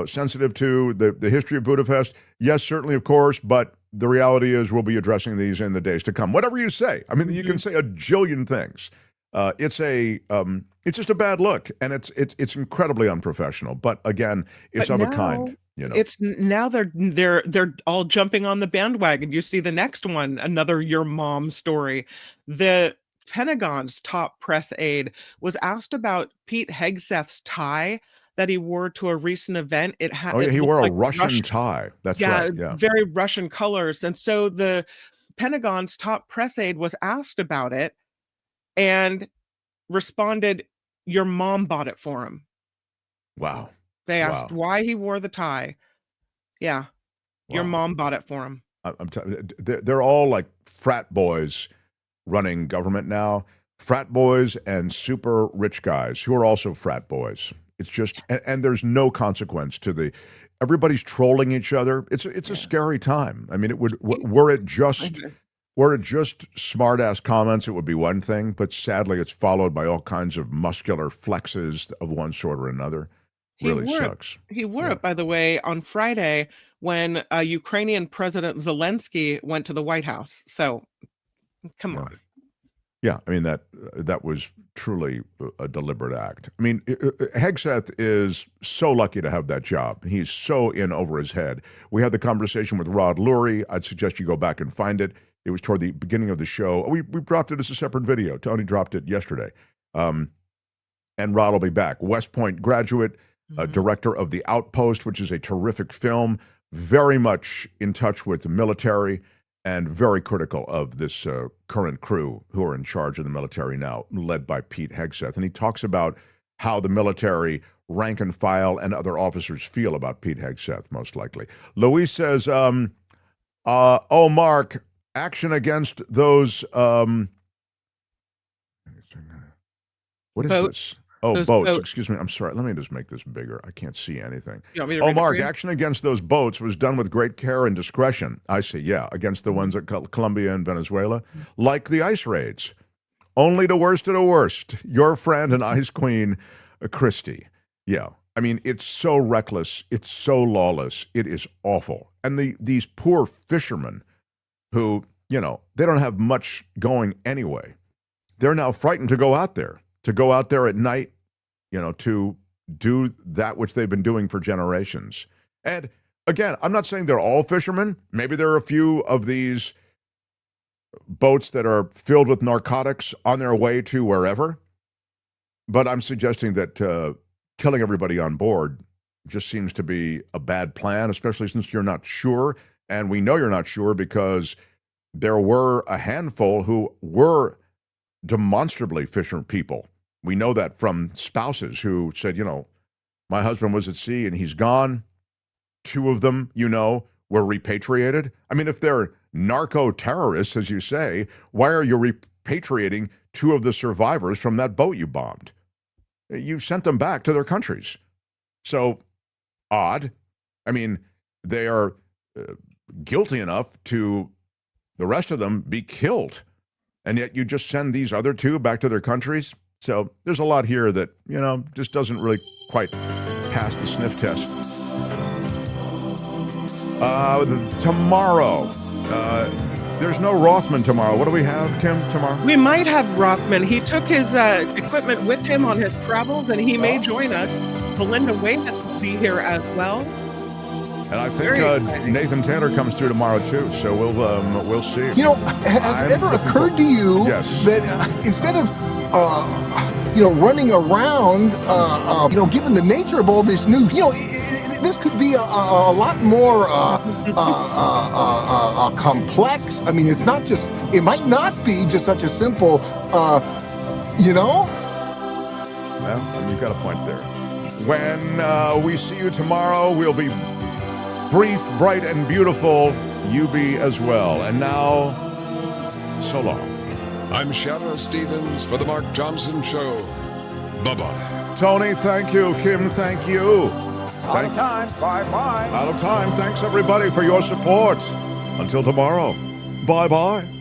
sensitive to the history of Budapest? Yes, certainly, of course. But the reality is we'll be addressing these in the days to come. Whatever you say. I mean, you can say a jillion things. It's just a bad look, and it's incredibly unprofessional. But again, it's of a kind. It's now they're all jumping on the bandwagon. You see the next one, another your mom story. The Pentagon's top press aide was asked about Pete Hegseth's tie that he wore to a recent event. He wore a Russian tie. That's right. Yeah, very Russian colors. And so the Pentagon's top press aide was asked about it and responded, "Your mom bought it for him." Wow. They asked why he wore the tie. Yeah. Your mom bought it for him. They're all like frat boys running government now. Frat boys and super rich guys who are also frat boys. It's just, and there's no consequence to everybody's trolling each other. It's a scary time. I mean, were it just smart-ass comments, it would be one thing, but sadly it's followed by all kinds of muscular flexes of one sort or another. Really sucks. He wore it, by the way, on Friday when Ukrainian President Zelensky went to the White House. So, come on. Yeah, I mean, that was truly a deliberate act. I mean, Hegseth is so lucky to have that job. He's so in over his head. We had the conversation with Rod Lurie. I'd suggest you go back and find it. It was toward the beginning of the show. We dropped it as a separate video. Tony dropped it yesterday. And Rod will be back. West Point graduate, director of The Outpost, which is a terrific film, very much in touch with the military and very critical of this current crew who are in charge of the military now, led by Pete Hegseth. And he talks about how the military, rank and file, and other officers feel about Pete Hegseth, most likely. Luis says, Mark, action against those, what is boats. this? Oh, boats. Excuse me. I'm sorry. Let me just make this bigger. I can't see anything. Mark, action against those boats was done with great care and discretion. I see. Yeah, against the ones at Colombia and Venezuela, like the ice raids. Only the worst of the worst. Your friend and ice queen, Christie. Yeah. I mean, it's so reckless. It's so lawless. It is awful. And these poor fishermen who, you know, they don't have much going anyway. They're now frightened to go out there at night, you know, to do that which they've been doing for generations. And again, I'm not saying they're all fishermen. Maybe there are a few of these boats that are filled with narcotics on their way to wherever. But I'm suggesting that killing everybody on board just seems to be a bad plan, especially since you're not sure. And we know you're not sure because there were a handful who were demonstrably fisher people. We know that from spouses who said, you know, my husband was at sea and he's gone. 2 of them, you know, were repatriated. I mean, if they're narco-terrorists, as you say, why are you repatriating 2 of the survivors from that boat you bombed? You sent them back to their countries. So, odd. I mean, they are guilty enough to, the rest of them, be killed. And yet you just send these other 2 back to their countries? So there's a lot here that, you know, just doesn't really quite pass the sniff test. Tomorrow, there's no Rothman tomorrow. What do we have, Kim, tomorrow? We might have Rothman. He took his equipment with him on his travels, and he may join us. Belinda Weymouth will be here as well. And I think Nathan Taylor comes through tomorrow too, so we'll see. You know, has it ever occurred to you that instead of running around, given the nature of all this news, this could be a lot more complex. I mean, it might not be just such a simple, Well, you've got a point there. When we see you tomorrow, we'll be brief, bright, and beautiful. You be as well. And now, so long. I'm Shadow Stevens for The Mark Thompson Show. Bye-bye. Tony, thank you. Kim, thank you. Out of time. Bye-bye. Out of time. Thanks, everybody, for your support. Until tomorrow. Bye-bye.